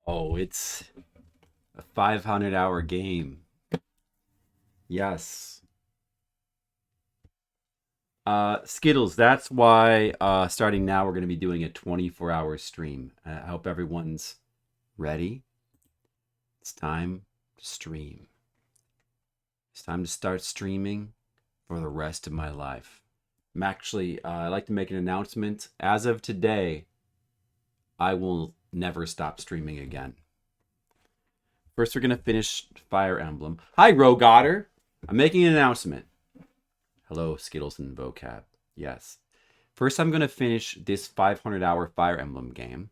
Oh, it's a 500-hour game. Yes. Skittles, that's why starting now we're going to be doing a 24-hour stream. I hope everyone's ready. It's time to stream. It's time to start streaming for the rest of my life. I'd like to make an announcement. As of today, I will never stop streaming again. First, we're going to finish Fire Emblem. Hi, Rogue Otter. I'm making an announcement. Hello, Skittles and Vocab. Yes. First, I'm going to finish this 500-hour Fire Emblem game.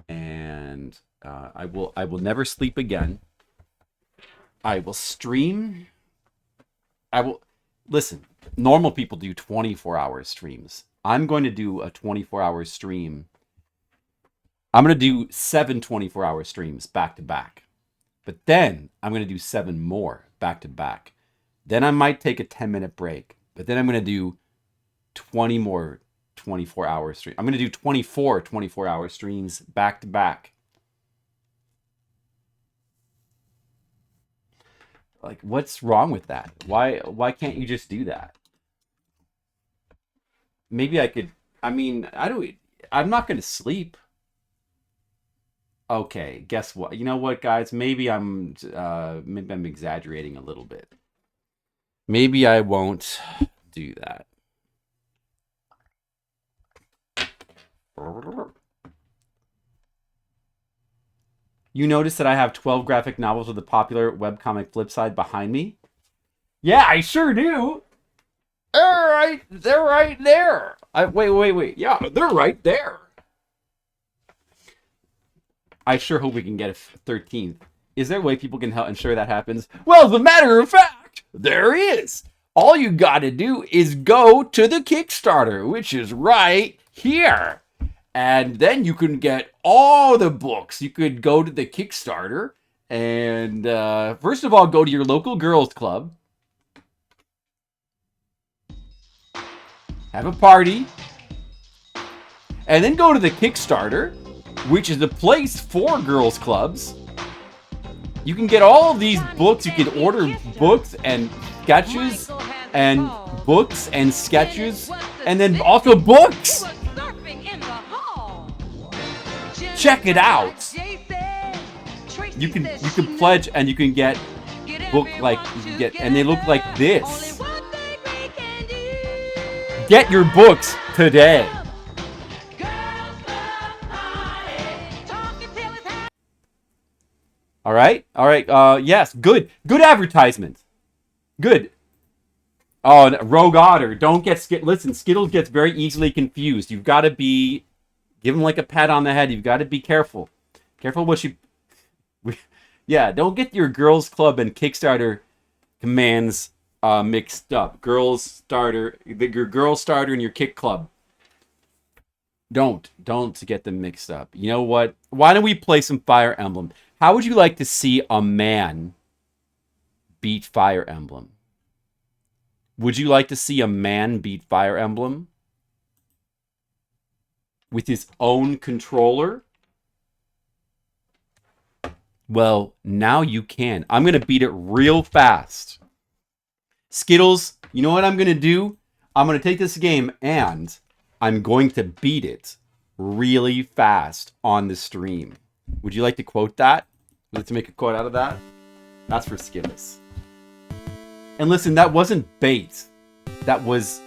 And I will never sleep again. I will stream. Listen, normal people do 24-hour streams. I'm going to do a 24-hour stream. I'm going to do 7 24-hour streams back to back. But then I'm going to do 7 more back to back. Then I might take a 10-minute break. But then I'm going to do 20 more 24-hour streams. I'm going to do 24 24-hour streams back to back. Like, what's wrong with that? Why can't you just do that? Maybe I could. I'm not going to sleep. Okay, guess what? You know what, guys? Maybe I'm exaggerating a little bit. Maybe I won't do that. You notice that I have 12 graphic novels of the popular webcomic Flipside behind me? Yeah, I sure do. They're right there. Wait. Yeah, they're right there. I sure hope we can get a 13th. Is there a way people can help ensure that happens? Well, as a matter of fact, there is. All you gotta do is go to the Kickstarter, which is right here. And then you can get all the books. You could go to the Kickstarter and first of all, go to your local girls club. Have a party. And then go to the Kickstarter, which is a place for girls clubs. You can get all of these books. You can order books and sketches and books and sketches and then also books. Check it out. You can pledge and you can get book and they look like this. Get your books today. All right. Yes. Good advertisement. Good. Oh, Rogue Otter. Don't get Listen, Skittles gets very easily confused. You've got to give him like a pat on the head. You've got to be careful. Careful what you. Yeah. Don't get your girls club and Kickstarter commands mixed up. Your girl starter and your kick club. Don't get them mixed up. You know what? Why don't we play some Fire Emblem? How would you like to see a man beat Fire Emblem? Would you like to see a man beat Fire Emblem with his own controller? Well, now you can. I'm going to beat it real fast. Skittles, you know what I'm going to do? I'm going to take this game and I'm going to beat it really fast on the stream. Would you like to quote that? Let's make a quote out of that. That's for Skittles. And listen, that wasn't bait. That was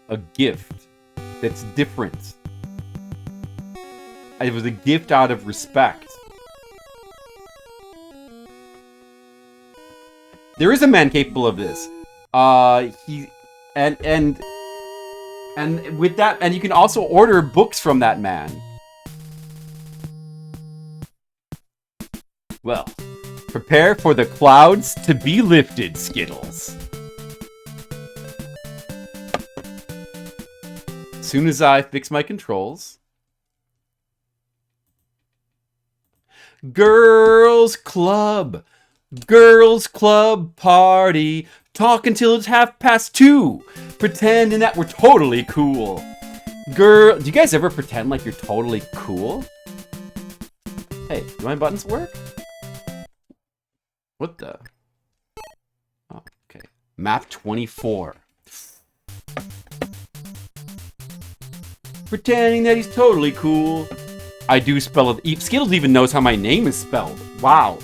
a gift. That's different. It was a gift out of respect. There is a man capable of this. And with that, and you can also order books from that man. Well, prepare for the clouds to be lifted, Skittles. As soon as I fix my controls. Girls Club party. Talk until it's 2:30. Pretending that we're totally cool. Do you guys ever pretend like you're totally cool? Hey, do my buttons work? What the? Oh, okay. Map 24. Pretending that he's totally cool. I do spell it. Skittles even knows how my name is spelled. Wow.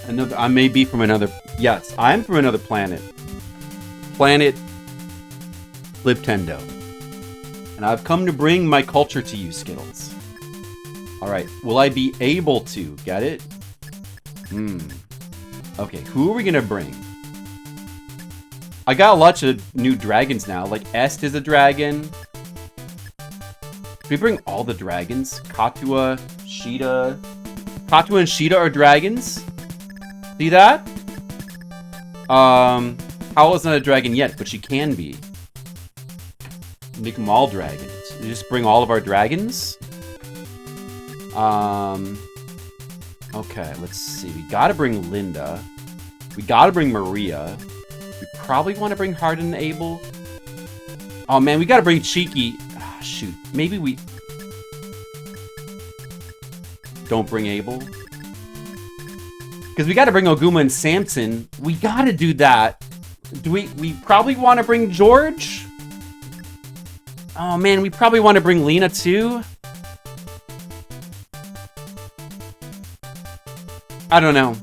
Another. I may be from another. Yes, I'm from another planet. Planet Fliptendo. And I've come to bring my culture to you, Skittles. Alright, will I be able to? Get it? Okay, who are we gonna bring? I got a lot of new dragons now. Like, Est is a dragon. Can we bring all the dragons? Katua, Sheeta. Katua and Sheeta are dragons. See that? Howla's not a dragon yet, but she can be. Make them all dragons. You just bring all of our dragons? Okay, let's see. We gotta bring Linda. We gotta bring Maria. We probably want to bring Hardin and Abel. Oh man, we gotta bring Cheeky. Ah, shoot. Maybe we... Don't bring Abel. Because we gotta bring Oguma and Samson. We gotta do that. Do we probably want to bring George? Oh man, we probably want to bring Lena too. I don't know.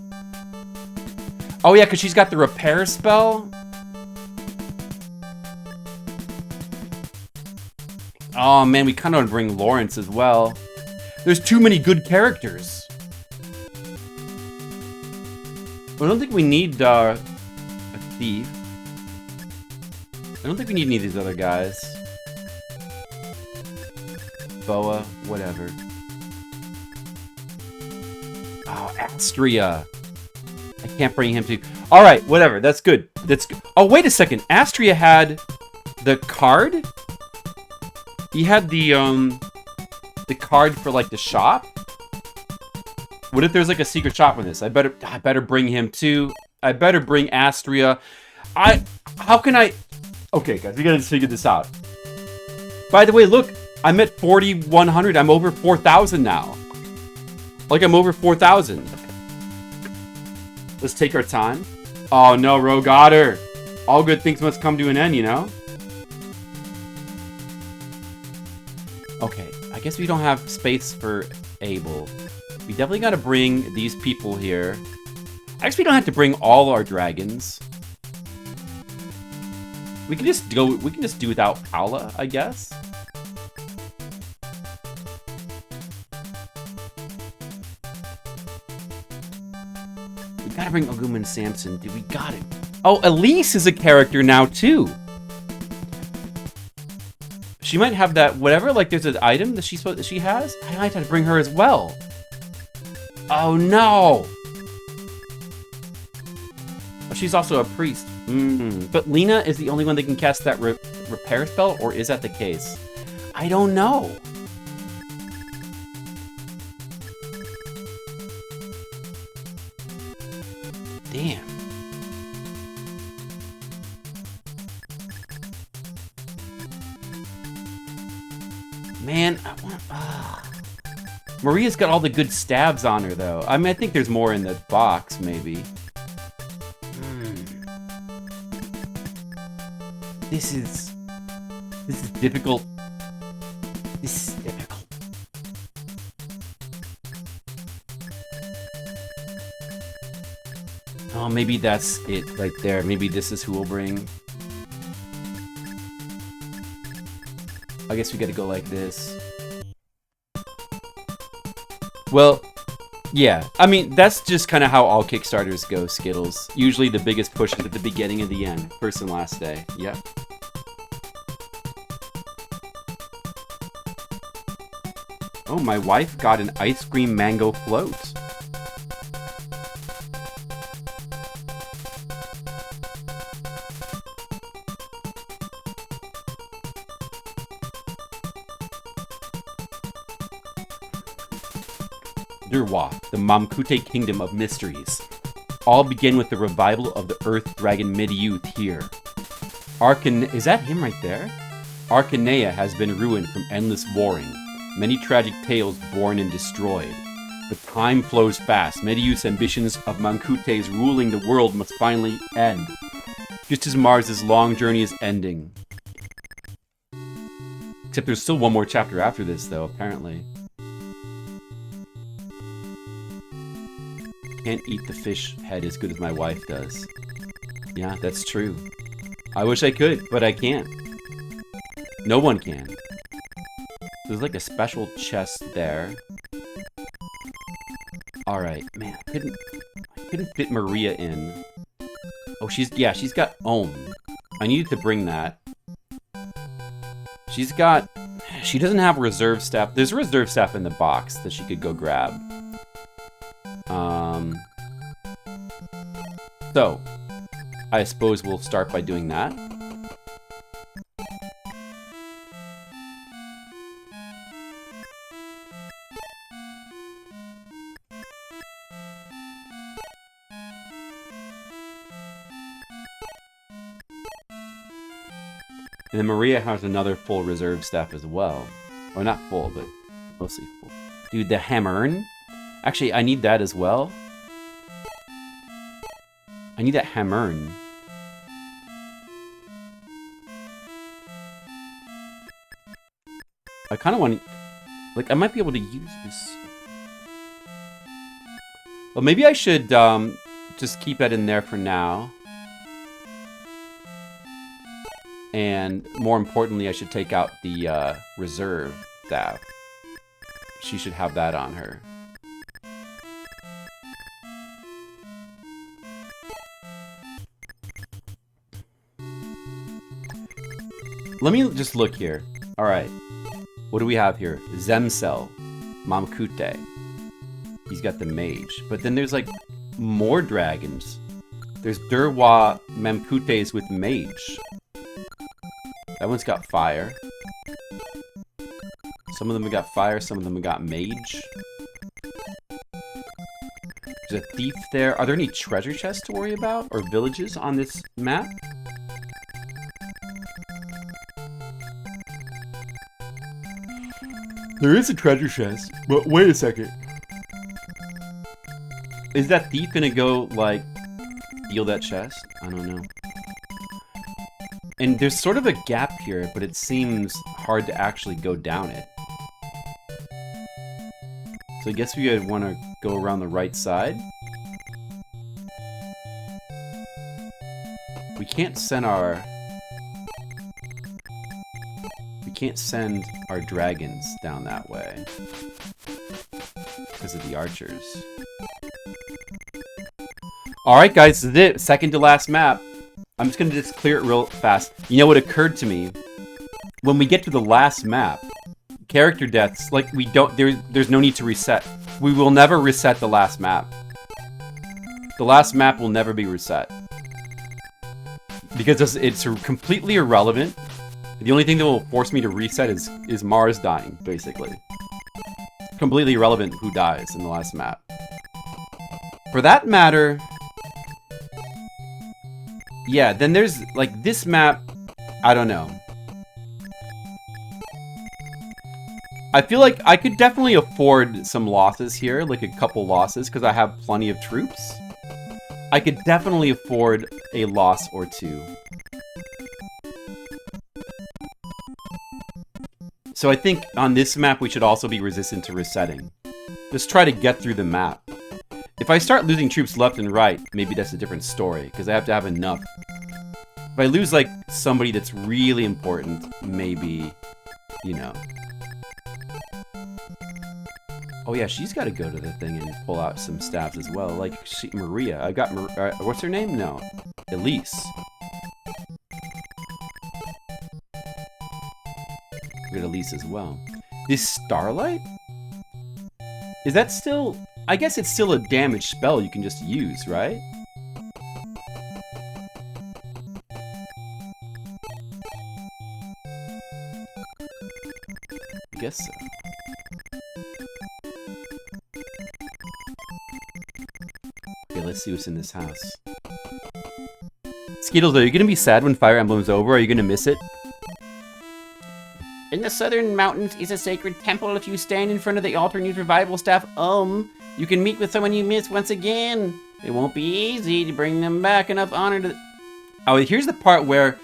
Oh yeah, because she's got the repair spell. Oh man, we kind of want to bring Lawrence as well. There's too many good characters. I don't think we need a thief. I don't think we need any of these other guys. Boa, whatever. Oh, Astria. I can't bring him to... Alright, whatever. That's good. That's good. Oh, wait a second. Astria had the card? He had the card for, like, the shop? What if there's, like, a secret shop in this? I better bring him, too. I better bring Astria. How can I... Okay, guys, we gotta figure this out. By the way, look. I'm at 4,100. I'm over 4,000 now. Like, I'm over 4,000. Let's take our time. Oh, no, Rogue Otter. All good things must come to an end, you know? Okay, I guess we don't have space for Abel. We definitely gotta bring these people here. I guess we don't have to bring all our dragons. We can just do without Paula, I guess. We gotta bring Oguma and Samson. Dude, we got it. Oh, Elise is a character now, too. She might have that, whatever, like there's an item that she has. I might have to bring her as well. Oh, no. Oh, she's also a priest. But Lena is the only one that can cast that repair spell, or is that the case? I don't know. Damn. Man, I want... Maria's got all the good stabs on her, though. I mean, I think there's more in the box, maybe. This is difficult. This is difficult. Oh, maybe that's it right there. Maybe this is who we'll bring. I guess we gotta go like this. Well, yeah. I mean, that's just kind of how all Kickstarters go, Skittles. Usually the biggest push is at the beginning and the end. First and last day. Yep. Oh, my wife got an ice cream mango float. Durwa, the Mamkute Kingdom of Mysteries. All begin with the revival of the Earth Dragon mid-youth here. Is that him right there? Arcanea has been ruined from endless warring. Many tragic tales born and destroyed. But time flows fast. Medius' ambitions of Mancutes ruling the world must finally end. Just as Mars' long journey is ending. Except there's still one more chapter after this, though, apparently. Can't eat the fish head as good as my wife does. Yeah, that's true. I wish I could, but I can't. No one can. There's like a special chest there. Alright, man, I couldn't fit Maria in. Oh, she's got Ohm. I needed to bring that. She doesn't have reserve staff. There's a reserve staff in the box that she could go grab. So, I suppose we'll start by doing that. And then Maria has another full reserve staff as well. Or not full, but mostly full. Dude, the Hammern? Actually, I need that as well. I need that Hammern. I kind of want to... Like, I might be able to use this. Well, maybe I should just keep that in there for now. And more importantly, I should take out the reserve staff. She should have that on her. Let me just look here. Alright. What do we have here? Zemsel. Mamkute. He's got the mage. But then there's like more dragons. There's Durwa Mamkutes with mage. That one's got fire. Some of them have got fire, some of them have got mage. There's a thief there. Are there any treasure chests to worry about? Or villages on this map? There is a treasure chest, but wait a second. Is that thief gonna go, like, steal that chest? I don't know. And there's sort of a gap here, but it seems hard to actually go down it. So I guess we would want to go around the right side. We can't send our... We can't send our dragons down that way. Because of the archers. Alright guys, this is it. Second to last map. I'm just gonna just clear it real fast. You know what occurred to me? When we get to the last map, character deaths, like we don't, there's no need to reset. We will never reset the last map. The last map will never be reset. Because it's completely irrelevant. The only thing that will force me to reset is Mars dying, basically. Completely irrelevant who dies in the last map. For that matter... Yeah, then there's, like, this map, I don't know. I feel like I could definitely afford some losses here, like a couple losses, because I have plenty of troops. I could definitely afford a loss or two. So I think on this map we should also be resistant to resetting. Just try to get through the map. If I start losing troops left and right, maybe that's a different story, because I have to have enough. If I lose, like, somebody that's really important, maybe, you know. Oh yeah, she's got to go to the thing and pull out some staffs as well. Like, Maria. I got, what's her name? No. Elise. We got Elise as well. This Starlight? Is that still... I guess it's still a damage spell you can just use, right? I guess so. Okay, let's see what's in this house. Skittles, are you gonna be sad when Fire Emblem's over? Are you gonna miss it? In the southern mountains is a sacred temple. If you stand in front of the altar and use revival staff, you can meet with someone you missed once again. It won't be easy to bring them back. Enough honor to... Oh, here's the part where...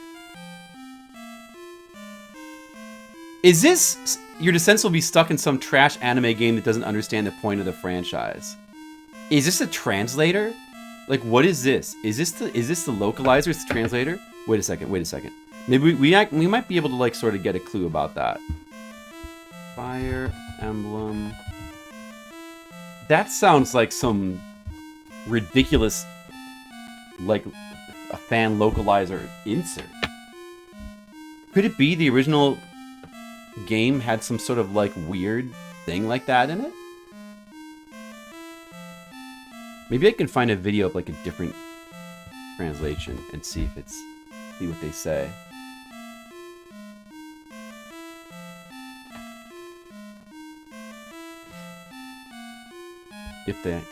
Is this... Your descendants will be stuck in some trash anime game that doesn't understand the point of the franchise. Is this a translator? Like, what is this? Is this the localizer? It's the translator? Wait a second. Maybe we might be able to, like, sort of get a clue about that. Fire Emblem... That sounds like some ridiculous, like, a fan localizer insert. Could it be the original game had some sort of, like, weird thing like that in it? Maybe I can find a video of, like, a different translation and see what they say.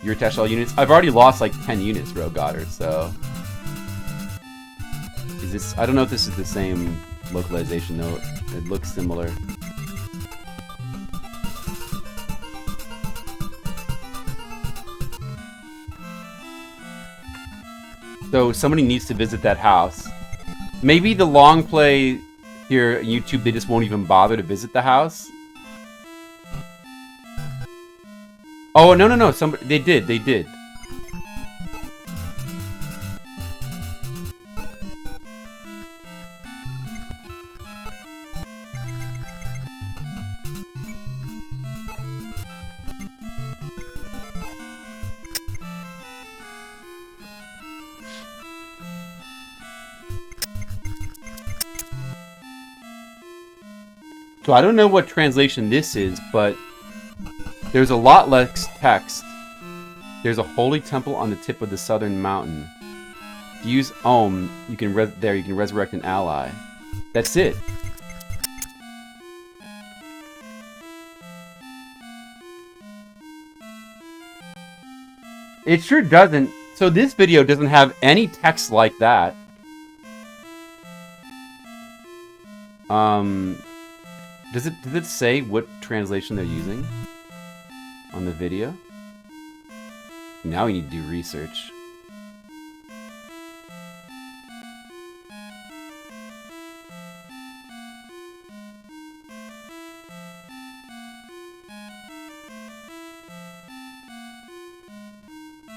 You're attached to all units. I've already lost like 10 units, Rogue Goddard, so... Is this... I don't know if this is the same localization, though. It looks similar. So somebody needs to visit that house. Maybe the long play here on YouTube, they just won't even bother to visit the house. Oh, no. Somebody, they did. So I don't know what translation this is, but there's a lot less text. There's a holy temple on the tip of the southern mountain. If you use Ohm, you can resurrect an ally. That's it. It sure doesn't. So this video doesn't have any text like that. Does it say what translation they're using on the video? Now we need to do research.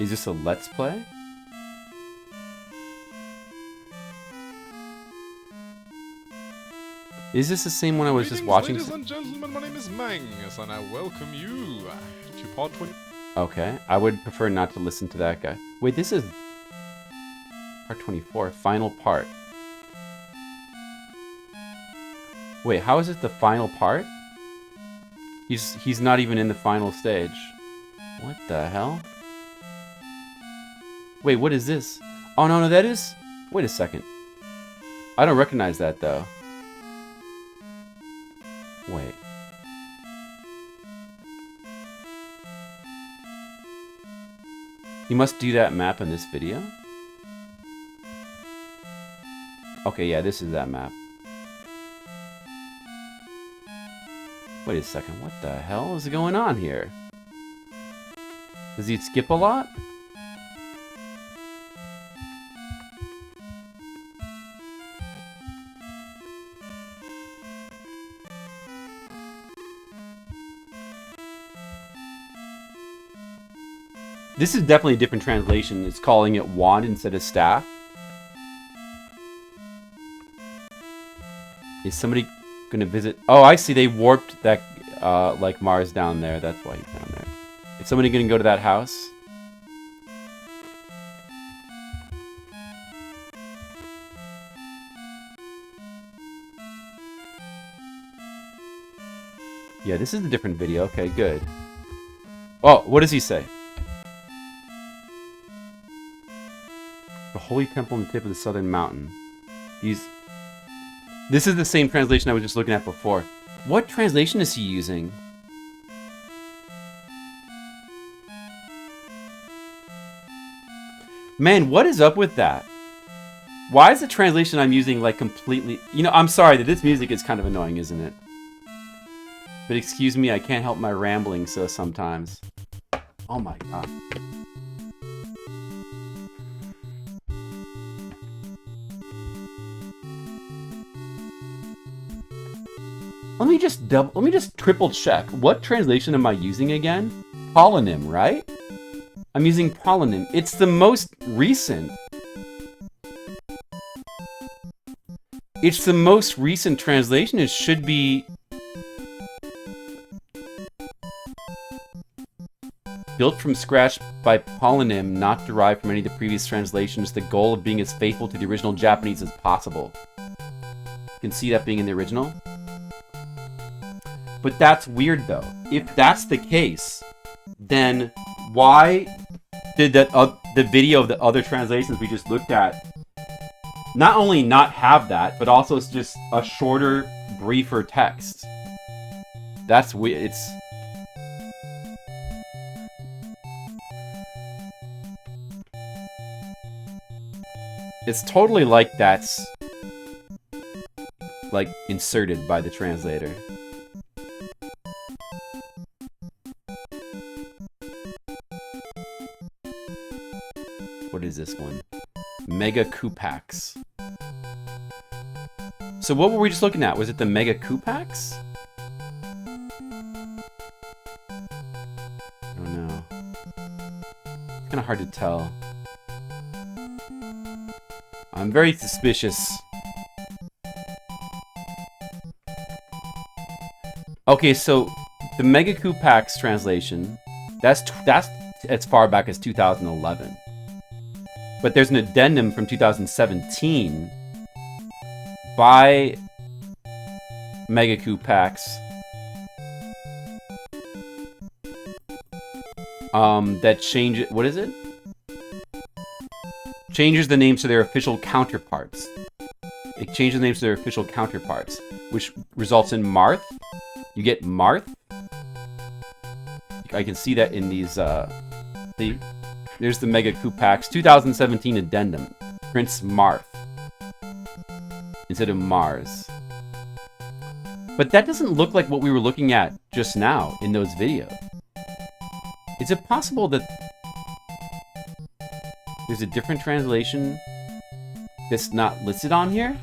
Is this a Let's Play? Is this the same one I was just watching? Ladies and gentlemen, my name is Mangus, and I welcome you to Pod 20. Okay, I would prefer not to listen to that guy. Wait, this is part 24, final part. Wait, how is it the final part? He's not even in the final stage. What the hell? Wait, what is this? Oh, no, that is... Wait a second. I don't recognize that, though. Wait. You must do that map in this video? Okay, yeah, this is that map. Wait a second, what the hell is going on here? Does he skip a lot? This is definitely a different translation. It's calling it wand instead of staff. Is somebody gonna visit? Oh, I see. They warped that, like Mars down there. That's why he's down there. Is somebody gonna go to that house? Yeah, this is a different video. Okay, good. Oh, what does he say? The holy temple on the tip of the southern mountain. This is the same translation I was just looking at before. What translation is he using? Man, what is up with that? Why is the translation I'm using like completely... You know, I'm sorry that this music is kind of annoying, isn't it? But excuse me, I can't help my rambling so sometimes. Oh my god. Let me just triple check. What translation am I using again? Polynym, right? I'm using Polynym. It's the most recent. It's the most recent translation. It should be built from scratch by Polynym, not derived from any of the previous translations. The goal of being as faithful to the original Japanese as possible. You can see that being in the original. But that's weird, though. If that's the case, then why did that the video of the other translations we just looked at not only not have that, but also it's just a shorter, briefer text? That's weird. It's totally like that's like inserted by the translator. What is this one? Mega Kupax. So what were we just looking at? Was it the Mega Kupax? I don't know. It's kind of hard to tell. I'm very suspicious. Okay, so the Mega Kupax translation, that's as far back as 2011. But there's an addendum from 2017 by Mega Kupax that changes, what is it? Changes the names to their official counterparts. It changes the names to their official counterparts, which results in Marth. You get Marth. I can see that in these, there's the Mega Kupax 2017 addendum. Prince Marth instead of Mars. But that doesn't look like what we were looking at just now in those videos. Is it possible that there's a different translation that's not listed on here?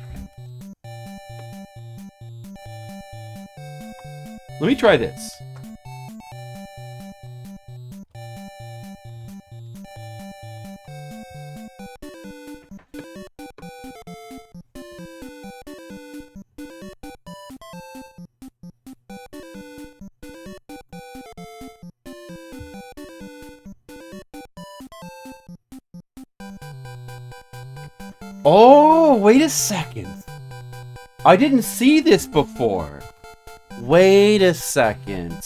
Let me try this. Oh, wait a second. I didn't see this before. Wait a second.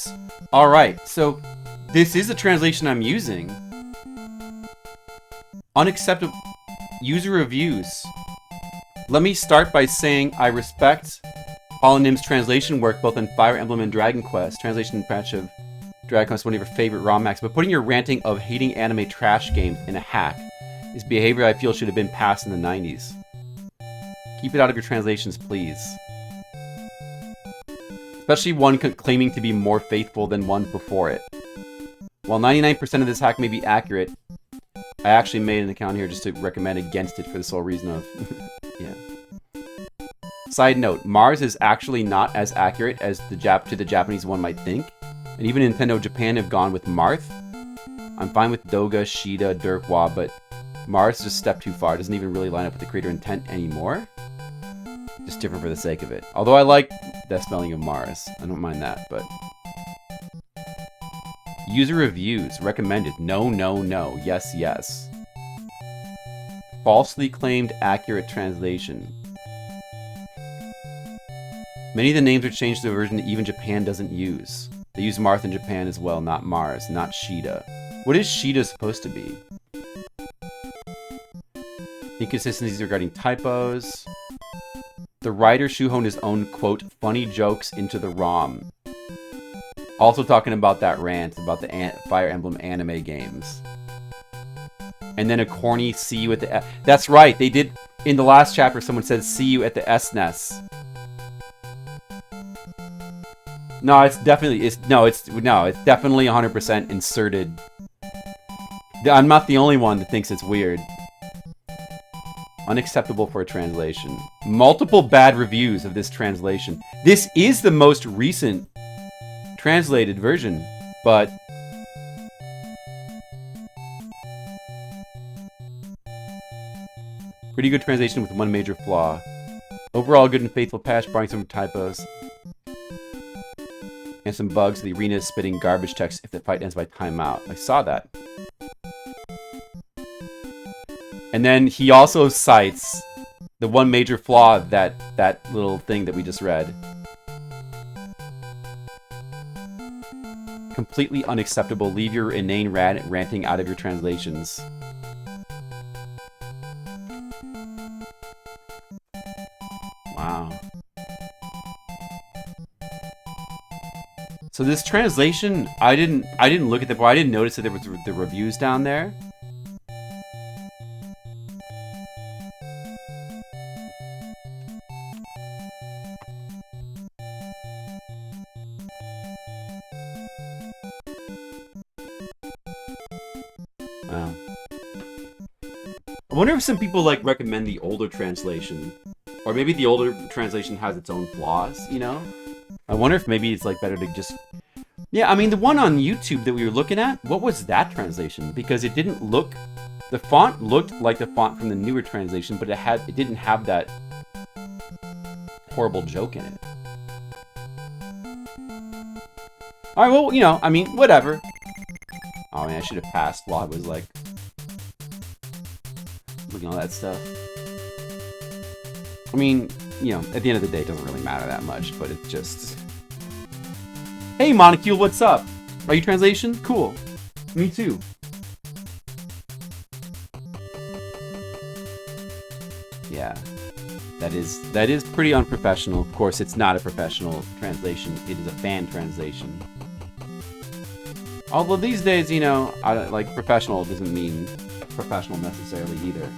Alright, so this is the translation I'm using. Unacceptable user reviews. Let me start by saying I respect Polynym's translation work both in Fire Emblem and Dragon Quest. Translation and patch of Dragon Quest, one of your favorite ROM hacks. But putting your ranting of hating anime trash games in a hack is behavior I feel should have been passed in the 90s. Keep it out of your translations, please. Especially one claiming to be more faithful than one before it. While 99% of this hack may be accurate, I actually made an account here just to recommend against it for the sole reason of... yeah. Side note, Mars is actually not as accurate as to the Japanese one might think. And even Nintendo Japan have gone with Marth. I'm fine with Doga, Shida, Dirkwa, but Mars is just a step too far. It doesn't even really line up with the creator intent anymore. Just different for the sake of it. Although I like the spelling of Mars. I don't mind that, but... User reviews. Recommended. No, no, no. Yes, yes. Falsely claimed accurate translation. Many of the names are changed to a version that even Japan doesn't use. They use Marth in Japan as well, not Mars, not Shida. What is Shida supposed to be? Inconsistencies regarding typos. The writer shoehorned his own, quote, funny jokes into the ROM. Also talking about that rant about the Fire Emblem anime games. And then a corny see you at the... That's right, they did... In the last chapter, someone said, see you at the SNES. No, it's definitely it's definitely 100% inserted. I'm not the only one that thinks it's weird. Unacceptable for a translation. Multiple bad reviews of this translation. This is the most recent translated version, but pretty good translation with one major flaw. Overall good and faithful patch, barring some typos. And some bugs. The arena is spitting garbage text if the fight ends by timeout. I saw that. And then he also cites the one major flaw of that little thing that we just read. Completely unacceptable. Leave your inane ranting out of your translations. Wow. So this translation, I didn't look at the board. I didn't notice that there was the reviews down there. Wow. I wonder if some people like recommend the older translation, or maybe the older translation has its own flaws. You know. I wonder if maybe it's like better to just... Yeah, I mean, the one on YouTube that we were looking at, what was that translation? Because it didn't look... The font looked like the font from the newer translation, but it didn't have that horrible joke in it. Alright, well, you know, I mean, whatever. Oh man, I should have passed while I was like... looking at all that stuff. I mean, you know, at the end of the day, it doesn't really matter that much, but it's just... Hey, Monocule, what's up? Are you translation? Cool. Me too. Yeah. That is pretty unprofessional. Of course, it's not a professional translation. It is a fan translation. Although these days, you know, like, professional doesn't mean professional necessarily either.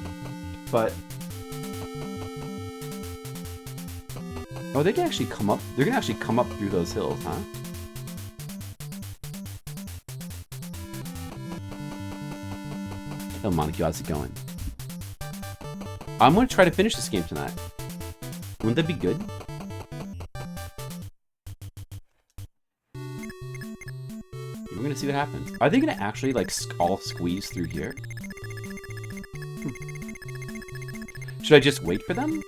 But... Oh, they can actually come up. They're gonna actually come up through those hills, huh? Oh, Monocule, how's it going? I'm gonna try to finish this game tonight. Wouldn't that be good? We're gonna see what happens. Are they gonna actually like all squeeze through here? Should I just wait for them?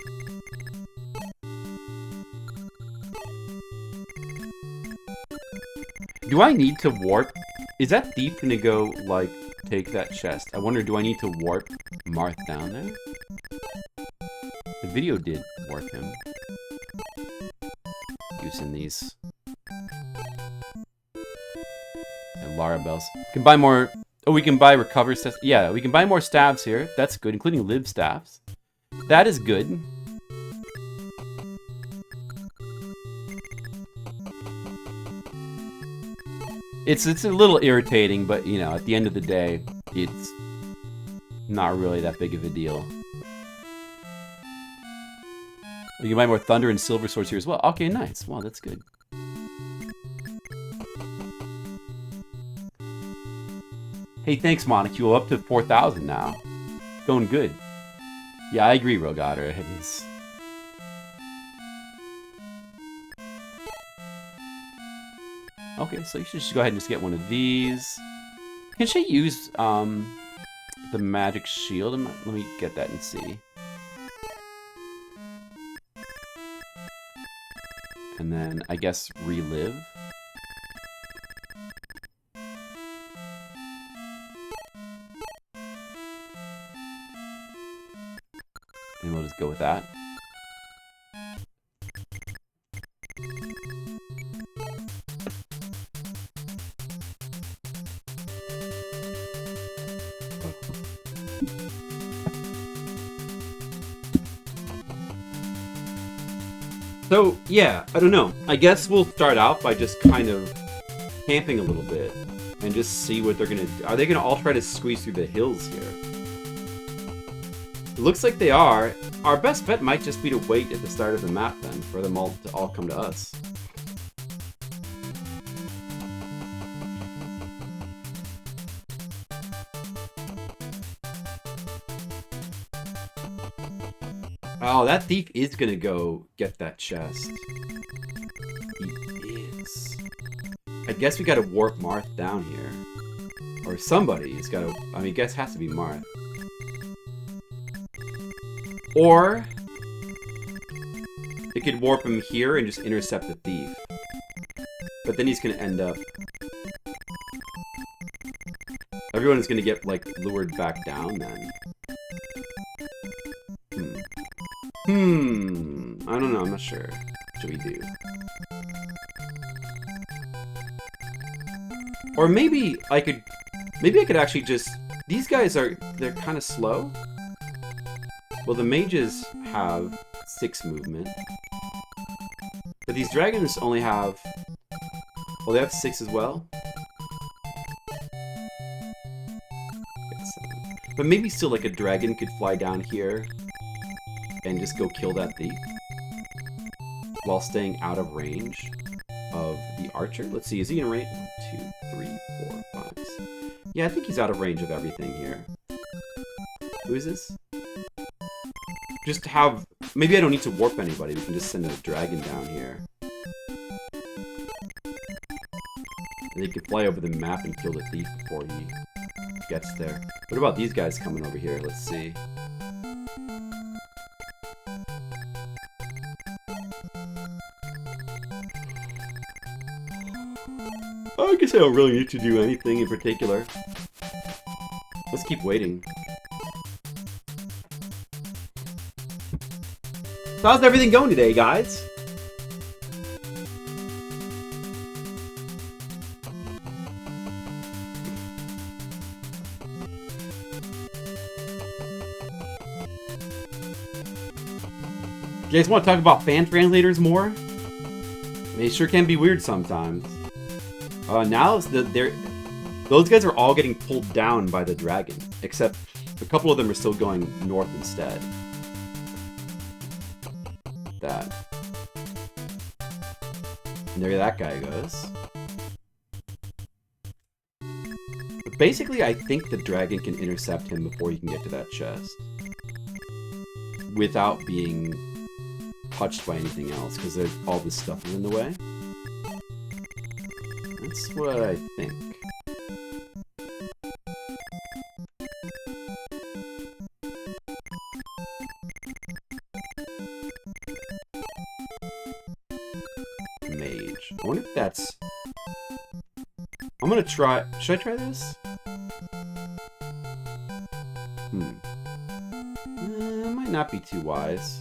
Do I need to warp? Is that thief gonna go, like, take that chest? I wonder, do I need to warp Marth down there? The video did warp him. Using these. And Lara bells. We can buy more... Oh, we can buy recover staffs. Yeah, we can buy more staffs here. That's good, including live staffs. That is good. It's a little irritating, but, you know, at the end of the day, it's not really that big of a deal. You can buy more thunder and silver swords here as well. Okay, nice. Wow, that's good. Hey, thanks, Monocule. Up to 4,000 now. Going good. Yeah, I agree, Rogator. It is... Okay, so you should just go ahead and just get one of these. Can she use the magic shield? Let me get that and see. And then, I guess, relive. And we'll just go with that. So, yeah, I don't know. I guess we'll start out by just kind of camping a little bit and just see what they're gonna do. Are they gonna all try to squeeze through the hills here? It looks like they are. Our best bet might just be to wait at the start of the map then, for them all to come to us. Oh, that thief is gonna go get that chest. He is. I guess we gotta warp Marth down here. Or somebody's gotta... I mean, I guess it has to be Marth. Or... it could warp him here and just intercept the thief. But then he's gonna end up... everyone is gonna get, like, lured back down then. I don't know, I'm not sure. What should we do? Or maybe I could actually just... these guys they're kind of slow. Well, the mages have 6 movement. But these dragons only have... well, they have 6 as well? But maybe still, like, a dragon could fly down here and just go kill that thief while staying out of range of the archer. Let's see, is he in range? 1, 2, 3, 4, 5, 6. Yeah, I think he's out of range of everything here. Who is this? Just to have... maybe I don't need to warp anybody. We can just send a dragon down here. And they can fly over the map and kill the thief before he gets there. What about these guys coming over here? Let's see. I guess I don't really need to do anything in particular. Let's keep waiting. So how's everything going today, guys? You guys want to talk about fan translators more? They sure can be weird sometimes. Now those guys are all getting pulled down by the dragon, except a couple of them are still going north instead. That. And there that guy goes. But basically, I think the dragon can intercept him before he can get to that chest. Without being touched by anything else, because all this stuff is in the way. That's what I think. Mage. I wonder if that's... I'm gonna try... should I try this? It might not be too wise.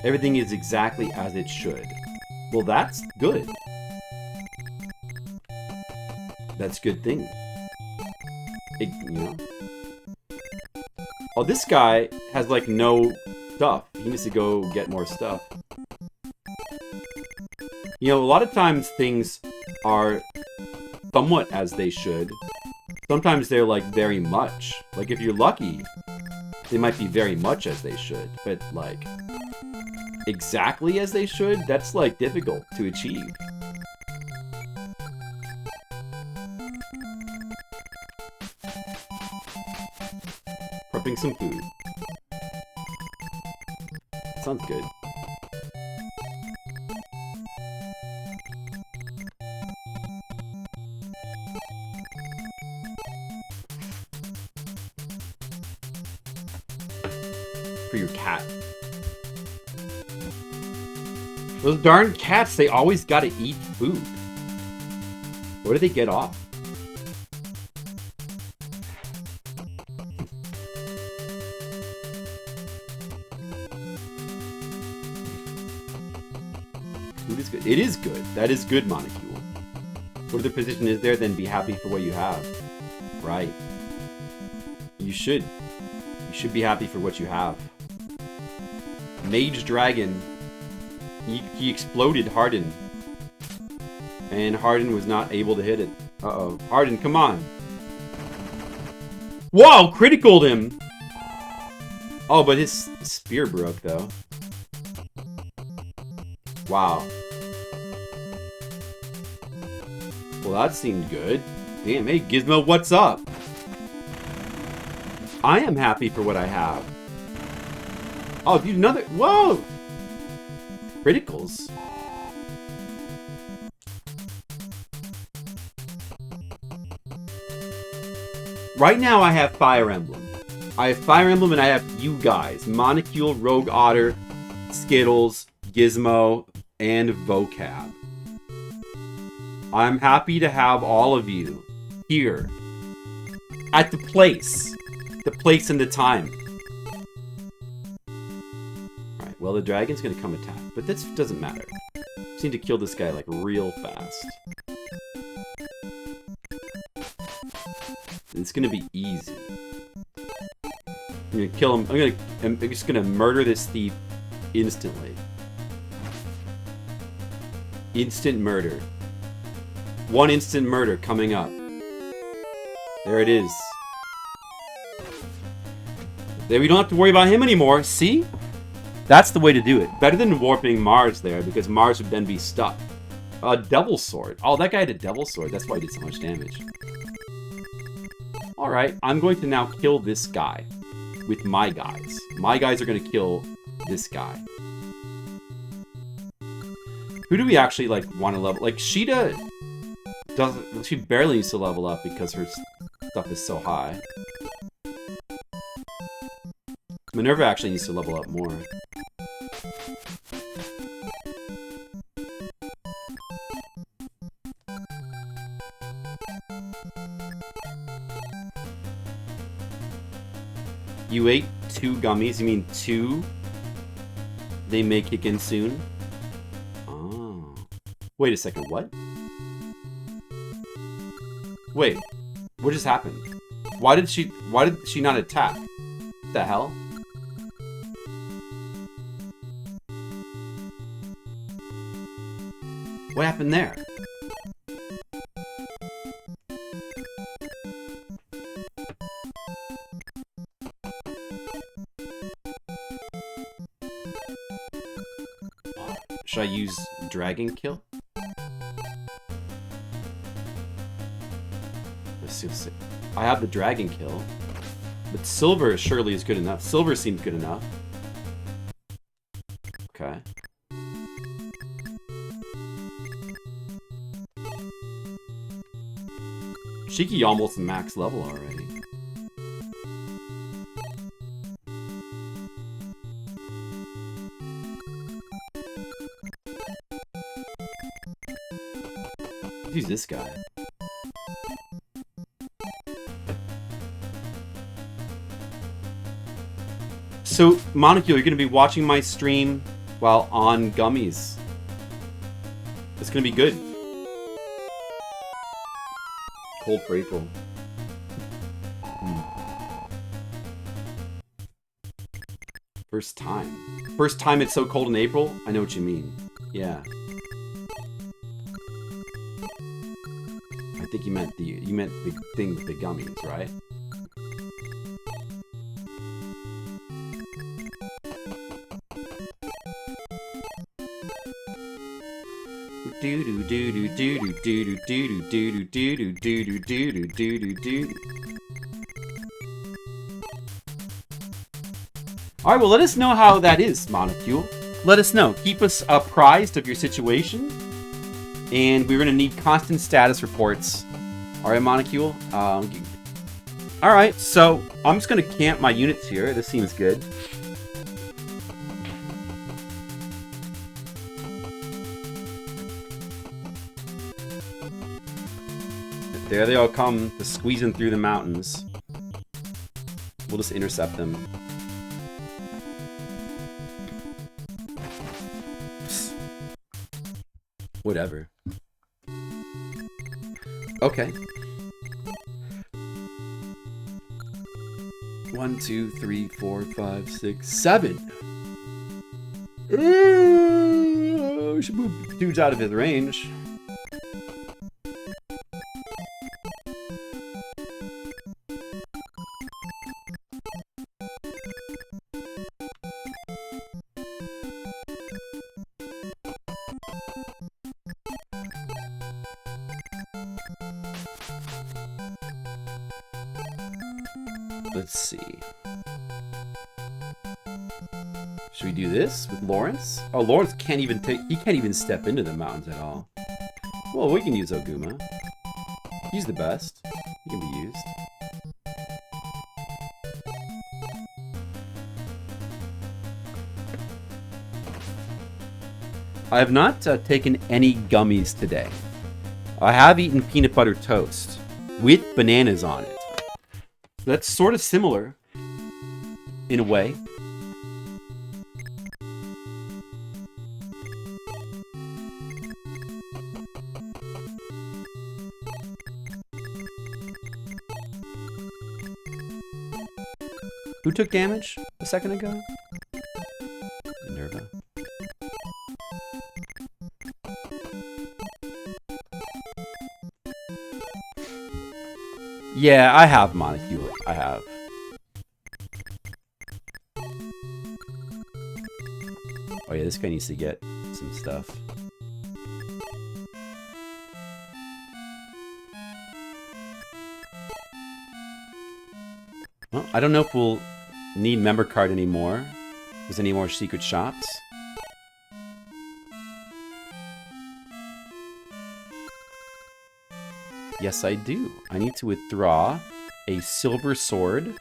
Everything is exactly as it should. Well, that's good. That's a good thing. You know? Oh, this guy has, like, no stuff. He needs to go get more stuff. You know, a lot of times things are somewhat as they should. Sometimes they're, like, very much. Like, if you're lucky, they might be very much as they should. But, like... exactly as they should, that's like difficult to achieve. Prepping some food. Sounds good. For your cat. Those darn cats, they always gotta eat food. Where do they get off? Food is good. It is good. That is good, Monocule. What other position is there than be happy for what you have? Right. You should. You should be happy for what you have. Mage Dragon... He exploded Harden. And Harden was not able to hit it. Uh-oh. Harden, come on. Whoa, criticaled him. Oh, but his spear broke, though. Wow. Well, that seemed good. Damn, hey, Gizmo, what's up? I am happy for what I have. Oh, dude, another... Whoa! Criticals. Right now, I have Fire Emblem. I have Fire Emblem and I have you guys. Monocule, Rogue Otter, Skittles, Gizmo, and Vocab. I'm happy to have all of you here. At the place. The place and the time. Alright, well the dragon's gonna come attack. But this doesn't matter. Just need to kill this guy like real fast. It's gonna be easy. I'm gonna kill him. I'm just gonna murder this thief instantly. Instant murder. One instant murder coming up. There it is. There, we don't have to worry about him anymore. See? That's the way to do it. Better than warping Mars there, because Mars would then be stuck. A devil sword. Oh, that guy had a devil sword. That's why he did so much damage. Alright, I'm going to now kill this guy with my guys. My guys are going to kill this guy. Who do we actually, like, want to level? Like, Sheeta doesn't... She barely needs to level up because her stuff is so high. Minerva actually needs to level up more. You ate 2 gummies? You mean 2? They may kick in soon? Oh. Wait a second, what? Wait. What just happened? Why did she not attack? What the hell? What happened there? Should I use Dragon Kill? Let's see. I have the Dragon Kill. But Silver surely is good enough. Silver seems good enough. Okay. Shiki almost max level already. Who's this guy? So, Monocule, you're going to be watching my stream while on gummies. It's going to be good. Cold for April. First time. First time it's so cold in April? I know what you mean. Yeah. I think you meant the thing with the gummies, right? Alright, well, let us know how that is, Monocule. Let us know. Keep us apprised of your situation. And we're going to need constant status reports. Alright, Monocule. Alright, so I'm just going to camp my units here. This seems good. There they all come, squeezing through the mountains. We'll just intercept them. Whatever. Okay. 1, 2, 3, 4, 5, 6, 7. We should move dudes out of his range. Let's see. Should we do this with Lawrence? Oh, Lawrence can't even he can't even step into the mountains at all. Well, we can use Oguma. He's the best. He can be used. I have not taken any gummies today. I have eaten peanut butter toast with bananas on it. That's sort of similar in a way. Who took damage a second ago? Minerva. Yeah, I have Monocule. I have. Oh yeah, this guy needs to get some stuff. Well, I don't know if we'll need member card anymore. There's any more secret shops? Yes, I do. I need to withdraw a silver sword.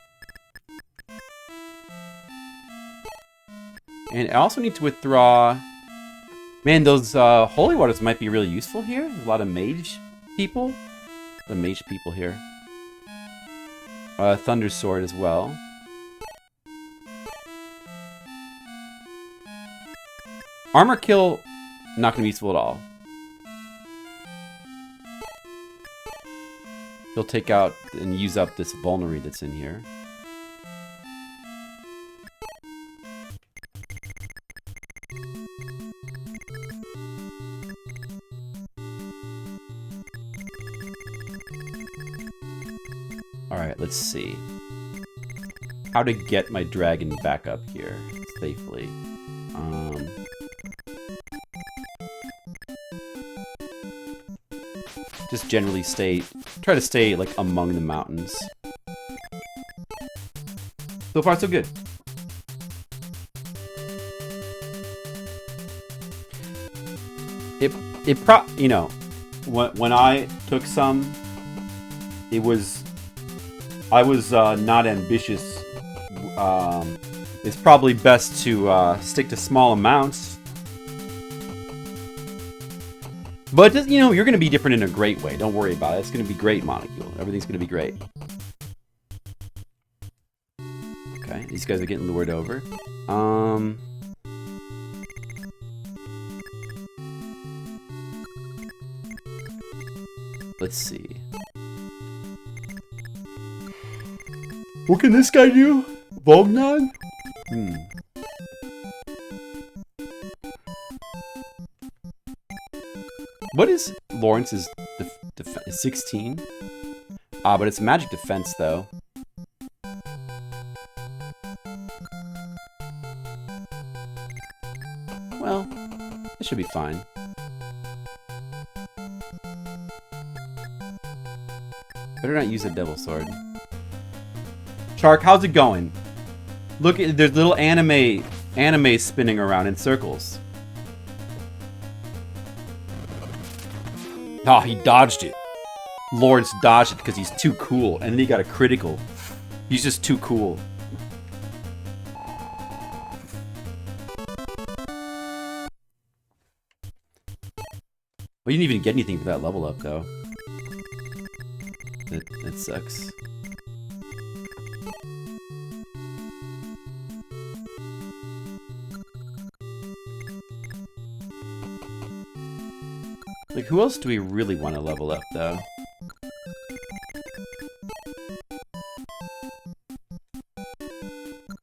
And I also need to withdraw... Man, those holy waters might be really useful here. There's a lot of mage people. The mage people here. Thunder sword as well. Armor kill, not going to be useful at all. He'll take out and use up this vulnerary that's in here. Alright, let's see. How to get my dragon back up here safely. Just generally try to stay like among the mountains. So far, so good. You know, when I took some, I was not ambitious. It's probably best to stick to small amounts. But, you know, you're going to be different in a great way. Don't worry about it. It's going to be great, Monocule. Everything's going to be great. Okay, these guys are getting lured over. Let's see. What can this guy do? Volgnon? What is Lawrence's 16? But it's magic defense, though. Well, it should be fine. Better not use a devil sword. Shark, how's it going? Look, there's little anime spinning around in circles. Oh, he dodged it. Lawrence dodged it because he's too cool, and then he got a critical. He's just too cool. We didn't even get anything for that level up, though. That sucks. Like, who else do we really want to level up, though?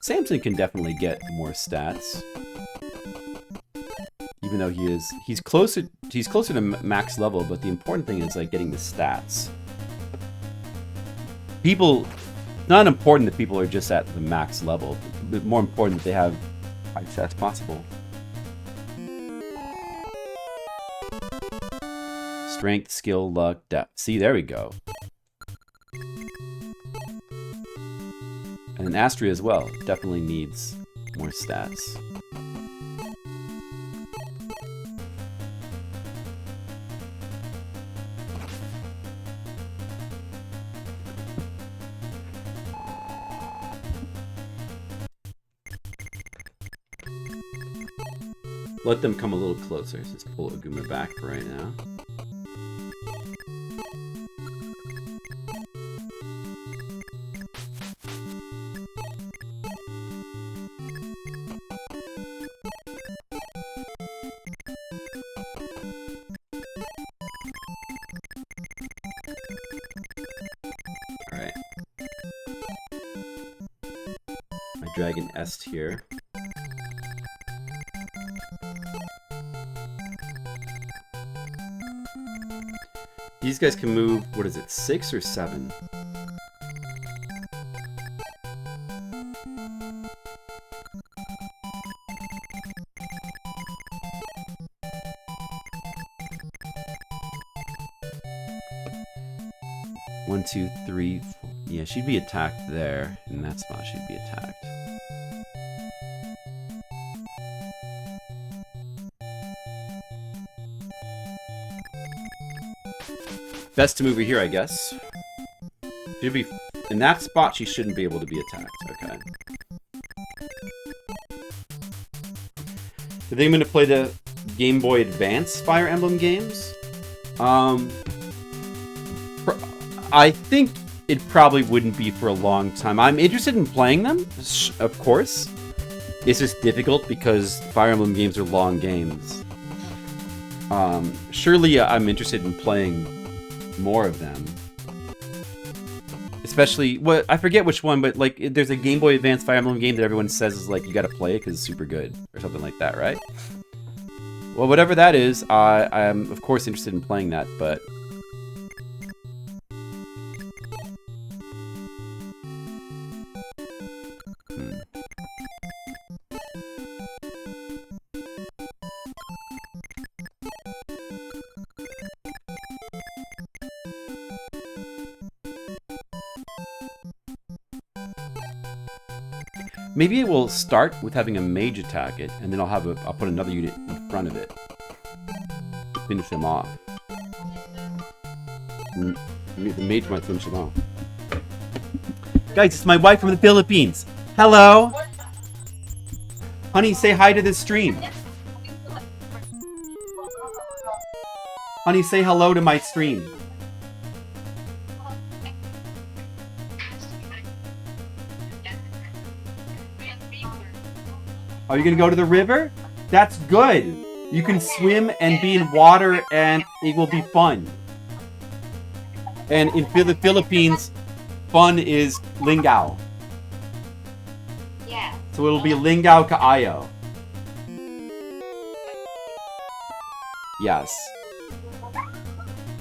Samson can definitely get more stats. Even though he's closer to max level, but the important thing is, like, getting the stats. Not important that people are just at the max level, but more important that they have high stats possible. Strength, skill, luck, depth. See, there we go. And Astria as well. Definitely needs more stats. Let them come a little closer. Let's just pull Aguma back for right now. Alright. My Dragon Est here. These guys can move, what is it, 6 or 7? One, two, three, four. Yeah, she'd be attacked there. In that spot, she'd be attacked. Best to move her here, I guess. She'd be in that spot. She shouldn't be able to be attacked. Okay. I think I'm gonna play the Game Boy Advance Fire Emblem games. I think it probably wouldn't be for a long time. I'm interested in playing them, of course. It's just difficult because Fire Emblem games are long games. Surely I'm interested in playing more of them. Especially, I forget which one, but like there's a Game Boy Advance Fire Emblem game that everyone says is like you gotta play it because it's super good or something like that, right? Well, whatever that is, I'm of course interested in playing that, but maybe it will start with having a mage attack it, and then I'll put another unit in front of it to finish them off. The mage might finish them off. Guys, it's my wife from the Philippines. Hello, honey. Say hi to the stream. Honey, say hello to my stream. Are you gonna go to the river? That's good. You can swim and be in water and it will be fun. And in the Philippines, fun is lingao. Yeah. So it'll be lingao kaayo. Yes.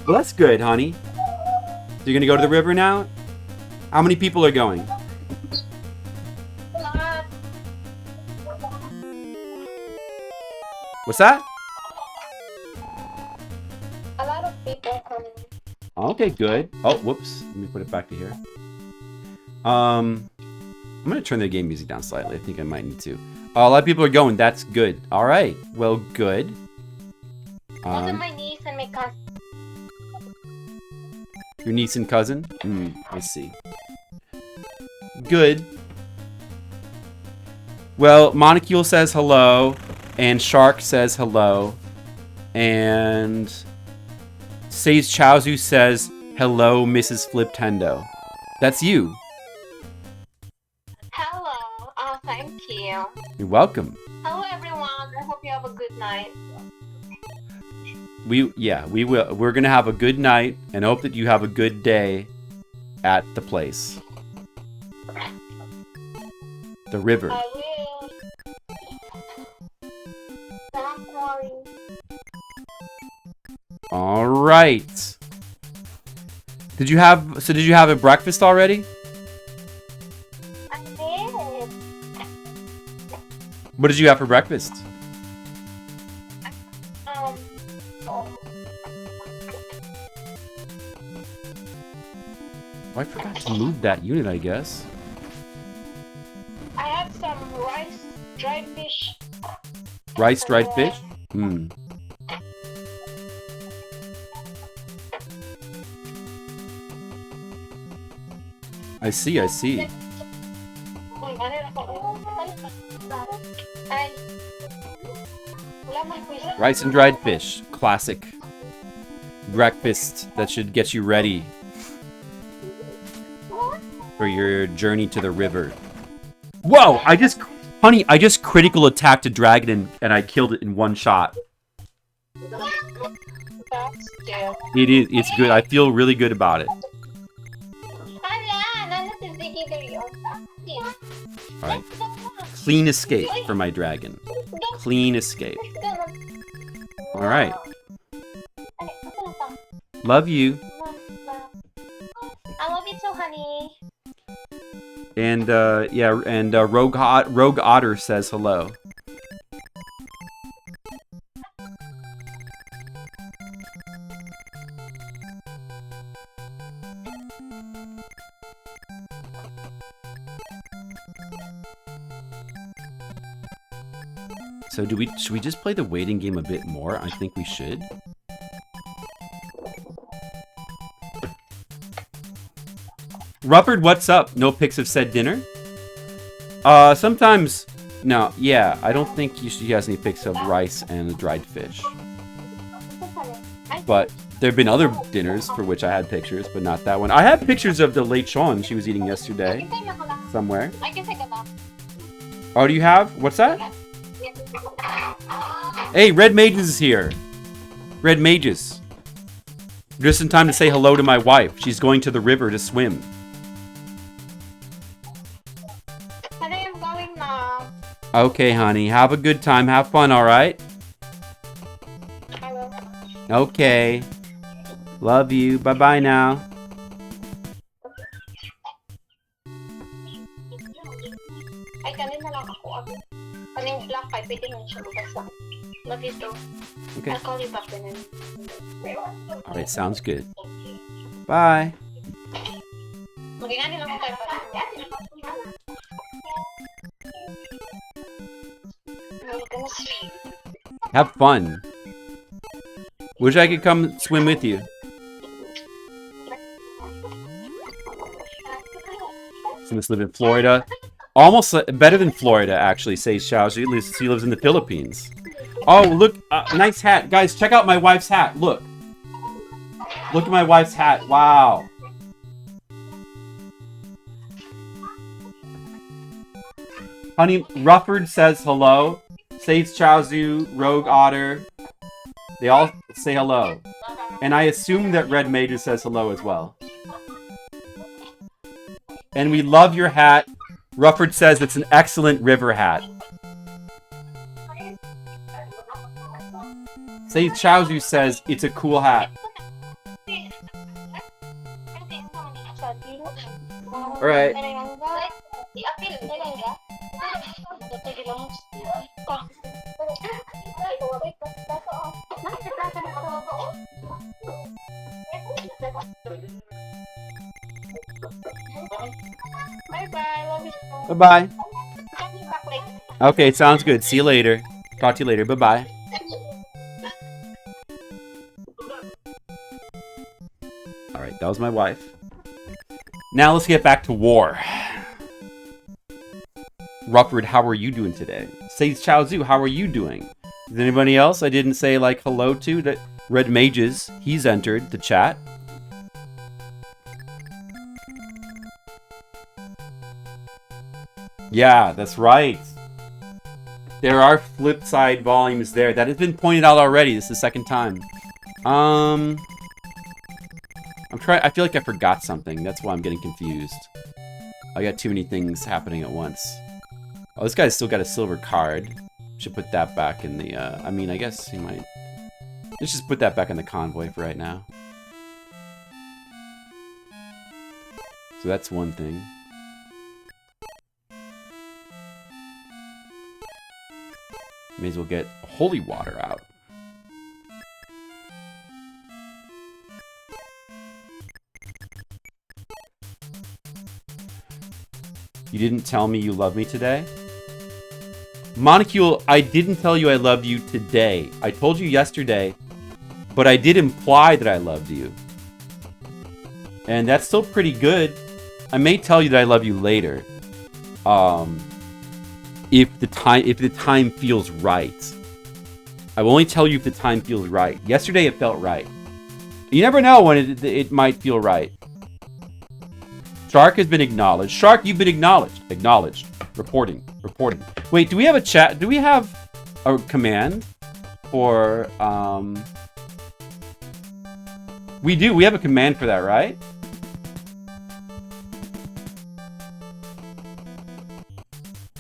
Well, that's good, honey. So you're gonna go to the river now? How many people are going? What's that? A lot of people coming. Okay, good. Oh, whoops. Let me put it back to here. I'm gonna turn the game music down slightly. I think I might need to. A lot of people are going. That's good. All right. Well, good. Also, my niece and my cousin. Your niece and cousin? I see. Good. Well, Monocule says hello. And Shark says hello. And Sage Chaozu says hello, Mrs. Fliptendo. That's you. Hello. Oh, thank you. You're welcome. Hello, everyone. I hope you have a good night. We will. We're gonna have a good night and hope that you have a good day at the place. The river. I will. Don't worry. All right. Did you have a breakfast already? I did. What did you have for breakfast? Oh. Oh, I forgot to move that unit, I guess. dried fish. Rice dried fish? Hmm. I see, I see. Ay. Wala man quiz. Rice and dried fish. Classic breakfast that should get you ready for your journey to the river. Whoa! Honey, I just critical attacked a dragon and I killed it in one shot. That's cute. It's good. I feel really good about it. Hala, nandun si Ziggy there yun. Alright. Clean escape for my dragon. Clean escape. Alright. Love you. I love you too, honey. And yeah, and Rogue Otter says hello. So should we just play the waiting game a bit more? I think we should. Rufford, what's up? No pics of said dinner? Sometimes... No, yeah, I don't think she has any pics of rice and dried fish. But there have been other dinners for which I had pictures, but not that one. I have pictures of the late Sean she was eating yesterday. Somewhere. I can take a nap. Oh, do you have? What's that? Hey, Red Mages is here. Red Mages. Just in time to say hello to my wife. She's going to the river to swim. Honey, I'm going now. Okay, honey. Have a good time. Have fun, alright? I will. Okay. Love you. Bye-bye now. Ay, kanina lang ako. Kaning black ay pwede nga siya bukas lang. Love you too. Okay. I'll call you back then. Alright, sounds good. Bye. Magingani lang ako kayo para. I'm gonna sleep. Have fun. Wish I could come swim with you. She must live in Florida. Almost better than Florida, actually, says Xiao. She lives in the Philippines. Oh, look. Nice hat. Guys, check out my wife's hat. Look. Look at my wife's hat. Wow. Honey, Rufford says hello. Says Chaozu, Rogue Otter. They all say hello. And I assume that Red Major says hello as well. And we love your hat. Rufford says it's an excellent river hat. Say Chaozu says it's a cool hat. Alright. Bye-bye. Love you. Bye-bye. Call me back later. Okay, sounds good. See you later. Talk to you later. Bye-bye. Alright, that was my wife. Now let's get back to war. Rufford, how are you doing today? Say Chaozu, how are you doing? Is anybody else I didn't say like hello to? That Red Mages, he's entered the chat. Yeah, that's right. There are flip side volumes there. That has been pointed out already. This is the second time. I feel like I forgot something. That's why I'm getting confused. I got too many things happening at once. Oh, this guy's still got a silver card. Should put that back in the, I mean, I guess he might... Let's just put that back in the convoy for right now. So that's one thing. May as well get holy water out. You didn't tell me you love me today? Monocule, I didn't tell you I love you today. I told you yesterday, but I did imply that I loved you. And that's still pretty good. I may tell you that I love you later. If the time feels right. I will only tell you if the time feels right. Yesterday it felt right. You never know when it might feel right. Shark has been acknowledged. Shark, you've been acknowledged. Acknowledged. Reporting. Wait, do we have a chat? Do we have a command for We do. We have a command for that, right?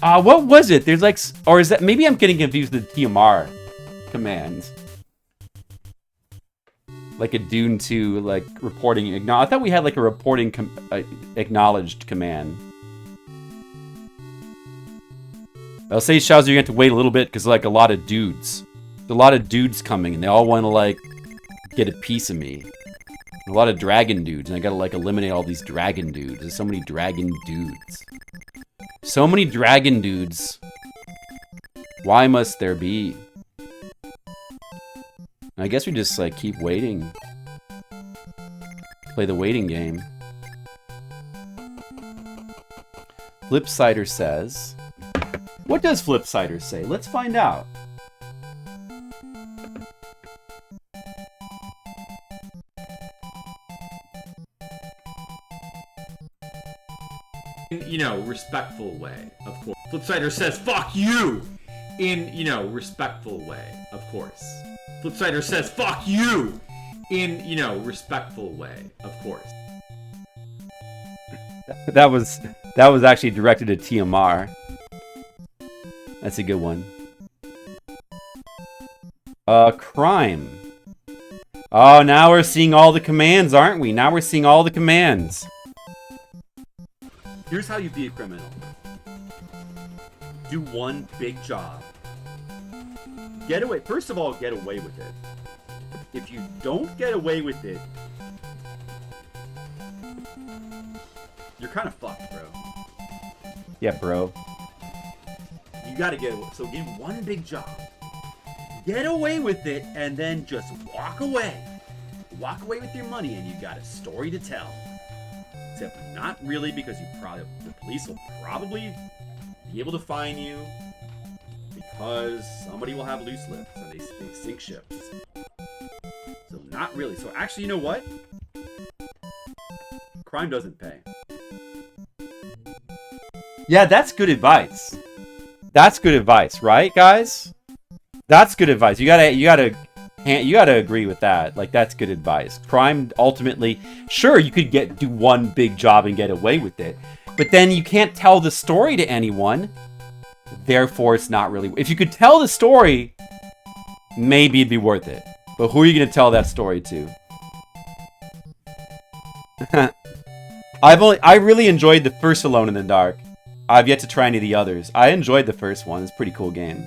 What was it? There's like, or is that, maybe I'm getting confused with the TMR commands. Like a Dune 2, like reporting, I thought we had like a reporting acknowledged command. I'll say, Shaz, you're going to have to wait a little bit because like a lot of dudes. There's a lot of dudes coming and they all want to like get a piece of me. A lot of dragon dudes and I got to like eliminate all these dragon dudes. There's so many dragon dudes. So many dragon dudes. Why must there be? I guess we just like keep waiting. Play the waiting game. Flipsider says... What does Flipsider say? Let's find out. You know, respectful way, of course. Flipsider says, fuck you! In, you know, respectful way, of course. Flipsider says, fuck you! In, you know, respectful way, of course. That was actually directed at TMR. That's a good one. Crime. Oh, now we're seeing all the commands, aren't we? Now we're seeing all the commands. Here's how you be a criminal. Do one big job. Get away. First of all, get away with it. If you don't get away with it, you're kind of fucked, bro. Yeah, bro. You gotta get away. So give one big job. Get away with it, and then just walk away. Walk away with your money, and you got a story to tell. Except not really, because the police will probably be able to find you because somebody will have loose lips and they sink ships. So not really. So actually, you know what? Crime doesn't pay. Yeah, that's good advice. That's good advice, right, guys? That's good advice. You gotta agree with that. Like, that's good advice. Crime, ultimately, sure, you could do one big job and get away with it, but then you can't tell the story to anyone. Therefore, it's not really. If you could tell the story, maybe it'd be worth it. But who are you gonna tell that story to? I really enjoyed the first Alone in the Dark. I've yet to try any of the others. I enjoyed the first one. It's a pretty cool game.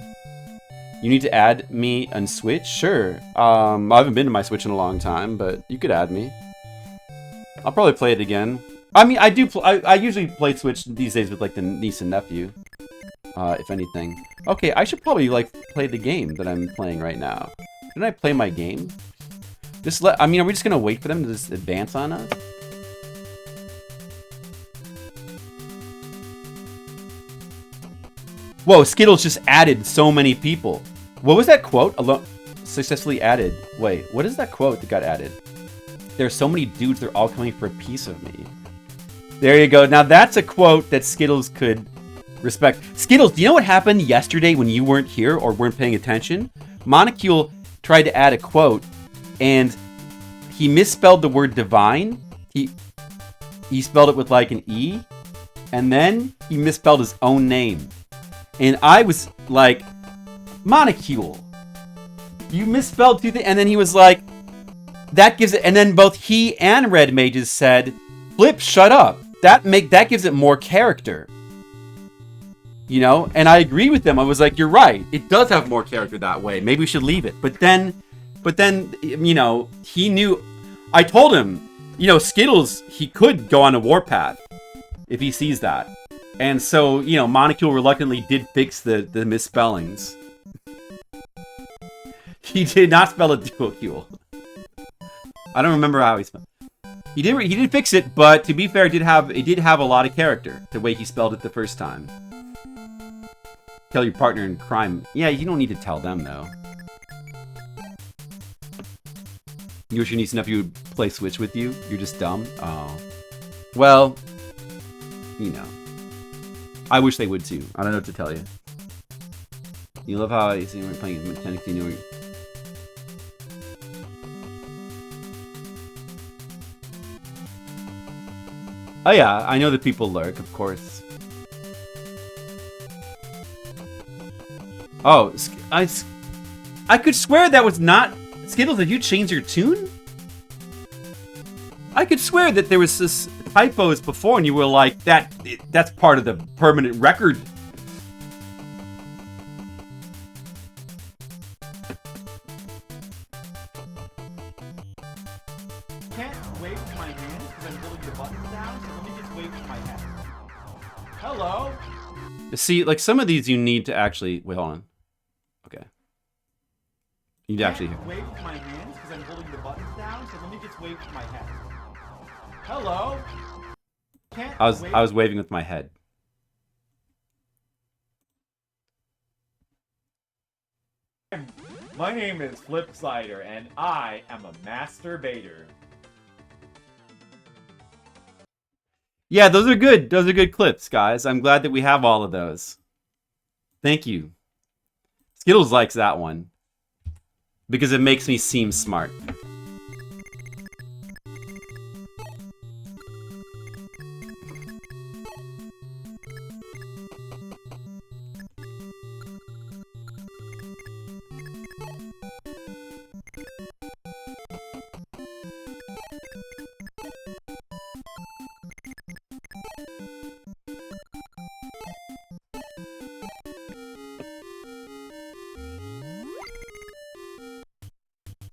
You need to add me on Switch? Sure. I haven't been to my Switch in a long time, but you could add me. I'll probably play it again. I mean, I do. I usually play Switch these days with like the niece and nephew, if anything. Okay, I should probably like play the game that I'm playing right now. Didn't I play my game? I mean, are we just gonna wait for them to just advance on us? Whoa, Skittles just added so many people. What was that quote? Successfully added. Wait, what is that quote that got added? There's so many dudes, they're all coming for a piece of me. There you go. Now that's a quote that Skittles could respect. Skittles, do you know what happened yesterday when you weren't here or weren't paying attention? Monocule tried to add a quote and he misspelled the word divine. He spelled it with like an E. And then he misspelled his own name. And I was like, Monocule, you misspelled two things. And then he was like, that gives it. And then both he and Red Mages said, Flip, shut up. That gives it more character. You know? And I agree with them. I was like, you're right. It does have more character that way. Maybe we should leave it. But then, you know, he knew. I told him, you know, Skittles, he could go on a warpath if he sees that. And so, you know, Monocule reluctantly did fix the misspellings. He did not spell it duocule. I don't remember how he spelled it. He did fix it, but to be fair, it did have a lot of character, the way he spelled it the first time. Tell your partner in crime. Yeah, you don't need to tell them, though. You wish your niece and nephew would play Switch with you? You're just dumb? Oh. Well, you know. I wish they would, too. I don't know what to tell you. You love how I see when playing Mechanics, you know. Oh yeah, I know that people lurk, of course. Oh, I could swear that was not... Skittles, did you change your tune? I could swear that there was this typos before and you were like, that's part of the permanent record. Can't wave with my hands because I'm holding the buttons down, so let me just wave with my head. Hello? See, like some of these you need to actually... Wait, hold on. Okay. You need to actually... Wave with my hands because I'm holding the buttons down, so let me just wave with my head. Hello? I was waving with my head. My name is Flipsider, and I am a masturbator. Yeah, those are good. Those are good clips, guys. I'm glad that we have all of those. Thank you. Skittles likes that one. Because it makes me seem smart.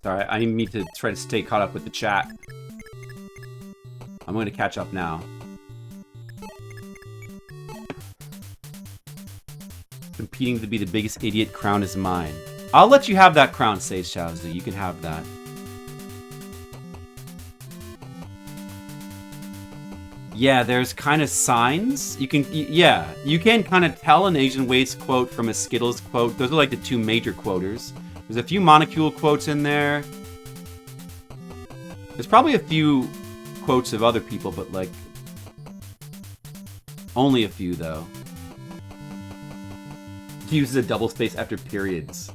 Sorry, I need to try to stay caught up with the chat. I'm going to catch up now. Competing to be the biggest idiot, crown is mine. I'll let you have that crown, Sage Chaozu. You can have that. Yeah, there's kind of signs. You can, yeah, you can kind of tell an Asian Waste quote from a Skittles quote. Those are like the two major quoters. There's a few Monocule quotes in there. There's probably a few quotes of other people, but like... only a few, though. He uses a double space after periods.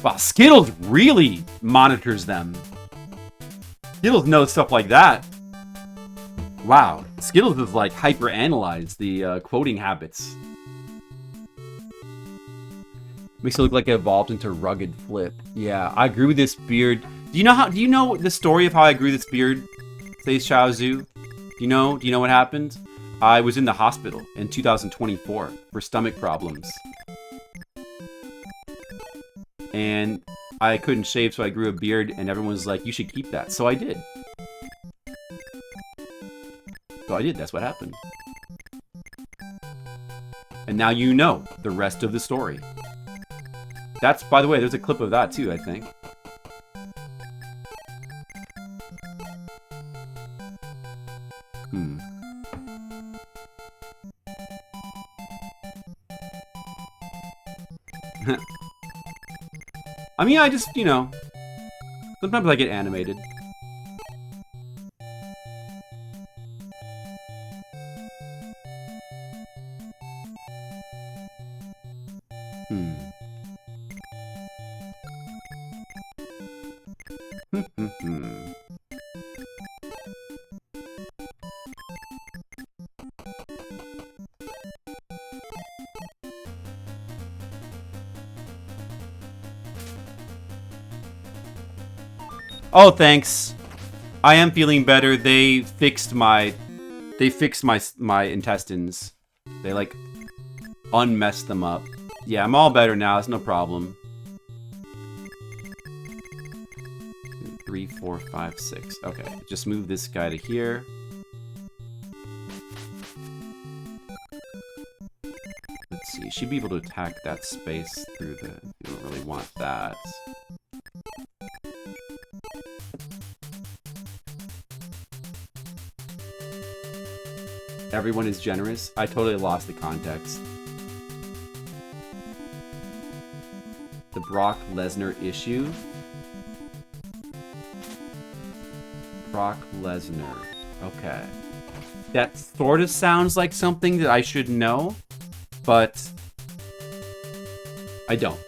Wow, Skittles really monitors them. Skittles knows stuff like that. Wow, Skittles has like hyper-analyzed the quoting habits. Makes it look like it evolved into rugged Flip. Yeah, I grew this beard. Do you know the story of how I grew this beard? Says Chaozu. Do you know what happened? I was in the hospital in 2024 for stomach problems. And I couldn't shave, so I grew a beard, and everyone was like, you should keep that. So I did. That's what happened. And now you know the rest of the story. That's, by the way, there's a clip of that too, I think. I mean, I just, you know, sometimes I get animated. Oh, thanks. I am feeling better. They fixed my intestines. They like unmessed them up. Yeah, I'm all better now. It's no problem. 2, 3, 4, 5, 6. Okay, just move this guy to here. should be able to attack that space through the... You don't really want that. Everyone is generous. I totally lost the context. The Brock Lesnar issue. Brock Lesnar. Okay. That sort of sounds like something that I should know, but I don't.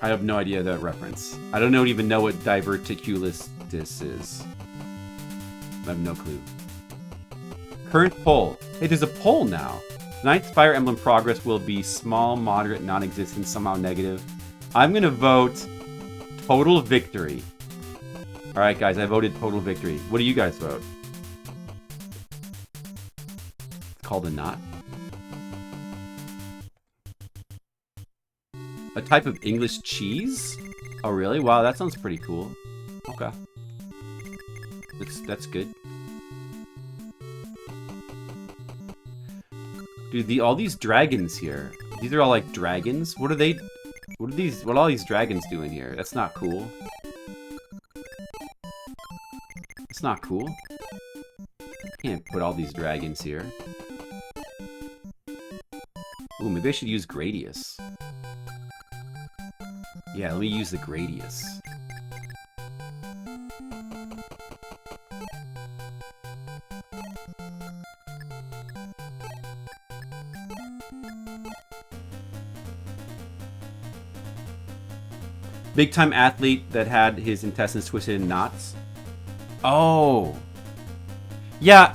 I have no idea that reference. I don't even know what diverticulus this is. I have no clue. Current poll. Hey, there's a poll now. Tonight's Fire Emblem progress will be small, moderate, non-existent, somehow negative. I'm gonna vote total victory. Alright guys, I voted total victory. What do you guys vote? It's called a knot. A type of English cheese? Oh really? Wow, that sounds pretty cool. Okay. That's good. Dude, all these dragons here. These are all like dragons. What are all these dragons doing here? That's not cool. It's not cool. Can't put all these dragons here. Ooh, maybe I should use Gradius. Yeah, let me use the Gradius. Big time athlete that had his intestines twisted in knots. Oh. Yeah,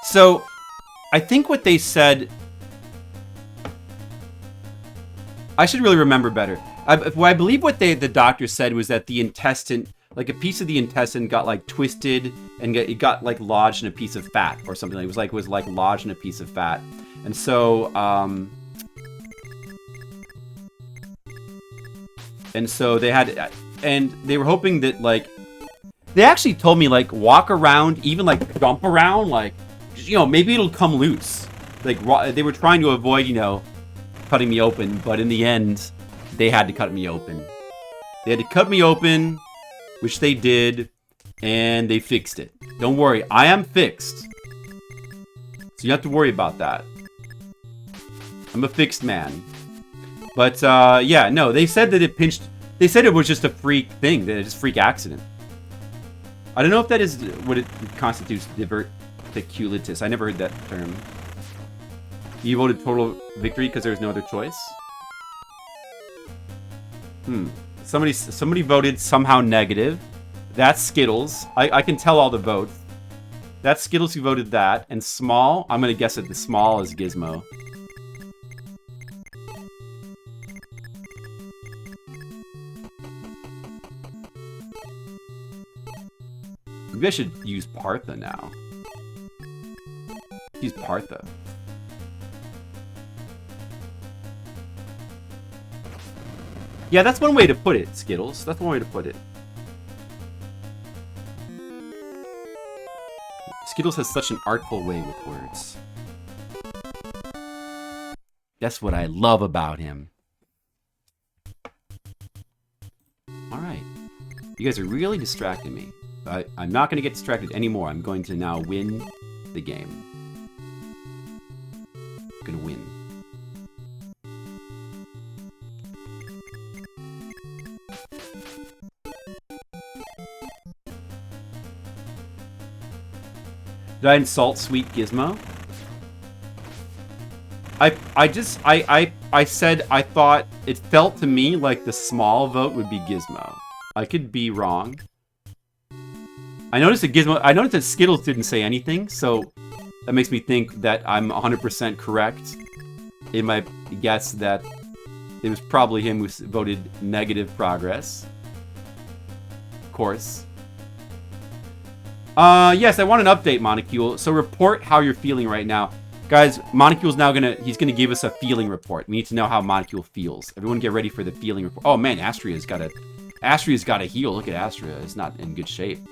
so I think what they said, I should really remember better. I believe what the doctor said was that the intestine, like a piece of the intestine got like twisted and it got like lodged in a piece of fat or something. It was like lodged in a piece of fat. And so, they had, and they were hoping that, like, they actually told me, like, walk around, even, like, jump around, like, you know, maybe it'll come loose. Like, they were trying to avoid, you know, cutting me open, but in the end, they had to cut me open. They had to cut me open, which they did, and they fixed it. Don't worry, I am fixed. So you don't have to worry about that. I'm a fixed man. But, yeah, no, they said that it pinched... They said it was just a freak thing, that it's just a freak accident. I don't know if that is what it constitutes diverticulitis. I never heard that term. You voted total victory because there was no other choice? Somebody voted somehow negative. That's Skittles. I can tell all the votes. That's Skittles who voted that. And small, I'm going to guess that the small is Gizmo. Maybe I should use Partha now. Use Partha. Yeah, that's one way to put it, Skittles. That's one way to put it. Skittles has such an artful way with words. That's what I love about him. Alright. You guys are really distracting me. I'm not going to get distracted anymore. I'm going to now win the game. I'm going to win. Did I insult Sweet Gizmo? I said I thought it felt to me like the small vote would be Gizmo. I could be wrong. I noticed that Skittles didn't say anything, so that makes me think that I'm 100% correct in my guess that it was probably him who voted negative progress. Of course. Yes, I want an update, Monocule. So report how you're feeling right now. Guys, Monocule's now he's gonna give us a feeling report. We need to know how Monocule feels. Everyone get ready for the feeling report. Oh man, Astria's got a heal. Look at Astria. It's not in good shape.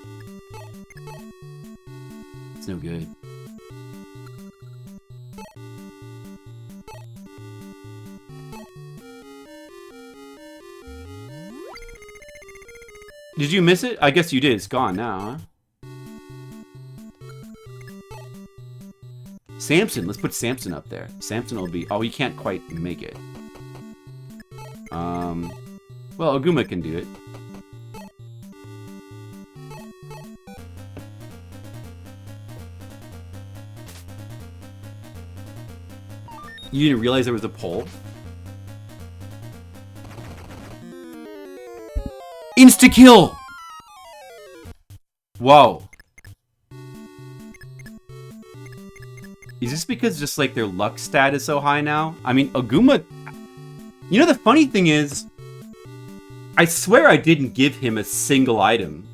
It's no good. Did you miss it? I guess you did. It's gone now, huh? Samson. Let's put Samson up there. Samson will be... Oh, he can't quite make it. Well, Aguma can do it. You didn't realize there was a poll? Insta-kill! Whoa. Is this because just like their luck stat is so high now? I mean, Aguma... You know, the funny thing is, I swear I didn't give him a single item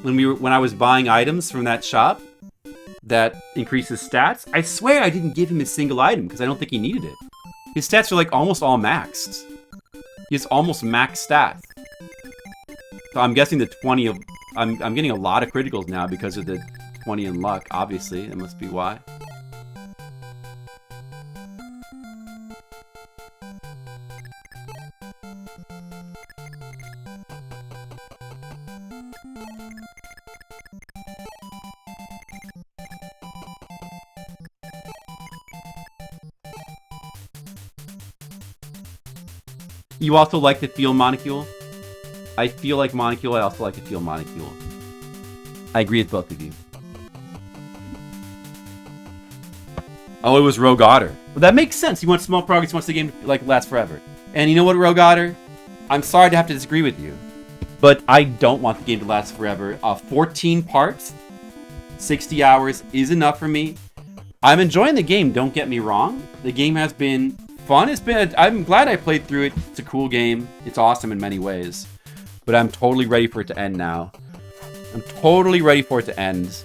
when I was buying items from that shop that increases stats. I swear I didn't give him a single item because I don't think he needed it. His stats are like almost all maxed. He has almost max stats. So I'm guessing the 20 of... I'm getting a lot of criticals now because of the 20 in luck, obviously. That must be why. You also like the Feel Monocule? I feel like Monocule, I also like the Feel Monocule. I agree with both of you. Oh, it was Rogue Otter. Well, that makes sense. He wants small progress, he wants the game to like last forever. And you know what, Rogue Otter? I'm sorry to have to disagree with you, but I don't want the game to last forever. 14 parts, 60 hours is enough for me. I'm enjoying the game, don't get me wrong. The game has been fun. I'm glad I played through it. It's a cool game. It's awesome in many ways. But I'm totally ready for it to end now. I'm totally ready for it to end.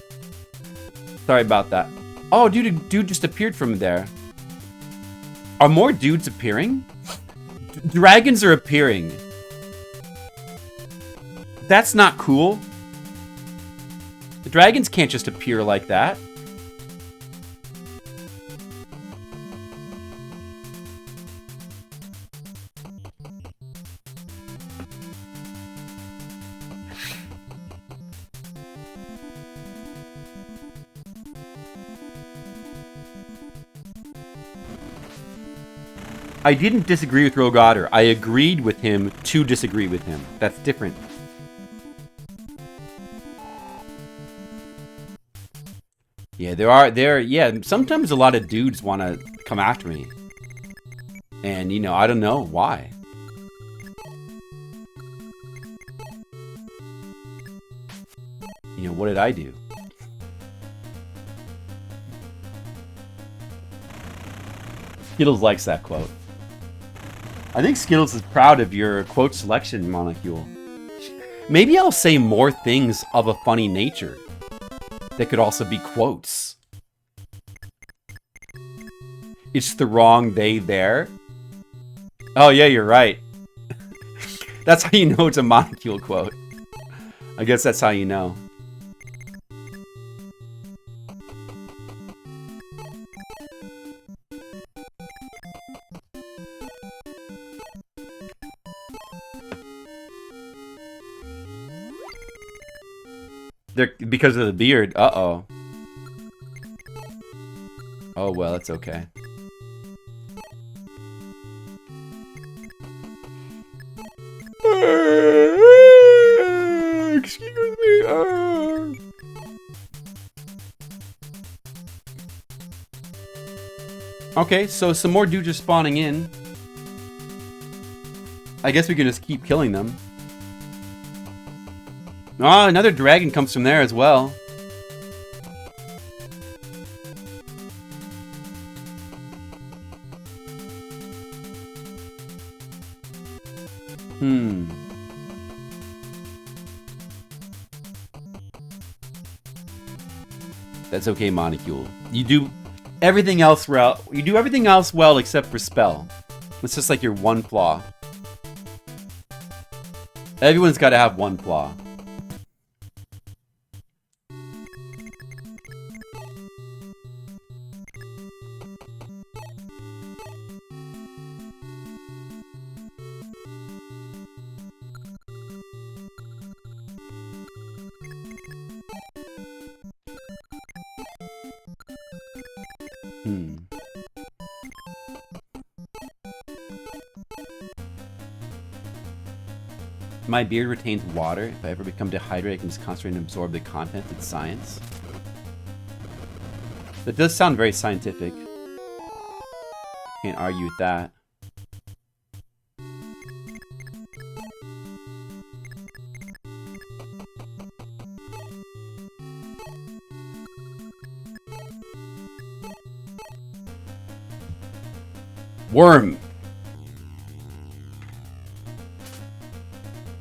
Sorry about that. Oh, dude just appeared from there. Are more dudes appearing? Dragons are appearing. That's not cool. The dragons can't just appear like that. I didn't disagree with Rogue Otter. I agreed with him to disagree with him. That's different. Yeah, sometimes a lot of dudes want to come after me. And, you know, I don't know why. You know, what did I do? Skittles likes that quote. I think Skittles is proud of your quote selection, Monocule. Maybe I'll say more things of a funny nature that could also be quotes. It's the wrong they there. Oh yeah, you're right. That's how you know it's a Monocule quote. I guess that's how you know. Because of the beard. Uh-oh. Oh, well, it's okay. Excuse me. Okay, so some more dudes are spawning in. I guess we can just keep killing them. Oh, another dragon comes from there as well. That's okay, Monocule. You do everything else well. You do everything else well except for spell. It's just like your one flaw. Everyone's got to have one flaw. My beard retains water. If I ever become dehydrated, I can just concentrate and absorb the content. It's science. That does sound very scientific. Can't argue with that. Worm!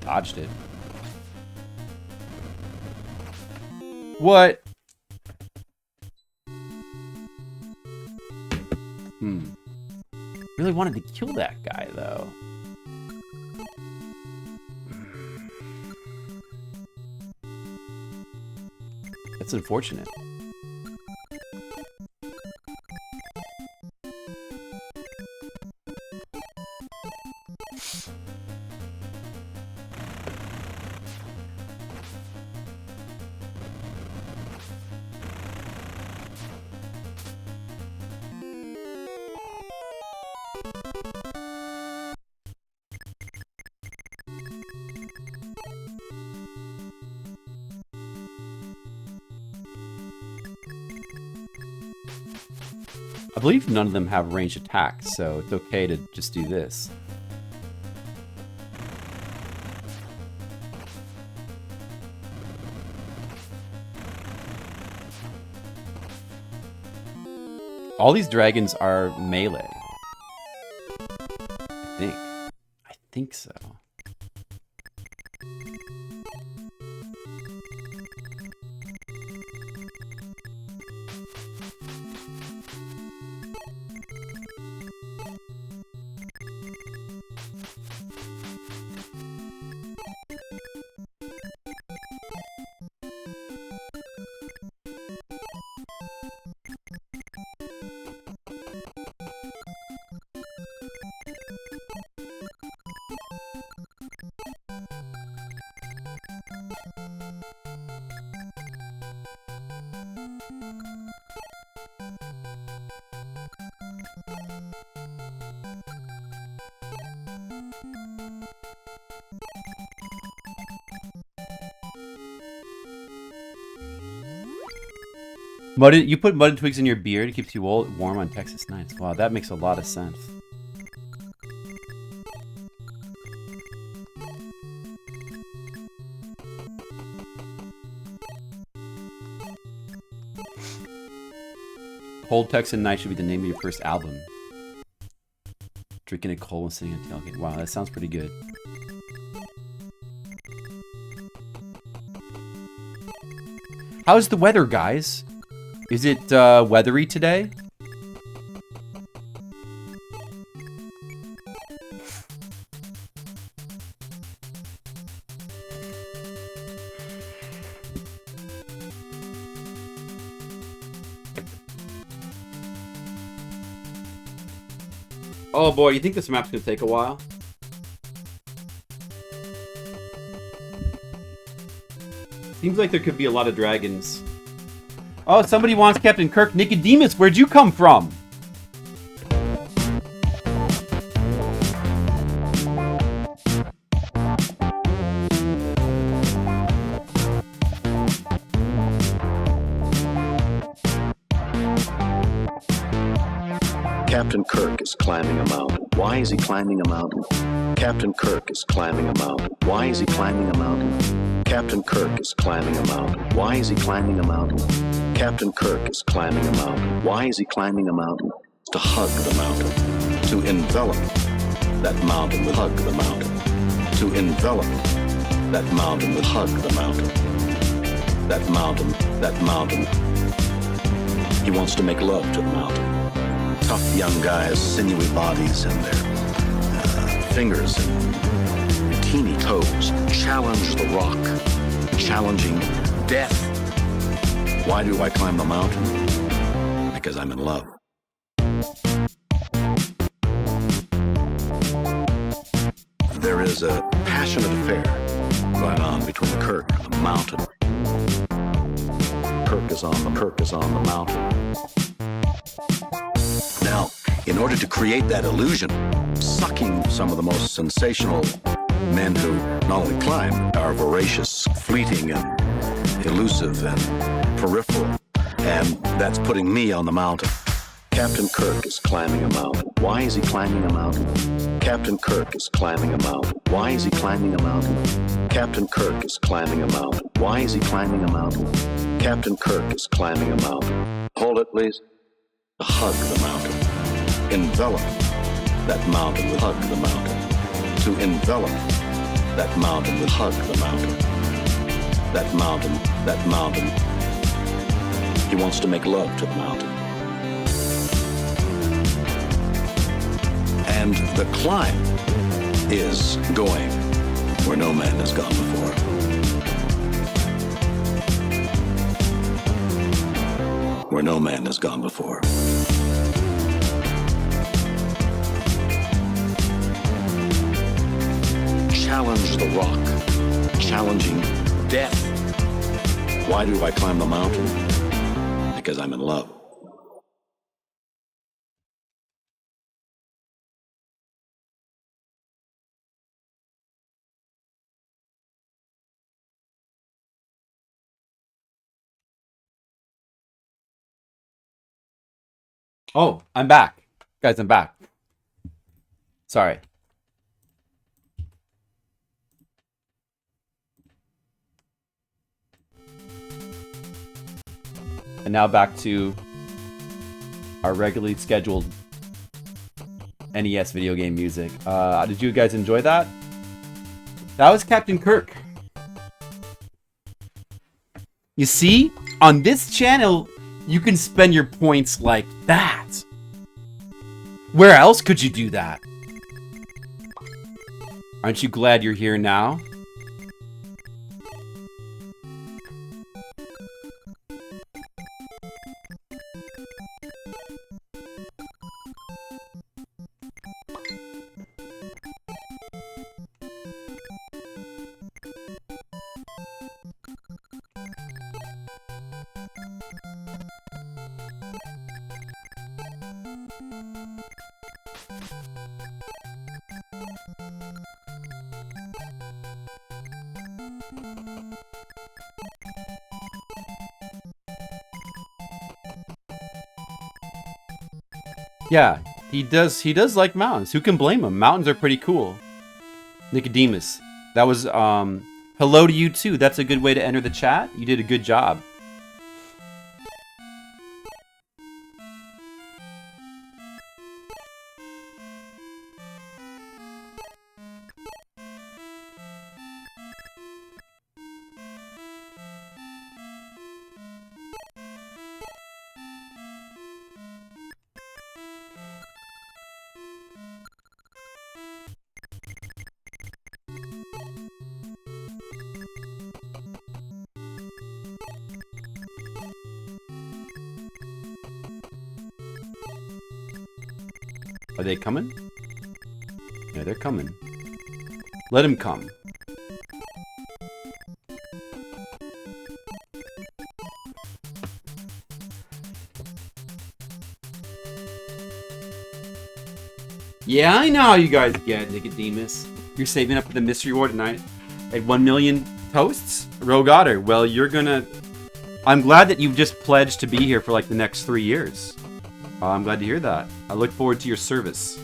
Dodged it. What? Really wanted to kill that guy, though. That's unfortunate. I believe none of them have ranged attacks, so it's okay to just do this. All these dragons are melee. I think so. You put mud and twigs in your beard, it keeps you warm on Texas nights. Wow, that makes a lot of sense. Cold Texan Night should be the name of your first album. Drinking a cold and sitting on tailgate. Wow, that sounds pretty good. How's the weather, guys? Is it weathery today? Oh boy, you think this map's gonna take a while? Seems like there could be a lot of dragons. Oh, somebody wants Captain Kirk. Nicodemus, where'd you come from? Captain Kirk is climbing a mountain. Why is he climbing a mountain? Captain Kirk is climbing a mountain. Why is he climbing a mountain? Captain Kirk is climbing a mountain. Why is he climbing a mountain? Captain Kirk is climbing a mountain. Why is he climbing a mountain? To hug the mountain. To envelop that mountain with hug the mountain. To envelop that mountain with hug the mountain. That mountain. He wants to make love to the mountain. Tough young guys, sinewy bodies, and their fingers and teeny toes challenge the rock, challenging death. Why do I climb the mountain? Because I'm in love. There is a passionate affair going on between Kirk and the mountain. Kirk is on the mountain. in order to create that illusion, sucking some of the most sensational men who not only climb, are voracious, fleeting, and elusive, and peripheral. And that's putting me on the mountain. Captain Kirk is climbing a mountain. Why is he climbing a mountain? Captain Kirk is climbing a mountain. Why is he climbing a mountain? Captain Kirk is climbing a mountain. Why is he climbing a mountain? Captain Kirk is climbing a mountain. Hold it, please. Hug the mountain. Envelop that mountain with hug the mountain. To envelop that mountain with hug the mountain. That mountain. He wants to make love to the mountain. And the climb is going where no man has gone before. Where no man has gone before. Challenge the rock. Challenging death. Why do I climb the mountain? Because I'm in love. Oh, I'm back. Guys, I'm back. Sorry. And now back to our regularly scheduled NES video game music. Did you guys enjoy that? That was Captain Kirk. You see, on this channel, you can spend your points like that. Where else could you do that? Aren't you glad you're here now? Yeah, he does like mountains. Who can blame him? Mountains are pretty cool. Nicodemus. That was hello to you too. That's a good way to enter the chat. You did a good job. Are they coming? Yeah, they're coming. Let him come. Yeah, I know how you guys get, Nicodemus. You're saving up for the mystery reward tonight at 1 million toasts? Rogue Otter, well, you're gonna... I'm glad that you've just pledged to be here for like the next 3 years. I'm glad to hear that. I look forward to your service.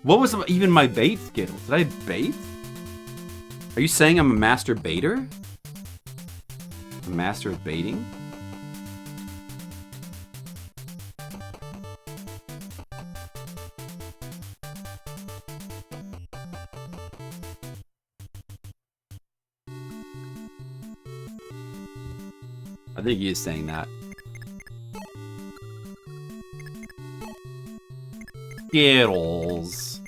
What was even my bait, Skittles? Did I bait? Are you saying I'm a master baiter? A master of baiting? I think he is saying that. Skittles.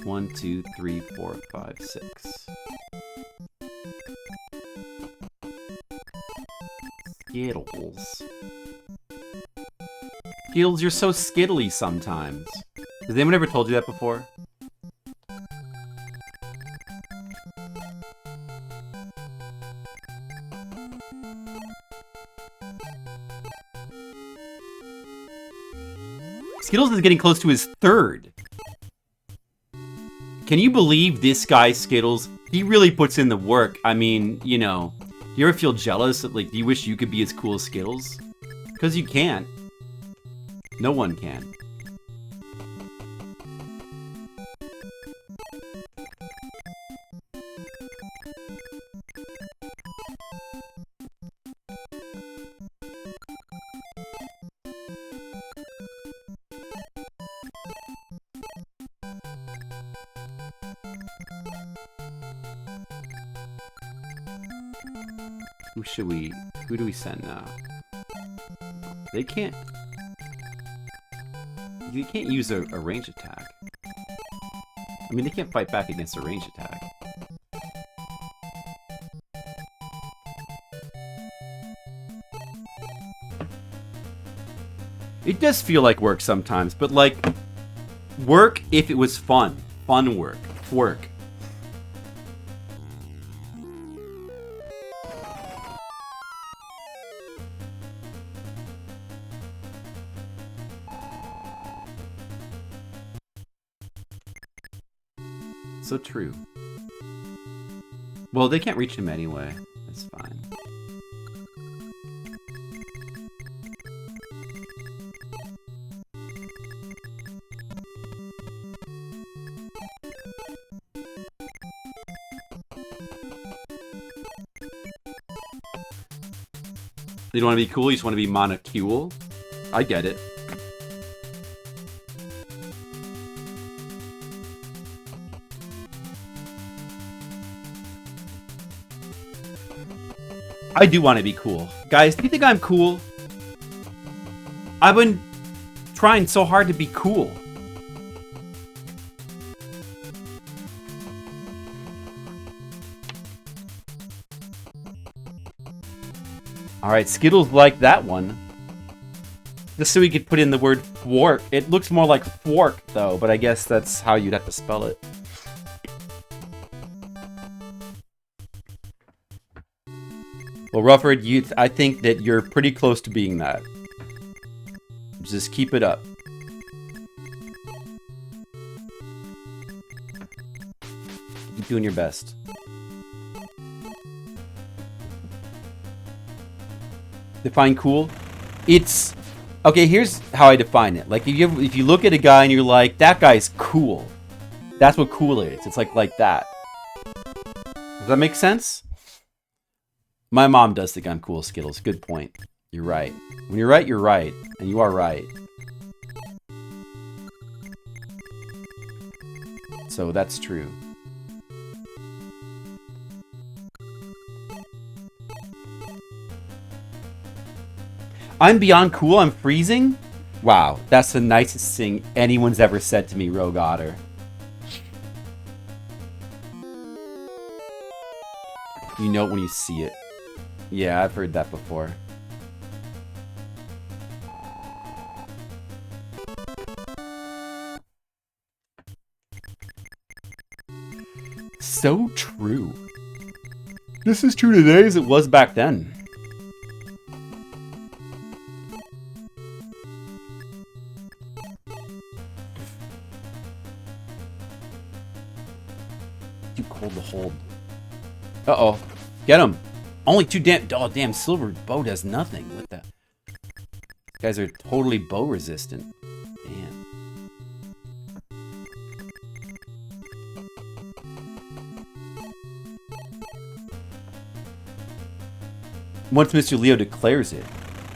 1, 2, 3, 4, 5, 6. Skittles. Skittles, you're so skittly sometimes. Has anyone ever told you that before? Skittles is getting close to his third. Can you believe this guy, Skittles? He really puts in the work. I mean, you know, do you ever feel jealous? Like, do you wish you could be as cool as Skittles? Because you can't. No one can. Who do we send now? They can't use a range attack. I mean, they can't fight back against a range attack. It does feel like work sometimes, but like work if it was fun. Fun work. Work. So true. Well, they can't reach him anyway. That's fine. You don't want to be cool, you just want to be monocule? I get it. I do want to be cool. Guys, do you think I'm cool? I've been trying so hard to be cool. Alright, Skittles like that one. Just so we could put in the word fork. It looks more like fork, though, but I guess that's how you'd have to spell it. Well, Rufford, I think that you're pretty close to being that. Just keep it up. Keep doing your best. Define cool? It's... Okay, here's how I define it. Like, if you look at a guy and you're like, that guy's cool. That's what cool is. It's like that. Does that make sense? My mom does think I'm cool, Skittles. Good point. You're right. When you're right, you're right. And you are right. So that's true. I'm beyond cool, I'm freezing? Wow, that's the nicest thing anyone's ever said to me, Rogue Otter. You know it when you see it. Yeah, I've heard that before. So true. This is true today as it was back then. Too cold to hold. Uh-oh. Get him. Only two damn... Oh, damn. Silver bow does nothing. What the... These guys are totally bow resistant. Damn. Once Mr. Leo declares it.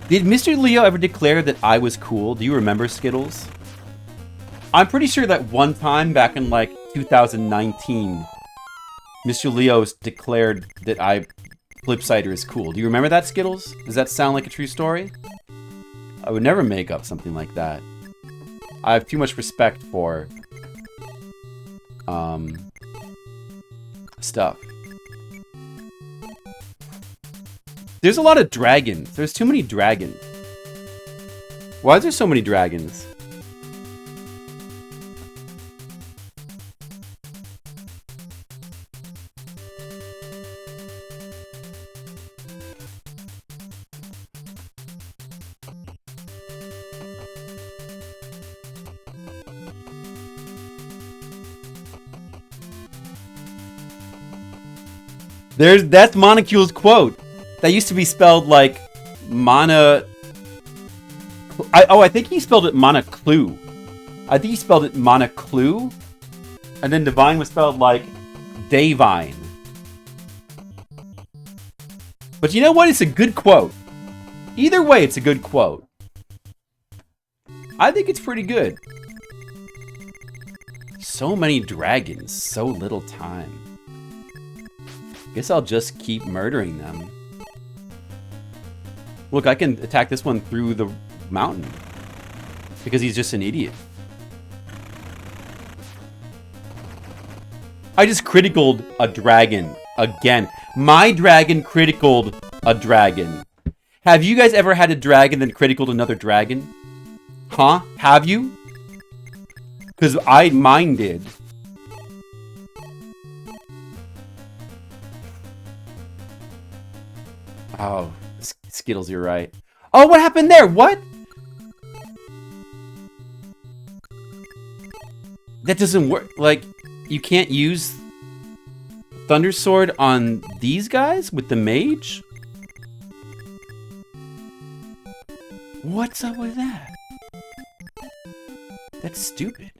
Did Mr. Leo ever declare that I was cool? Do you remember, Skittles? I'm pretty sure that one time back in, like, 2019... Mr. Leo's declared that Flipsider is cool. Do you remember that, Skittles? Does that sound like a true story? I would never make up something like that. I have too much respect for stuff. There's a lot of dragons. There's too many dragons. Why is there so many dragons? That's Monocule's quote. That used to be spelled like I think he spelled it Monoclue. I think he spelled it Monoclue. And then Divine was spelled like Davine. But you know what? It's a good quote. Either way, it's a good quote. I think it's pretty good. So many dragons, so little time. Guess I'll just keep murdering them. Look, I can attack this one through the mountain. Because he's just an idiot. I just criticaled a dragon again. My dragon criticaled a dragon. Have you guys ever had a dragon that criticaled another dragon? Huh? Have you? Because mine did. Oh, Skittles, you're right. Oh, what happened there? What? That doesn't work. Like, you can't use Thunder Sword on these guys with the mage? What's up with that? That's stupid.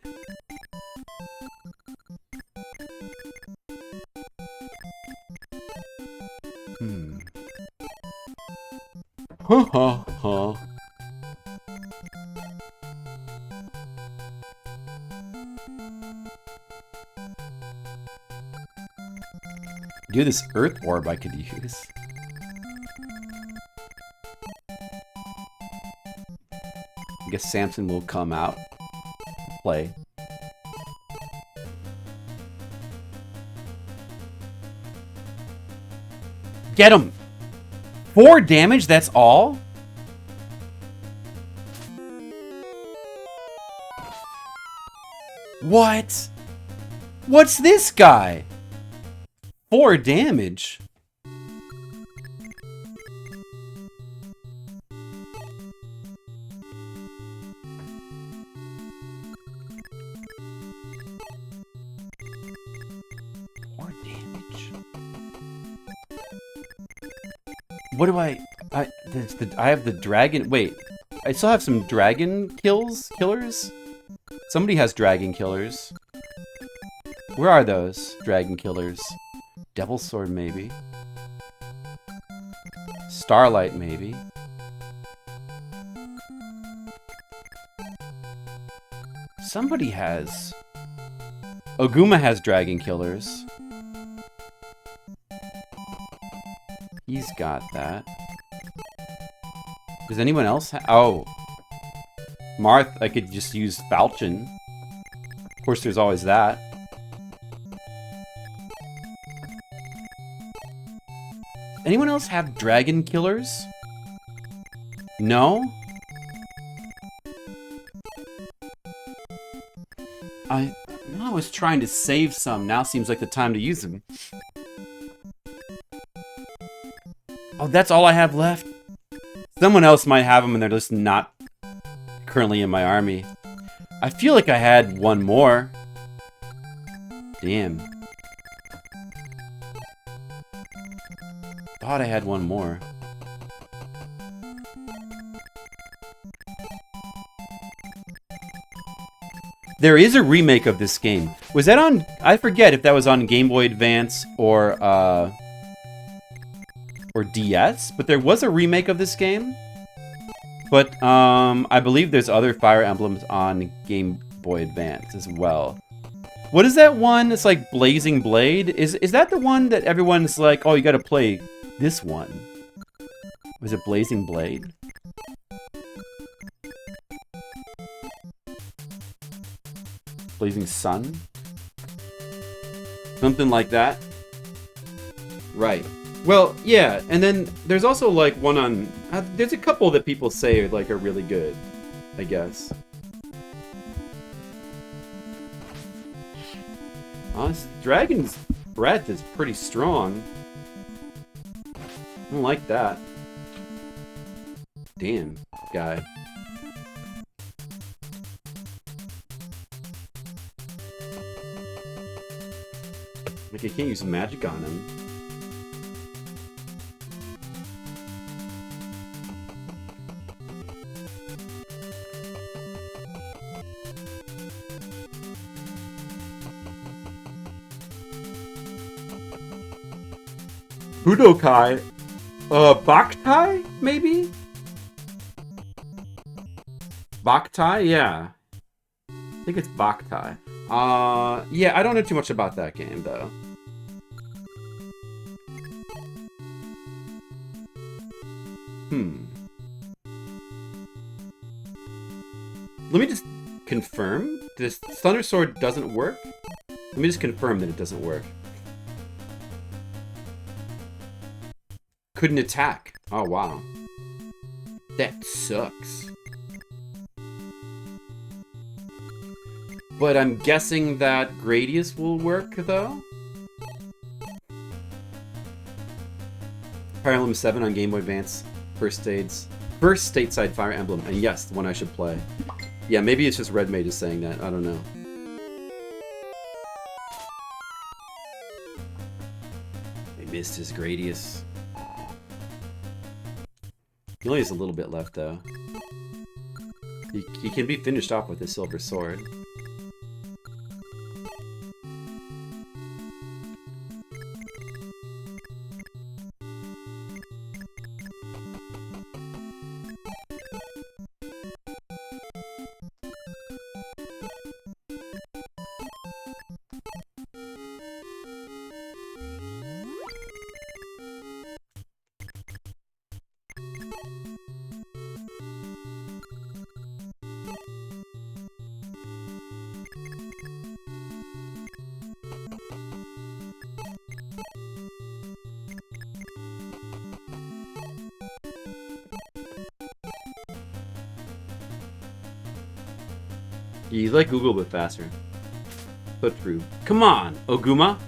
Ha ha ha. Do this earth orb I could use. I guess Samson will come out. Play. Get him! 4 damage, that's all? What? What's this guy? 4 damage? What do I have the dragon. Wait, I still have some dragon killers? Somebody has dragon killers. Where are those dragon killers? Devil Sword, maybe. Starlight, maybe. Somebody has. Oguma has dragon killers. He's got that. Does anyone else oh. Marth, I could just use Falchion. Of course, there's always that. Anyone else have dragon killers? No? I was trying to save some. Now seems like the time to use them. Oh, that's all I have left? Someone else might have them and they're just not currently in my army. I feel like I had one more. Damn. Thought I had one more. There is a remake of this game. Was that on... I forget if that was on Game Boy Advance or DS, but there was a remake of this game. But I believe there's other Fire Emblems on Game Boy Advance as well. What is that one? It's like Blazing Blade. Is that the one that everyone's like, oh, you gotta play this one? Was it Blazing Blade? Blazing Sun? Something like that? Right. Well, yeah, and then there's also like one on... there's a couple that people say are really good, I guess. This Dragon's Breath is pretty strong. I don't like that. Damn, guy. Like, I can't use magic on him. Budokai. Baktai, maybe? Baktai? Yeah. I think it's Baktai. Yeah, I don't know too much about that game, though. Let me just confirm. This Thunder Sword doesn't work? Let me just confirm that it doesn't work. Couldn't attack. Oh, wow. That sucks. But I'm guessing that Gradius will work, though? Fire Emblem 7 on Game Boy Advance. First stateside Fire Emblem. And yes, the one I should play. Yeah, maybe it's just Red Mage is saying that. I don't know. I missed his Gradius. He only has a little bit left, though. He can be finished off with his silver sword. He's like Google, but faster. So true. Come on, Oguma.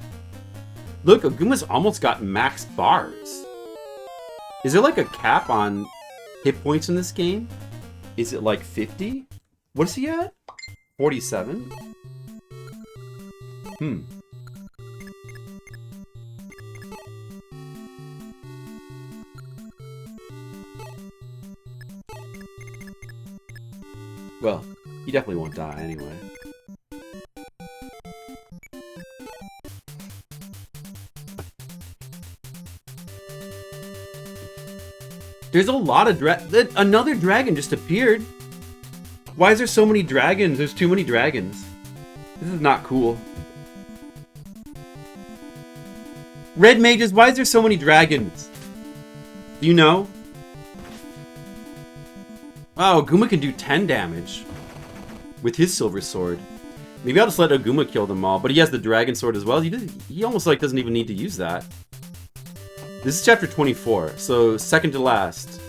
Look, Oguma's almost got max bars. Is there like a cap on hit points in this game? Is it like 50? What is he at? 47? Well, he definitely won't die anyway. There's a lot of another dragon just appeared. Why is there so many dragons? There's too many dragons. This is not cool. Red mages, why is there so many dragons? Do you know? Wow, Oguma can do 10 damage with his silver sword. Maybe I'll just let Oguma kill them all, but he has the dragon sword as well. He almost like doesn't even need to use that. This is chapter 24, so second to last.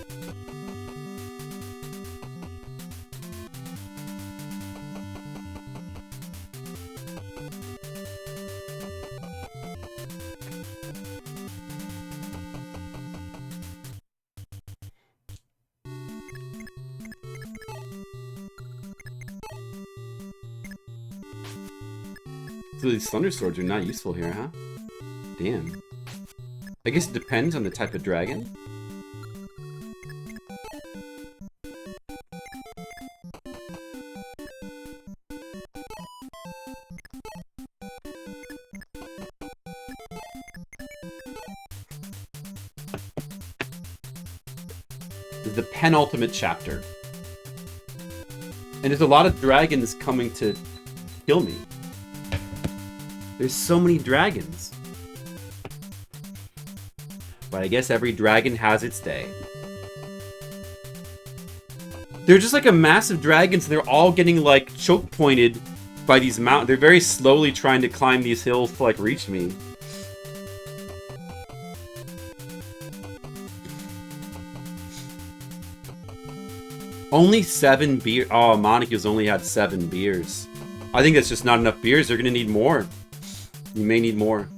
So these thunder swords are not useful here, huh? Damn. I guess it depends on the type of dragon. This is the penultimate chapter. And there's a lot of dragons coming to kill me. There's so many dragons. But I guess every dragon has its day. They're just like a massive dragons, and they're all getting like choke pointed by these mountains. They're very slowly trying to climb these hills to like reach me. Only 7 beers. Oh, Monica's only had 7 beers. I think that's just not enough beers. They're gonna need more. You may need more.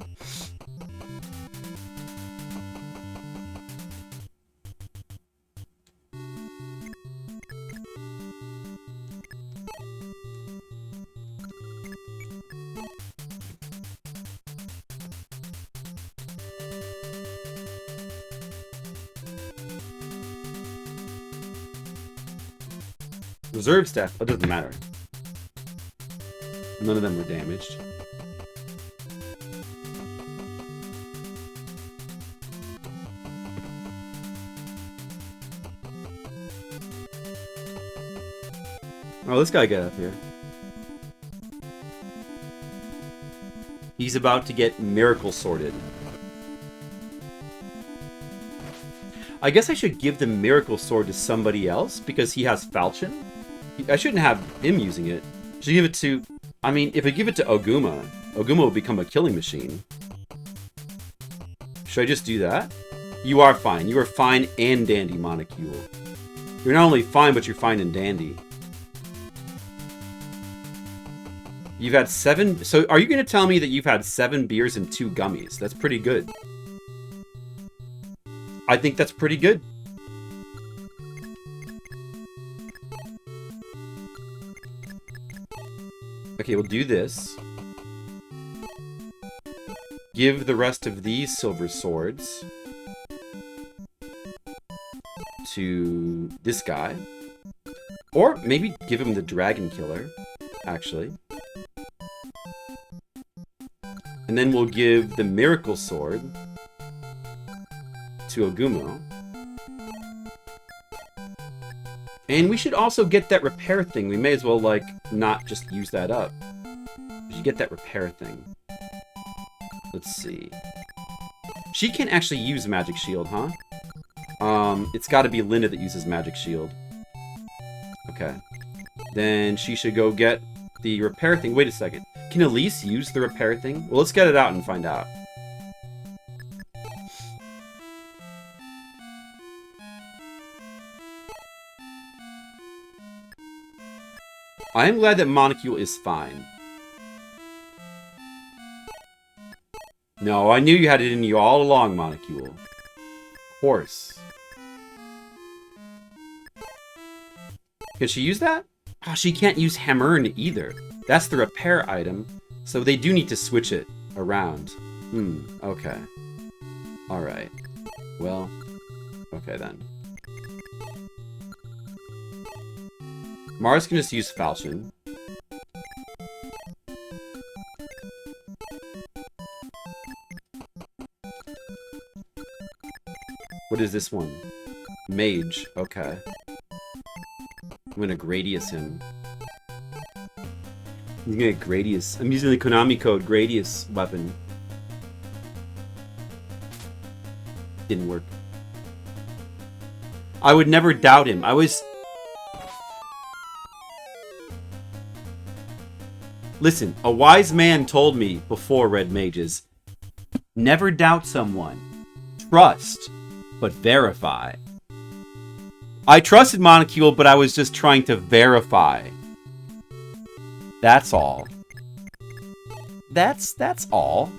Reserve staff. It doesn't matter. None of them were damaged. Oh, this guy got up here. He's about to get miracle sorted. I guess I should give the miracle sword to somebody else because he has falchion. I shouldn't have him using it. Should give it to... I mean, if I give it to Oguma, Oguma will become a killing machine. Should I just do that? You are fine. You are fine and dandy, Monocule. You're not only fine, but you're fine and dandy. You've had 7... So are you going to tell me that you've had 7 beers and 2 gummies? That's pretty good. I think that's pretty good. Okay, we'll do this. Give the rest of these silver swords to this guy. Or maybe give him the dragon killer, actually. And then we'll give the miracle sword to Ogumo. And we should also get that repair thing. We may as well, like, not just use that up. We should get that repair thing. Let's see. She can't actually use Magic Shield, huh? It's gotta be Linda that uses Magic Shield. Okay. Then she should go get the repair thing. Wait a second. Can Elise use the repair thing? Well, let's get it out and find out. I am glad that Monocule is fine. No, I knew you had it in you all along, Monocule. Of course. Can she use that? Oh, she can't use Hammern either. That's the repair item. So they do need to switch it around. Okay. Alright. Well, okay then. Mars can just use Falchion. What is this one? Mage. Okay. I'm gonna Gradius him. He's gonna Gradius. I'm using the Konami code Gradius weapon. Didn't work. I would never doubt him. I was... Listen, a wise man told me before, Red Mages, never doubt someone. Trust, but verify. I trusted Monocule, but I was just trying to verify. That's all. That's all.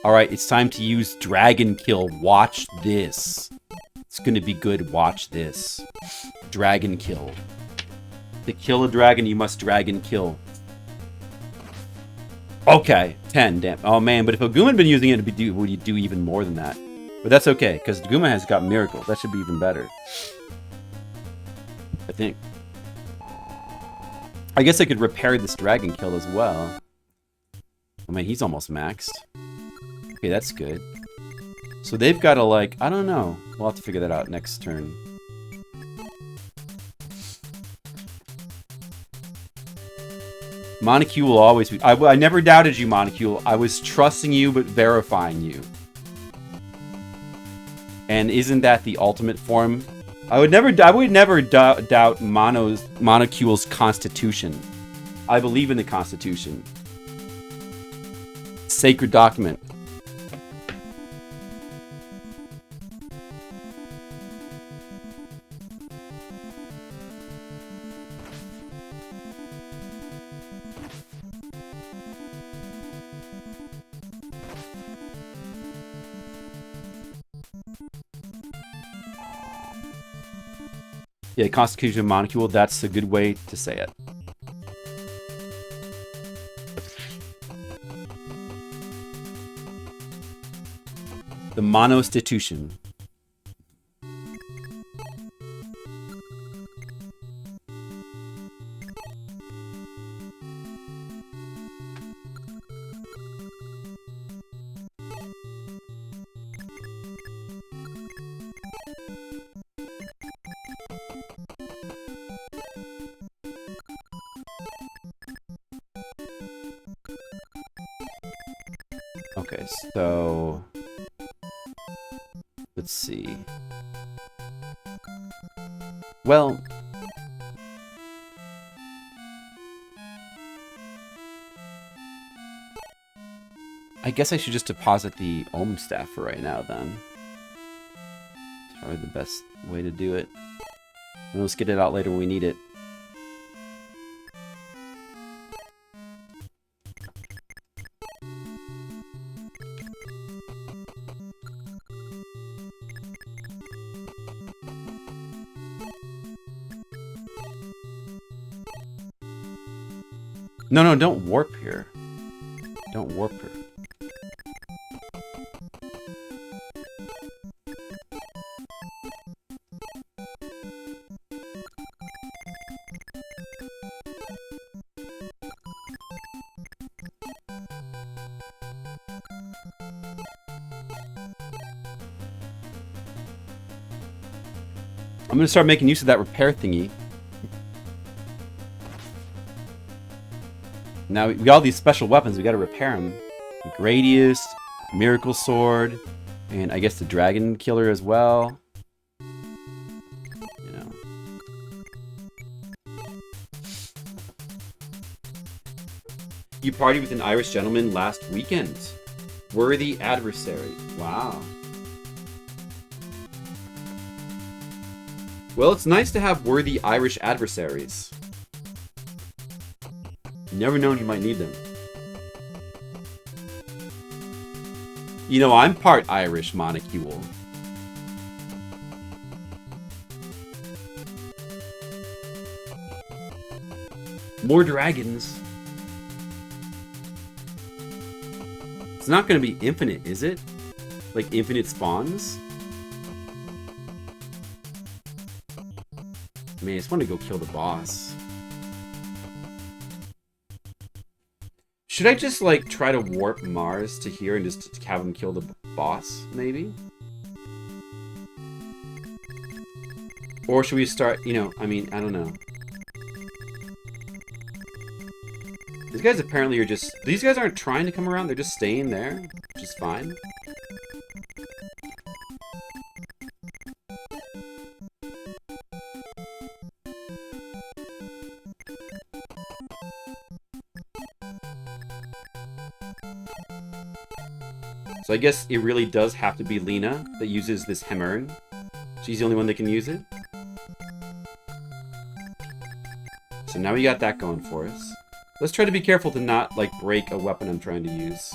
Alright, it's time to use Dragon Kill. Watch this. It's gonna be good. Watch this. Dragon Kill. To kill a dragon, you must Dragon Kill. Okay, 10. Damn. Oh man, but if Oguma had been using it, would you do even more than that? But that's okay, because Oguma has got Miracle. That should be even better. I think. I guess I could repair this Dragon Kill as well. I mean, he's almost maxed. Okay, that's good. So they've got to, like, I don't know. We'll have to figure that out next turn. Monocule will always be... I never doubted you, Monocule. I was trusting you, but verifying you. And isn't that the ultimate form? I would never doubt Monocule's constitution. I believe in the Constitution. Sacred document. Yeah, Constitution of Monocule, that's a good way to say it. The Monostitution. Okay, so let's see. Well, I guess I should just deposit the ohm staff for right now then. It's probably the best way to do it. And let's get it out later when we need it. No, no, don't warp here. Don't warp her. I'm gonna start making use of that repair thingy. Now we got all these special weapons, we gotta repair them. The Gradius, Miracle Sword, and I guess the Dragon Killer as well. You know. You partied with an Irish gentleman last weekend. Worthy adversary. Wow. Well, it's nice to have worthy Irish adversaries. Never known you might need them. You know, I'm part Irish monocule. More dragons. It's not going to be infinite, is it? Like infinite spawns? Man, I just want to go kill the boss. Should I just, like, try to warp Mars to here and just have him kill the boss, maybe? Or should we start, you know, I mean, I don't know. These guys apparently are just... These guys aren't trying to come around, they're just staying there, which is fine. So I guess it really does have to be Lena that uses this Hammering. She's the only one that can use it. So now we got that going for us. Let's try to be careful to not, like, break a weapon I'm trying to use.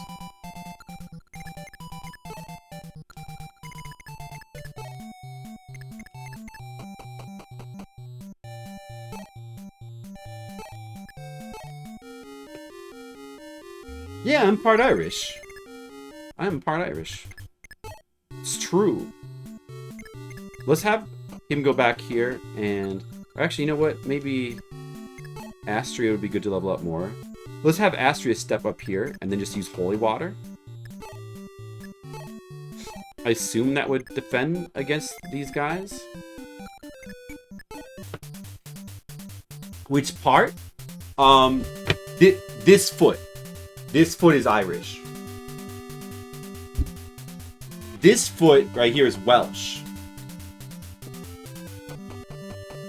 Yeah, I'm part Irish. I am part Irish. It's true. Let's have him go back here and... Or actually, you know what? Maybe Astria would be good to level up more. Let's have Astria step up here and then just use Holy Water. I assume that would defend against these guys. Which part? This foot. This foot is Irish. This foot right here is Welsh.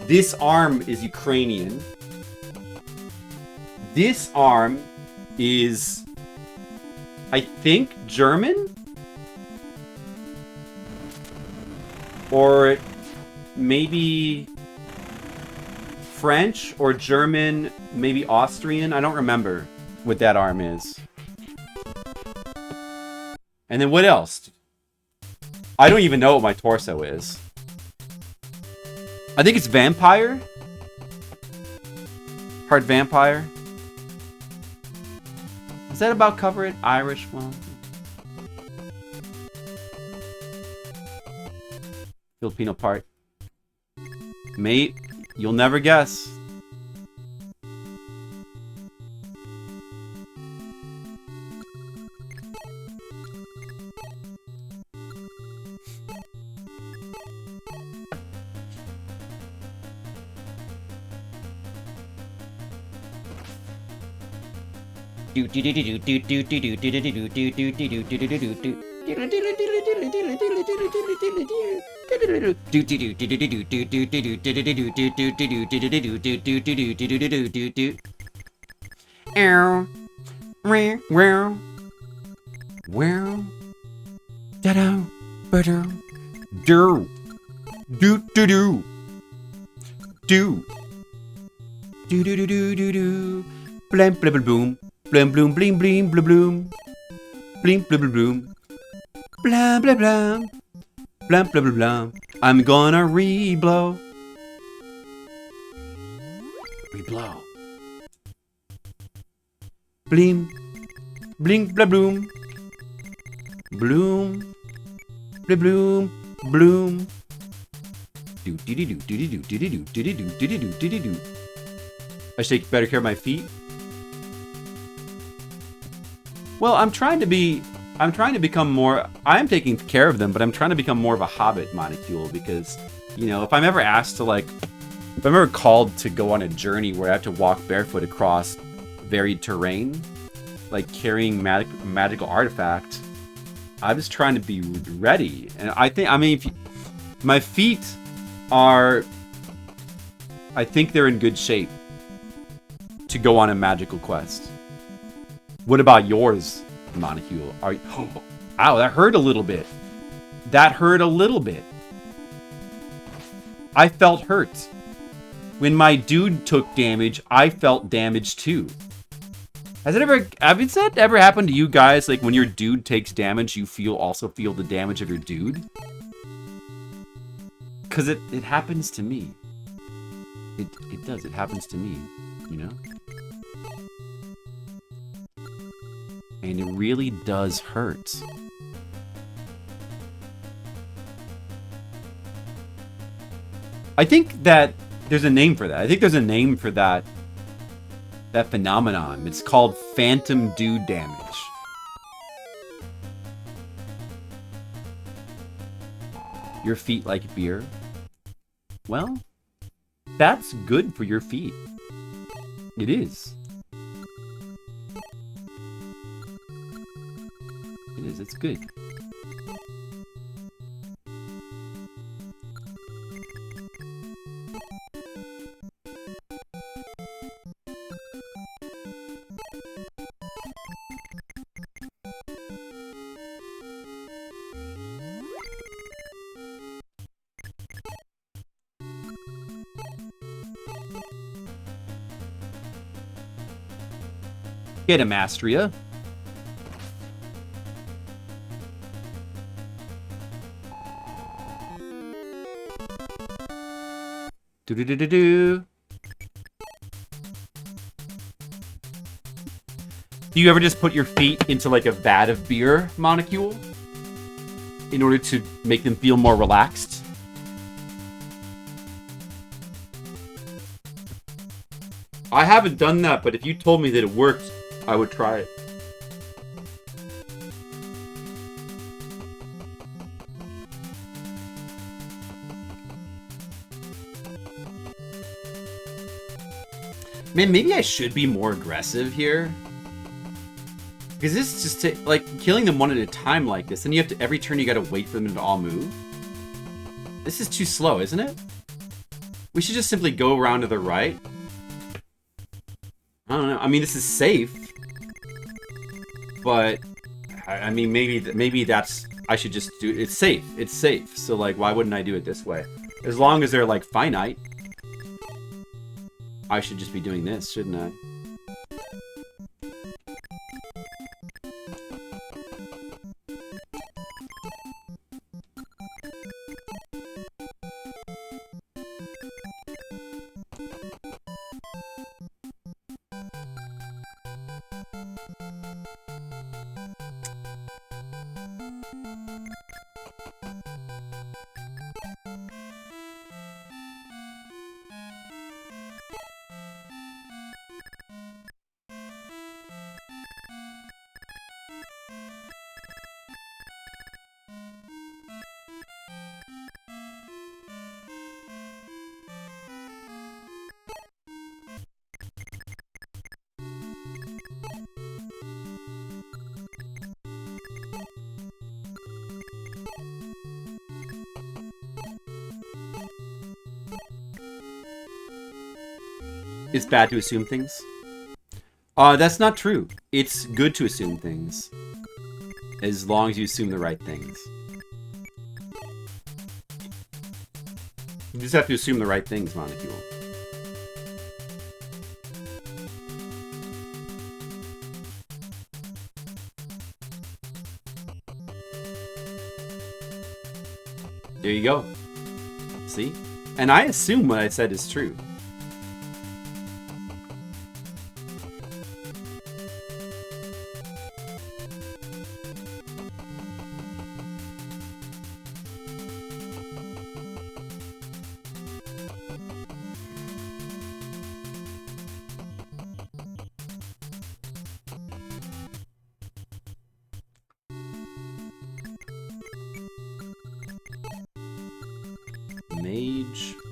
This arm is Ukrainian. This arm is, I think, German? Or maybe French or German, maybe Austrian. I don't remember what that arm is. And then what else? I don't even know what my torso is. I think it's vampire. Part vampire. Does that about cover it? Irish one. Filipino part. Mate, you'll never guess. Blam blam boom. Blam bloom bling bling blam bloom. Bling blam bloom. Blam blam blam. Blam blam blam. I'm gonna re-blow. Re-blow. Blim. Bling blam bloom. Bloom. Blam bloom. Bloom. Do do do do do do do do do do do do do do. I should take better care of my feet. Well, I'm trying to become more. I'm taking care of them, but I'm trying to become more of a hobbit molecule because, you know, if I'm ever asked to if I'm ever called to go on a journey where I have to walk barefoot across varied terrain, like carrying magical artifact, I'm just trying to be ready. And my feet are, I think they're in good shape to go on a magical quest. What about yours, Molecule? Ow, that hurt a little bit. That hurt a little bit. I felt hurt. When my dude took damage, I felt damage too. Has that ever happened to you guys? Like when your dude takes damage, you also feel the damage of your dude? Because it happens to me. It does. It happens to me, you know? And it really does hurt. I think that there's a name for that. I think there's a name for that phenomenon. It's called phantom dude damage. Your feet like beer? Well, that's good for your feet. It is. It is. It's good. Get him, Astria. Do-do-do-do-do. Do you ever just put your feet into like a vat of beer, Molecule, in order to make them feel more relaxed? I haven't done that, but if you told me that it worked, I would try it. Man, maybe I should be more aggressive here. Because this is just like killing them one at a time like this, and you have to every turn you gotta wait for them to all move. This is too slow, isn't it? We should just simply go around to the right. I don't know. I mean, this is safe. But I mean, maybe that's I should just do it. It's safe. It's safe. So like, why wouldn't I do it this way? As long as they're like finite, I should just be doing this, shouldn't I? it's bad to assume things. That's not true. It's good to assume things. As long as you assume the right things. You just have to assume the right things, Monocule. There you go. See? And I assume what I said is true.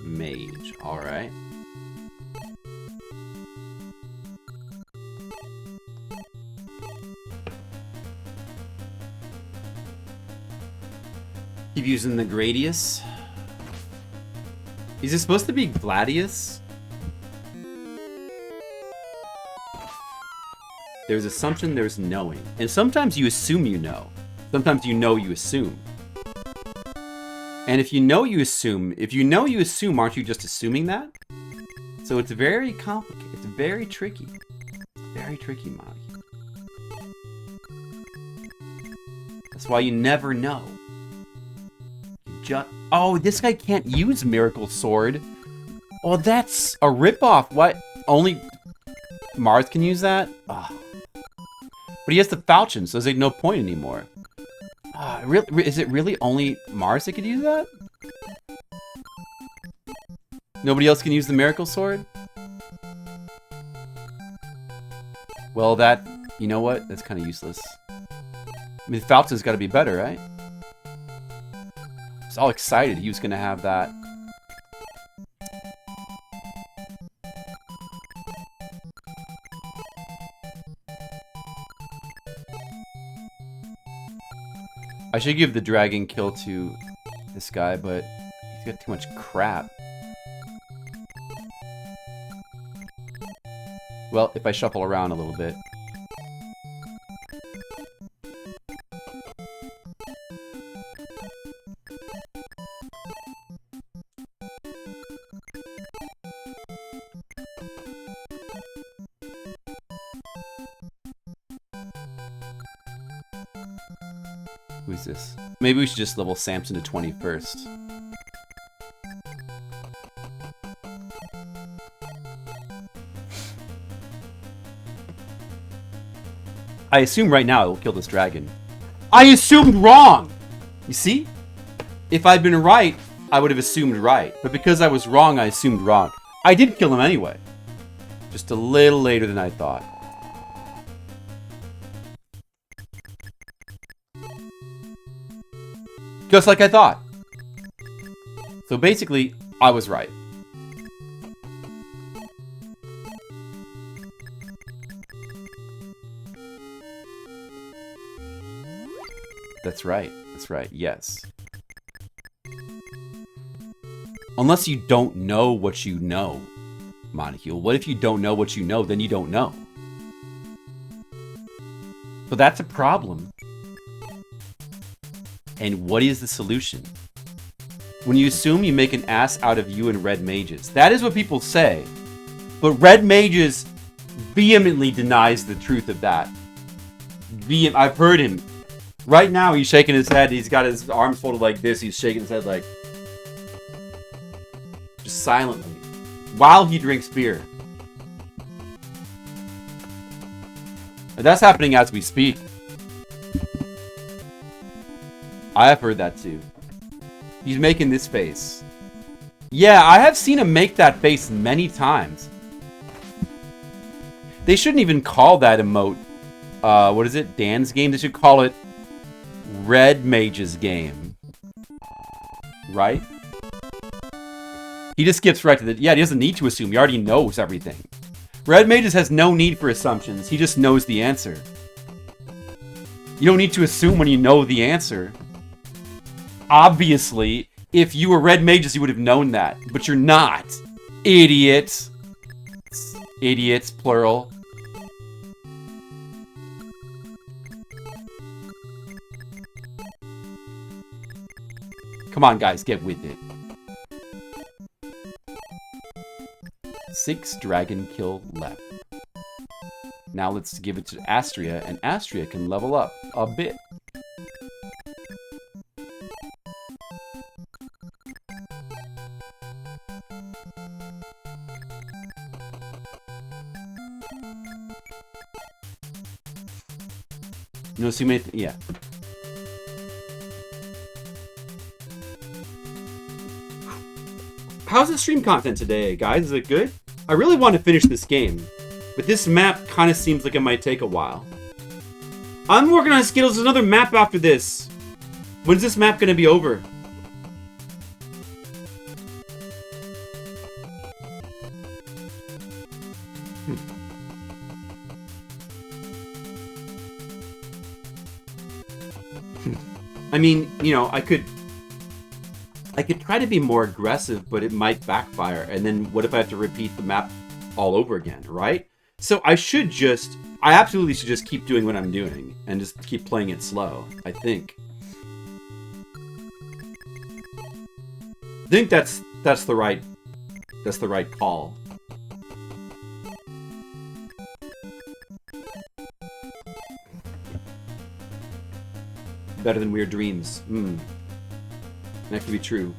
Mage. All right. Keep using the Gradius. Is it supposed to be Gladius? There's assumption, there's knowing. And sometimes you assume you know. Sometimes you know you assume. And if you know you assume, aren't you just assuming that? So it's very complicated. It's very tricky. It's very tricky, Monty. That's why you never know. Oh, this guy can't use Miracle Sword. Oh, that's a ripoff. What? Only Mars can use that? Oh. But he has the Falchion, so there's no point anymore. Is it really only Mars that could use that? Nobody else can use the Miracle Sword? Well, you know what? That's kind of useless. I mean, Falchion's got to be better, right? I was all excited he was going to have that. I should give the dragon kill to this guy, but he's got too much crap. Well, if I shuffle around a little bit. Who's this? Maybe we should just level Samson to 20 first. I assume right now it will kill this dragon. I assumed wrong! You see? If I'd been right, I would have assumed right. But because I was wrong, I assumed wrong. I did kill him anyway. Just a little later than I thought. Just like I thought. So basically, I was right. That's right. That's right. Yes. Unless you don't know what you know, Monocule. What if you don't know what you know, then you don't know? So that's a problem. And what is the solution? When you assume, you make an ass out of you and red mages. That is what people say. But red mages vehemently denies the truth of that. I've heard him. Right now, he's shaking his head. He's got his arms folded like this. He's shaking his head like... just silently. While he drinks beer. And that's happening as we speak. I have heard that too. He's making this face. Yeah, I have seen him make that face many times. They shouldn't even call that emote, what is it? Dan's game? They should call it Red Mage's game. Right? He just skips right to the... Yeah, he doesn't need to assume. He already knows everything. Red Mages has no need for assumptions. He just knows the answer. You don't need to assume when you know the answer. Obviously, if you were Red Mages, you would have known that. But you're not. Idiot. Idiots, plural. Come on, guys, get with it. 6 dragon kill left. Now let's give it to Astria, and Astria can level up a bit. No, so you may, yeah. How's the stream content today, guys? Is it good? I really want to finish this game, but this map kind of seems like it might take a while. I'm working on Skittles. There's another map after this. When's this map going to be over? I mean, you know, I could try to be more aggressive, but it might backfire. And then what if I have to repeat the map all over again, right? So I absolutely should just keep doing what I'm doing and just keep playing it slow, I think. I think that's the right call. Better than Weird Dreams. That could be true.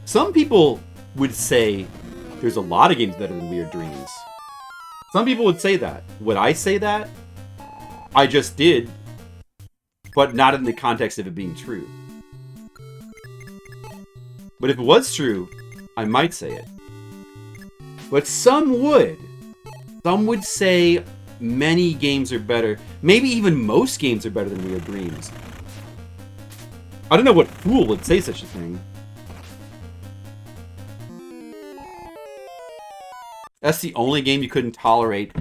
Some people would say there's a lot of games better than Weird Dreams. Some people would say that. Would I say that? I just did. But not in the context of it being true. But if it was true, I might say it. But some would. Some would say many games are better. Maybe even most games are better than Weird Dreams. I don't know what fool would say such a thing. That's the only game you couldn't tolerate.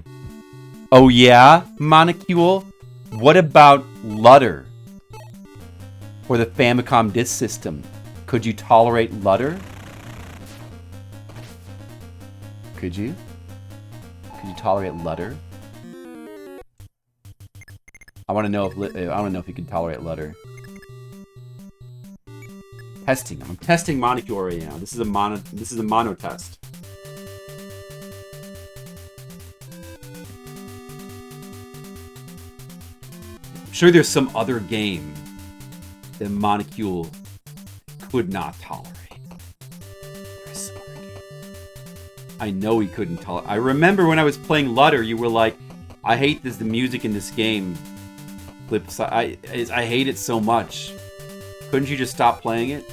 Oh yeah, Monocule? What about Lutter? Or the Famicom Disk System? Could you tolerate Lutter? Could you? Could you tolerate Lutter? I want to know if you can tolerate Lutter. Testing. I'm testing Monocule right now. This is a mono test. I'm sure there's some other game that Monocule could not tolerate. There's some other game. I know he couldn't tolerate. I remember when I was playing Lutter, you were like, I hate the music in this game. I hate it so much. Couldn't you just stop playing it?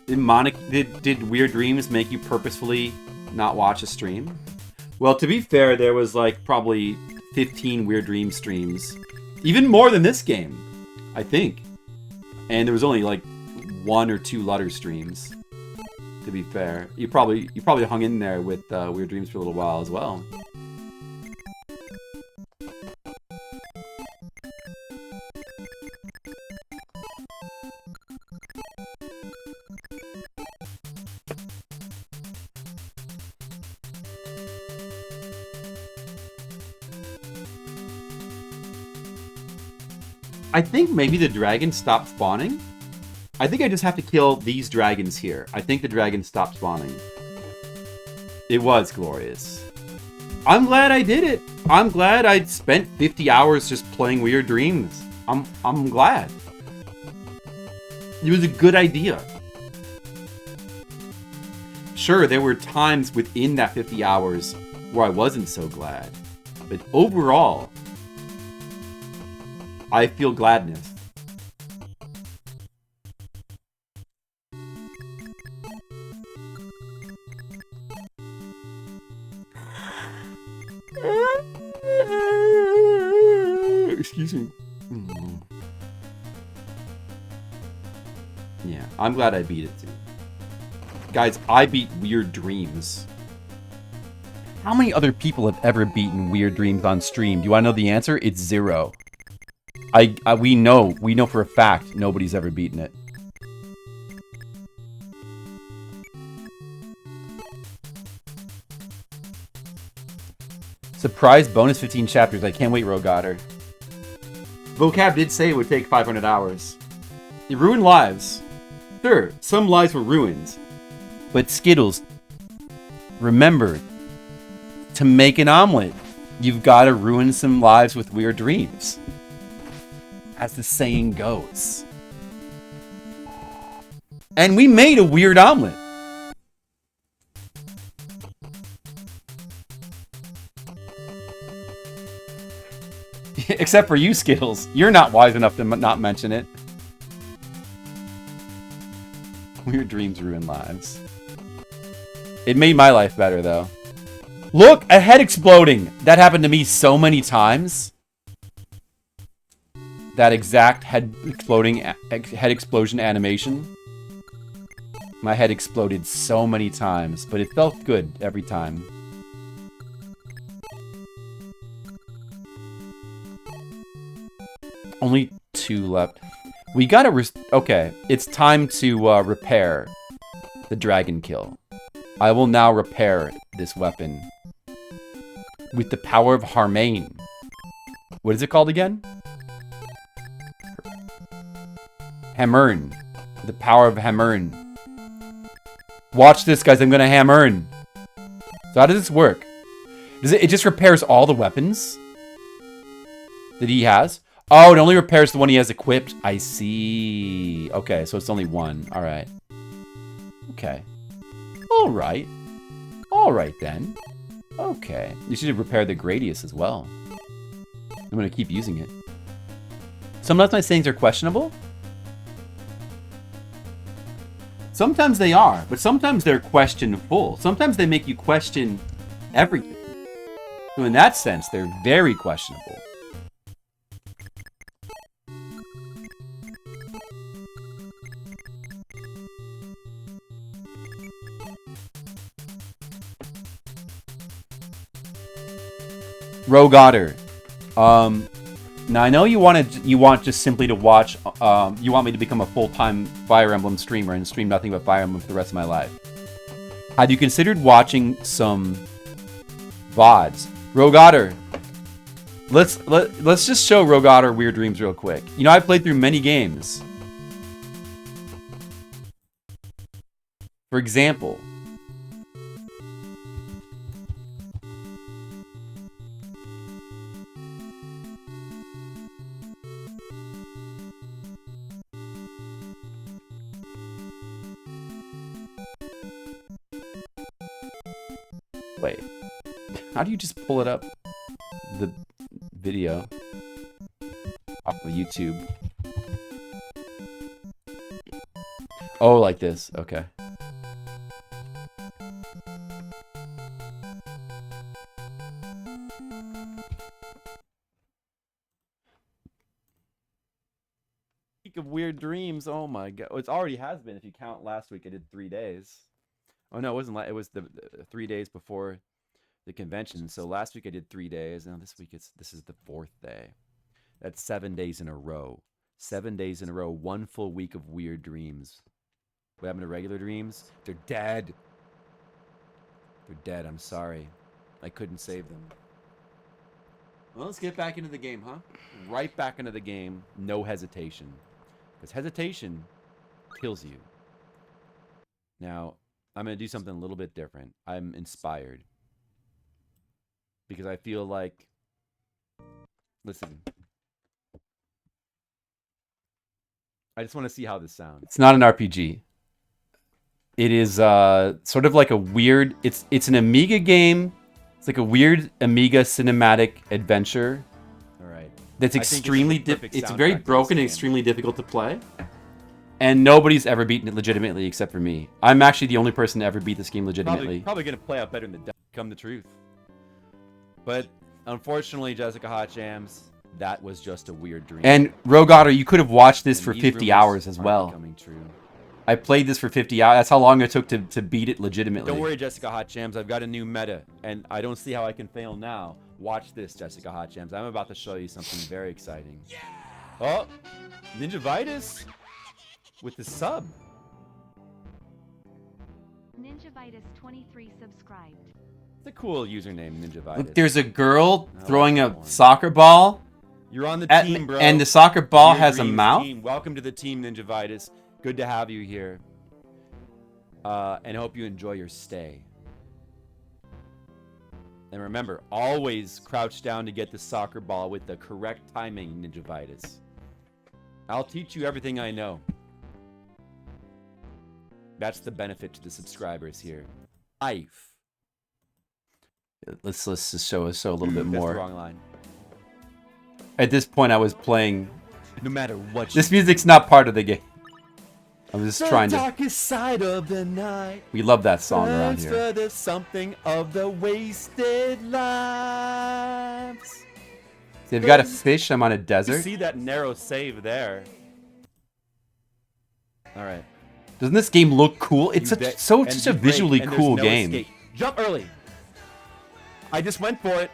Did Weird Dreams make you purposefully not watch a stream? Well, to be fair, there was like probably 15 Weird Dreams streams. Even more than this game, I think. And there was only like 1 or 2 Lutter streams. To be fair, you probably hung in there with Weird Dreams for a little while as well. I think maybe the dragon stopped spawning. I think I just have to kill these dragons here. I think the dragon stopped spawning. It was glorious. I'm glad I did it. I'm glad I spent 50 hours just playing Weird Dreams. I'm glad. It was a good idea. Sure, there were times within that 50 hours where I wasn't so glad. But overall, I feel gladness. Excuse me. Yeah, I'm glad I beat it too. Guys, I beat Weird Dreams. How many other people have ever beaten Weird Dreams on stream? Do you want to know the answer? It's 0. we know for a fact nobody's ever beaten it. Surprise bonus 15 chapters. I can't wait, Rogotter. Vocab did say it would take 500 hours. It ruined lives. Sure, some lives were ruined. But Skittles, remember, to make an omelet, you've got to ruin some lives with weird dreams. As the saying goes. And we made a weird omelet. Except for you, Skittles. You're not wise enough to not mention it. Weird dreams ruin lives. It made my life better, though. Look! A head exploding! That happened to me so many times. That exact head explosion animation. My head exploded so many times, but it felt good every time. Only 2 left. We gotta okay, it's time to repair the dragon kill. I will now repair this weapon with the power of Harmain. What is it called again? Hammern. The power of Hammern. Watch this, guys. I'm gonna Hammern. So how does this work? It just repairs all the weapons that he has? Oh, it only repairs the one he has equipped. I see. Okay, so it's only one. All right. Okay. All right. All right, then. Okay. You should repair the Gradius as well. I'm going to keep using it. Sometimes my sayings are questionable. Sometimes they are, but sometimes they're questionable. Sometimes they make you question everything. So in that sense, they're very questionable. Rogotter. Now I know you want just simply to watch. You want me to become a full-time Fire Emblem streamer and stream nothing but Fire Emblem for the rest of my life. Have you considered watching some VODs? Rogotter. Let's just show Rogotter Weird Dreams real quick. You know, I've played through many games. For example, wait, how do you just pull it up? The video off of YouTube. Oh, like this. Okay. Week of Weird Dreams. Oh my god. It already has been if you count last week. I did 3 days. Oh no, it wasn't. It was the 3 days before the convention. So last week I did 3 days. Now this week this is the 4th day. That's 7 days in a row. 7 days in a row. 1 full week of weird dreams. What happened to regular dreams? They're dead. They're dead. I'm sorry. I couldn't save them. Well, let's get back into the game, huh? Right back into the game. No hesitation. Because hesitation kills you. Now, I'm going to do something a little bit different. I'm inspired. Because I feel like... Listen. I just want to see how this sounds. It's not an RPG. It is sort of like a weird... It's an Amiga game. It's like a weird Amiga cinematic adventure. All right. That's extremely... It's very broken and extremely difficult to play. And nobody's ever beaten it legitimately except for me. I'm actually the only person to ever beat this game legitimately. Probably going to play out better than the come the truth. But unfortunately, Jessica Hot Jams, that was just a weird dream. And Rogotter, you could have watched this for 50 hours as well. True. I played this for 50 hours. That's how long it took to beat it legitimately. Don't worry, Jessica Hot Jams. I've got a new meta, and I don't see how I can fail now. Watch this, Jessica Hot Jams. I'm about to show you something very exciting. Yeah! Oh, Ninjavitis with the sub. Ninjavitis23 subscribed. It's a cool username, Ninjavitis. Look, there's a girl throwing a one. soccer ball. You're on the At- team, bro. and the soccer ball Your has a dreams mouth? team. Welcome to the team, Ninjavitis. Good to have you here. And hope you enjoy your stay. And remember, always crouch down to get the soccer ball with the correct timing, Ninjavitis. I'll teach you everything I know. That's the benefit to the subscribers here. Life. Let's just show us a little bit That's the more. wrong line. At this point, I was playing. No matter what. This music's not part of the game. I'm just trying to. darkest side of the night. We love that song around Burns here. for the something of the wasted lives. See, they've got a fish. I'm on a You desert. see that narrow save there. All right. Doesn't this game look cool? It's You such, bet. so And such you a break, visually and there's cool no game. escape. Jump early. I just went for it.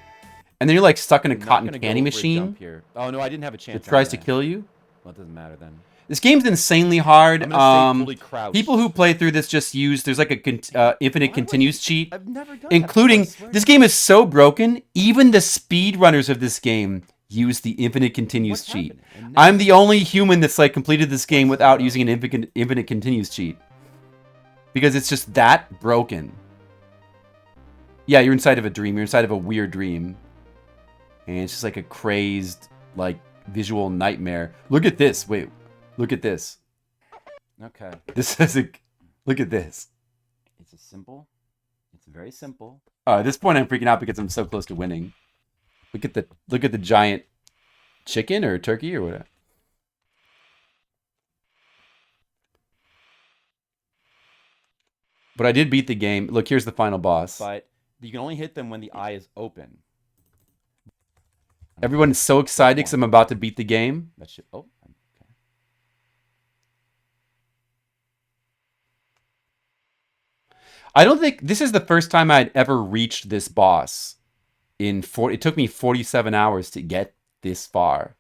And then you're like stuck in a I'm not cotton gonna go candy for a machine jump here. Oh no, I didn't have a chance. that tries on to that. kill you. Well, it doesn't matter then. This game's insanely hard. I'm gonna stay fully crouched. People who play through this just use there's like a infinite continues cheat, I've never done including that before, I swear. this game is so broken. Even the speedrunners of this game use the infinite continues What's cheat. happening? And I'm the only human that's like completed this game without using an infinite continues cheat because it's just that broken. Yeah, you're inside of a dream. You're inside of a weird dream, and it's just like a crazed like visual nightmare. Look at this. Wait, look at this. Okay. This is a look at this. It's a simple. It's very simple. At this point, I'm freaking out because I'm so close to winning. Look at the giant chicken or turkey or whatever. But I did beat the game. Look, here's the final boss. But you can only hit them when the eye is open. Everyone's so excited because I'm about to beat the game. That should. Oh. Okay. I don't think this is the first time I'd ever reached this boss. It took me 47 hours to get this far.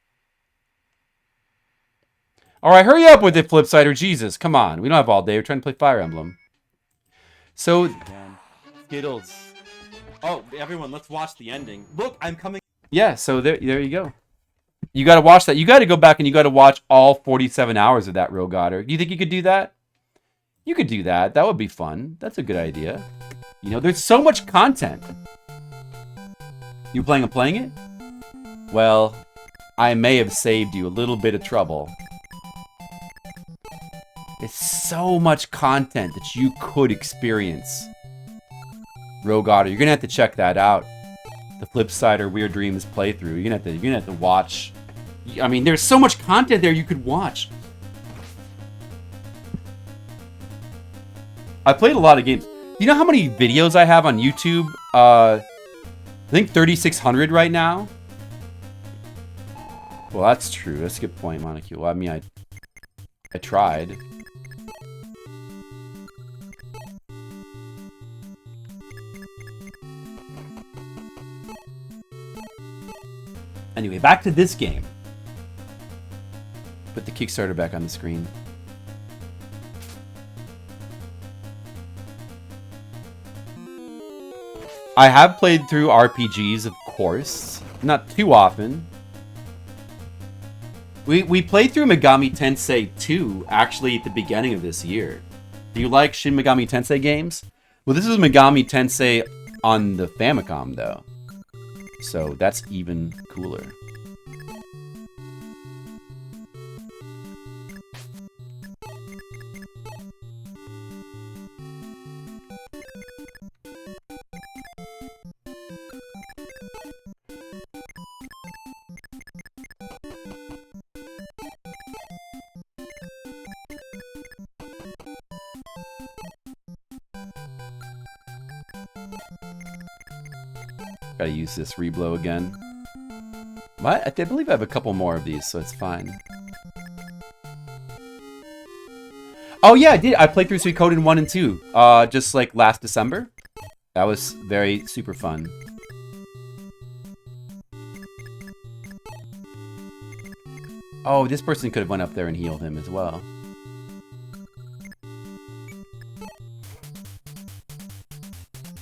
All right, hurry up with it, Flipsider. Jesus, come on. We don't have all day. We're trying to play Fire Emblem. So, Man. Skittles. Oh, everyone, let's watch the ending. Look, I'm coming. yeah, so there you go. You got to watch that. You got to go back and you got to watch all 47 hours of that, Rogotter. Do you think you could do that? You could do that. That would be fun. That's a good idea. You know, there's so much content. You playing it? Well, I may have saved you a little bit of trouble. There's so much content that you could experience. Rogotter, you're gonna have to check that out. The Flipsider Weird Dreams playthrough. You're gonna have to watch. I mean, there's so much content there you could watch. I played a lot of games. You know how many videos I have on YouTube? I think 3,600 right now. Well, that's true. That's a good point, Monocule. I mean, I tried. Anyway, back to this game. Put the Kickstarter back on the screen. I have played through RPGs, of course. Not too often. We played through Megami Tensei 2, actually, at the beginning of this year. Do you like Shin Megami Tensei games? Well, this is Megami Tensei on the Famicom, though. So that's even cooler. Gotta use this reblow again. What? I believe I have a couple more of these, so it's fine. Oh yeah, I did. I played through Suikoden 1 and 2, just like last December. That was very super fun. Oh, this person could have went up there and healed him as well.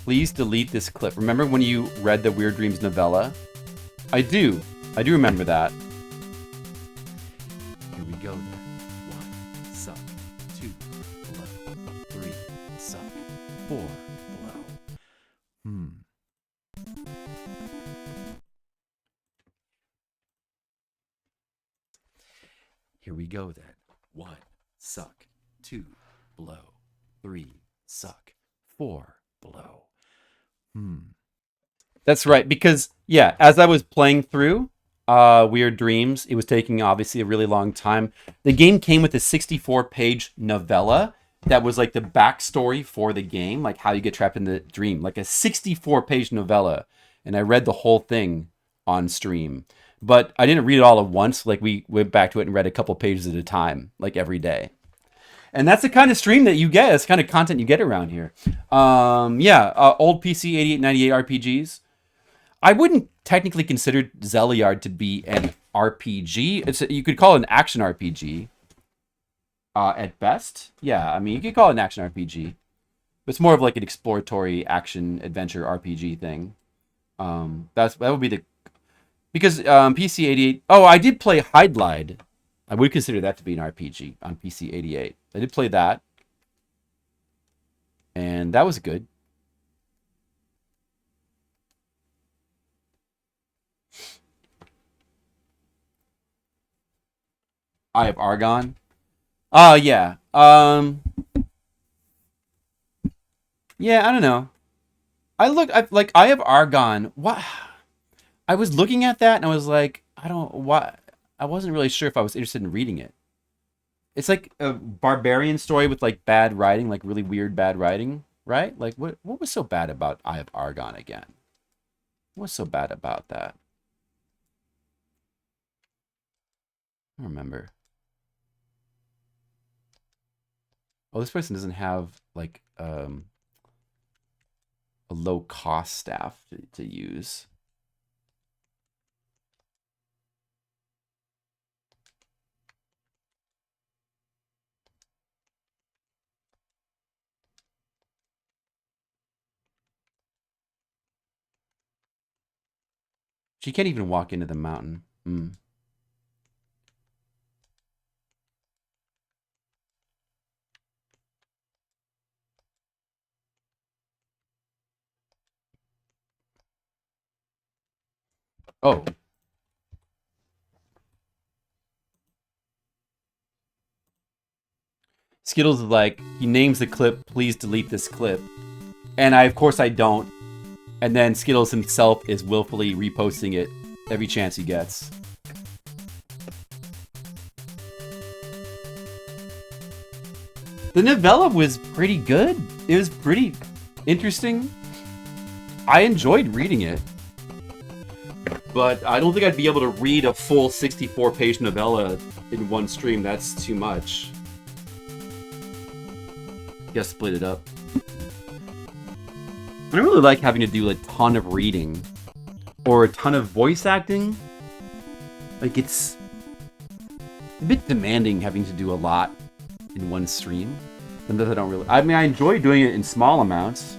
Please delete this clip. Remember when you read the Weird Dreams novella? I do. I do remember that. Here we go then. 1, suck. 2, below. 3, suck. 4, below. Here we go then. 1, suck. 2, below. 3, suck. 4, below. That's right, because, yeah, as I was playing through Weird Dreams, it was taking, obviously, a really long time. The game came with a 64-page novella that was, like, the backstory for the game, like how you get trapped in the dream. Like, a 64-page novella, and I read the whole thing on stream. But I didn't read it all at once. Like, we went back to it and read a couple pages at a time, like, every day. And that's the kind of stream that you get. It's the kind of content you get around here. Old PC 8898 RPGs. I wouldn't technically consider Zeliard to be an RPG. You could call it an action RPG at best. Yeah, I mean, you could call it an action RPG. It's more of like an exploratory action adventure RPG thing. That would be the... Because PC 88... Oh, I did play Hydlide. I would consider that to be an RPG on PC 88. I did play that. And that was good. Eye of Argon. Yeah. Yeah, I don't know. Like Eye of Argon. What? I was looking at that and I was like, I wasn't really sure if I was interested in reading it. It's like a barbarian story with like bad writing, like really weird bad writing, right? Like what was so bad about Eye of Argon again? What's so bad about that? I don't remember. Oh, this person doesn't have like a low cost staff to use. She can't even walk into the mountain. Oh. Skittles is like, he names the clip, please delete this clip. And of course I don't. And then Skittles himself is willfully reposting it every chance he gets. The novella was pretty good. It was pretty interesting. I enjoyed reading it. But I don't think I'd be able to read a full 64-page novella in one stream. That's too much. Guess split it up. I don't really like having to do a ton of reading or a ton of voice acting. Like, it's a bit demanding having to do a lot in one stream. Sometimes I don't really... I mean, I enjoy doing it in small amounts.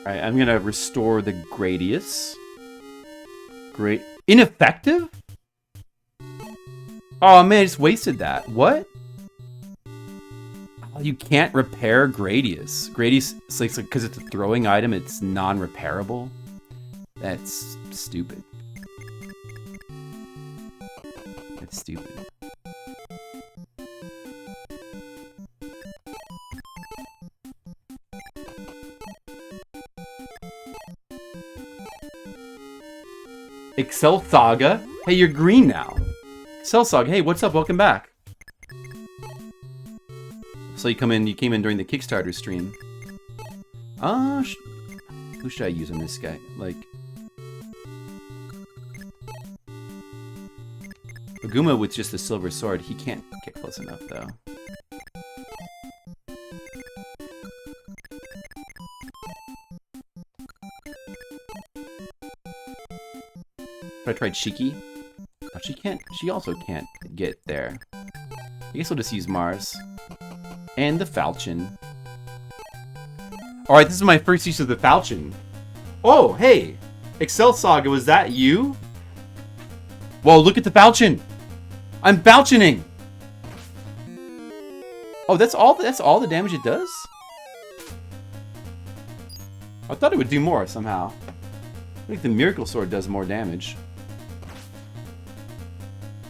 Alright, I'm gonna restore the Gradius. Great. Ineffective? Oh man, I just wasted that. What? Oh, you can't repair Gradius. Gradius, it's like, because it's a throwing item, it's non-repairable. That's stupid. That's stupid. Excel Saga? Hey, you're green now. Excel Saga, hey, what's up? Welcome back. So you came in during the Kickstarter stream. Who should I use on this guy? Like... Aguma with just the silver sword, he can't get close enough, though. I tried Shiki. Oh, she also can't get there. I guess we'll just use Mars. And the Falchion. Alright, this is my first use of the Falchion. Oh, hey! Excel Saga, was that you? Whoa, look at the Falchion! I'm Falchioning! Oh, that's all the damage it does? I thought it would do more somehow. I think the Miracle Sword does more damage.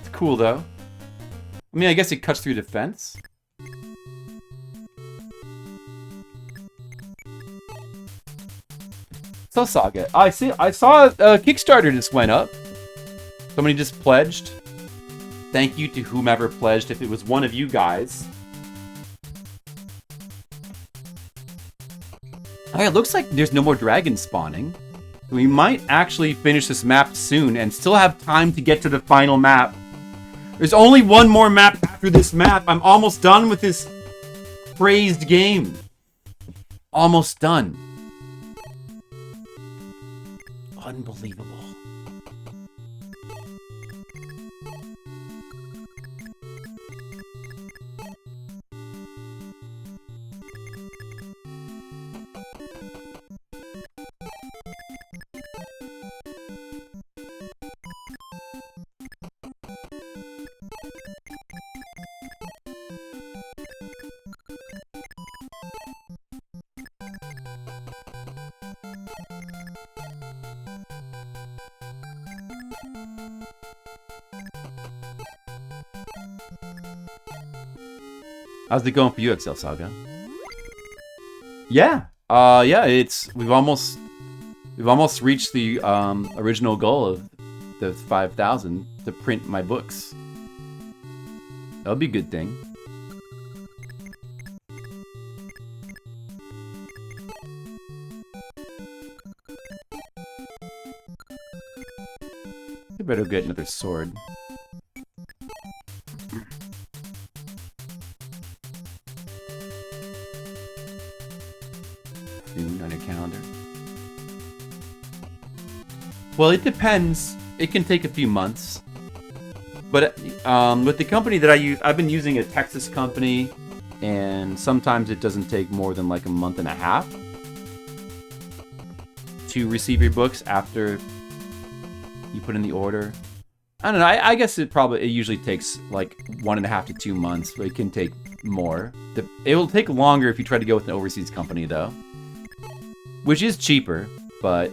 It's cool though. I mean, I guess it cuts through defense. So Saga, I saw Kickstarter just went up. Somebody just pledged. Thank you to whomever pledged. If it was one of you guys. Oh, it looks like there's no more dragons spawning. We might actually finish this map soon and still have time to get to the final map. There's only one more map after this map. I'm almost done with this praised game. Almost done. Unbelievable. How's it going for you, Excel Saga? Yeah. Yeah, we've almost reached the original goal of the 5,000 to print my books. That'll be a good thing. I better get another sword. On your calendar. Well, it depends. It can take a few months. But with the company that I use, I've been using a Texas company, and sometimes it doesn't take more than like a month and a half to receive your books after you put in the order. I don't know. I guess it usually takes like 1.5 to 2 months, but it can take more. It will take longer if you try to go with an overseas company, though. Which is cheaper, but...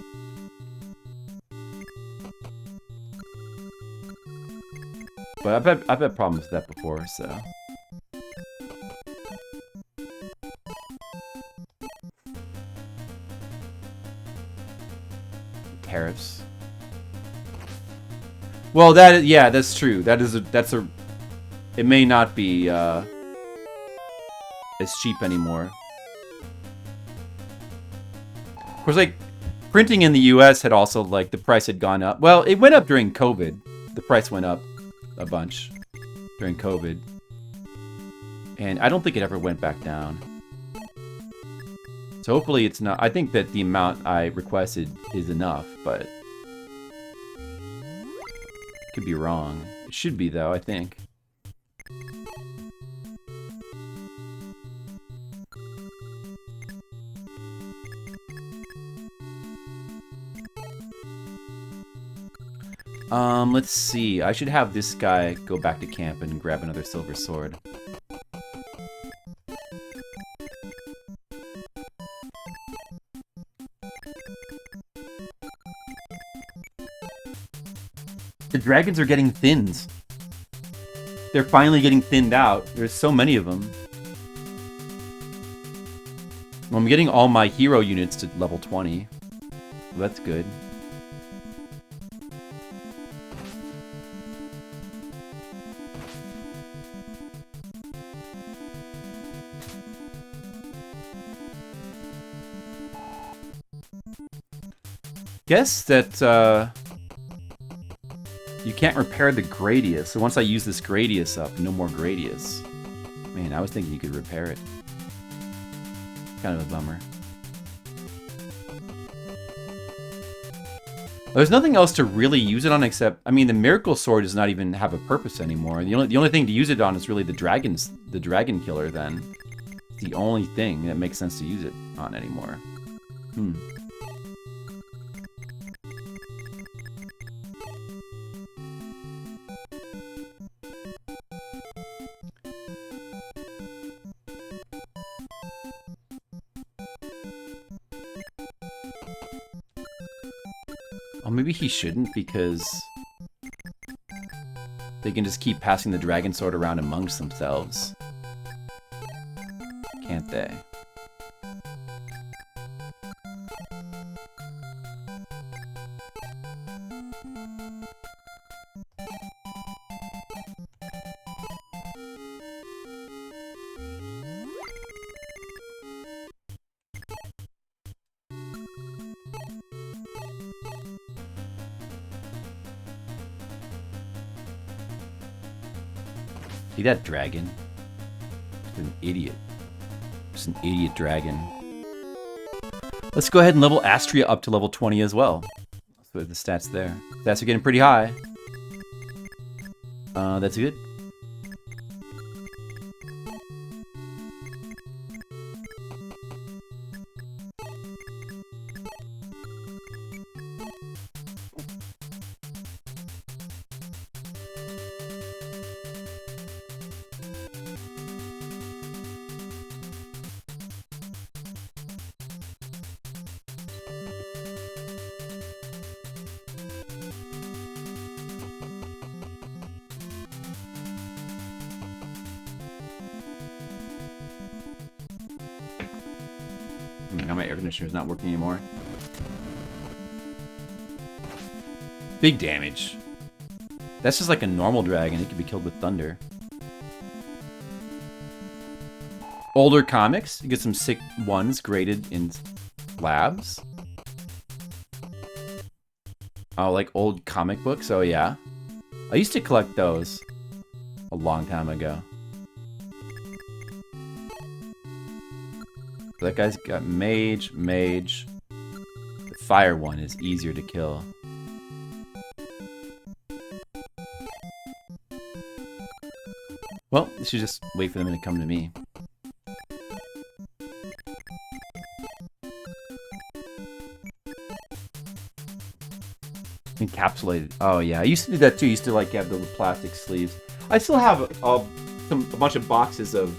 But I've had problems with that before, so... Tariffs. Well, that's true. It may not be, as cheap anymore. Of course, like, printing in the US had also, like, the price had gone up. Well, it went up during COVID. The price went up a bunch during COVID. And I don't think it ever went back down. So hopefully it's not... I think that the amount I requested is enough, but... Could be wrong. It should be, though, I think. Let's see. I should have this guy go back to camp and grab another silver sword. The dragons are getting thinned. They're finally getting thinned out. There's so many of them. Well, I'm getting all my hero units to level 20. Well, that's good. Guess that you can't repair the Gradius. So once I use this Gradius up, no more Gradius. Man, I was thinking you could repair it. Kind of a bummer. There's nothing else to really use it on except, I mean, the Miracle Sword does not even have a purpose anymore. The only thing to use it on is really the dragon killer. Then it's the only thing that makes sense to use it on anymore. Oh, maybe he shouldn't because they can just keep passing the dragon sword around amongst themselves. Can't they? See that dragon? Just an idiot. Just an idiot dragon. Let's go ahead and level Astria up to level 20 as well. So the stats there. Stats are getting pretty high. That's good. Now my air conditioner is not working anymore. Big damage. That's just like a normal dragon. It can be killed with thunder. Older comics. You get some sick ones graded in labs. Oh, like old comic books? Oh, yeah. I used to collect those a long time ago. That guy's got mage. The fire one is easier to kill. Well, you should just wait for them to come to me. Encapsulated. Oh yeah, I used to do that too. I used to like have the plastic sleeves. I still have a bunch of boxes of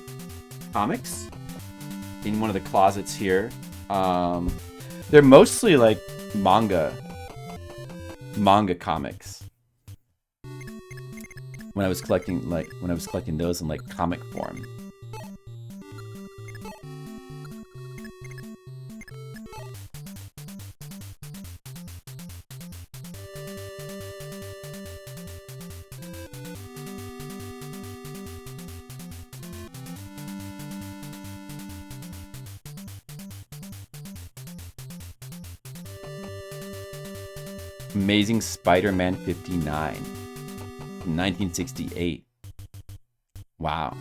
comics in one of the closets here. They're mostly like manga comics. When I was collecting those in like comic form. Amazing Spider-Man 59. 1968. Wow.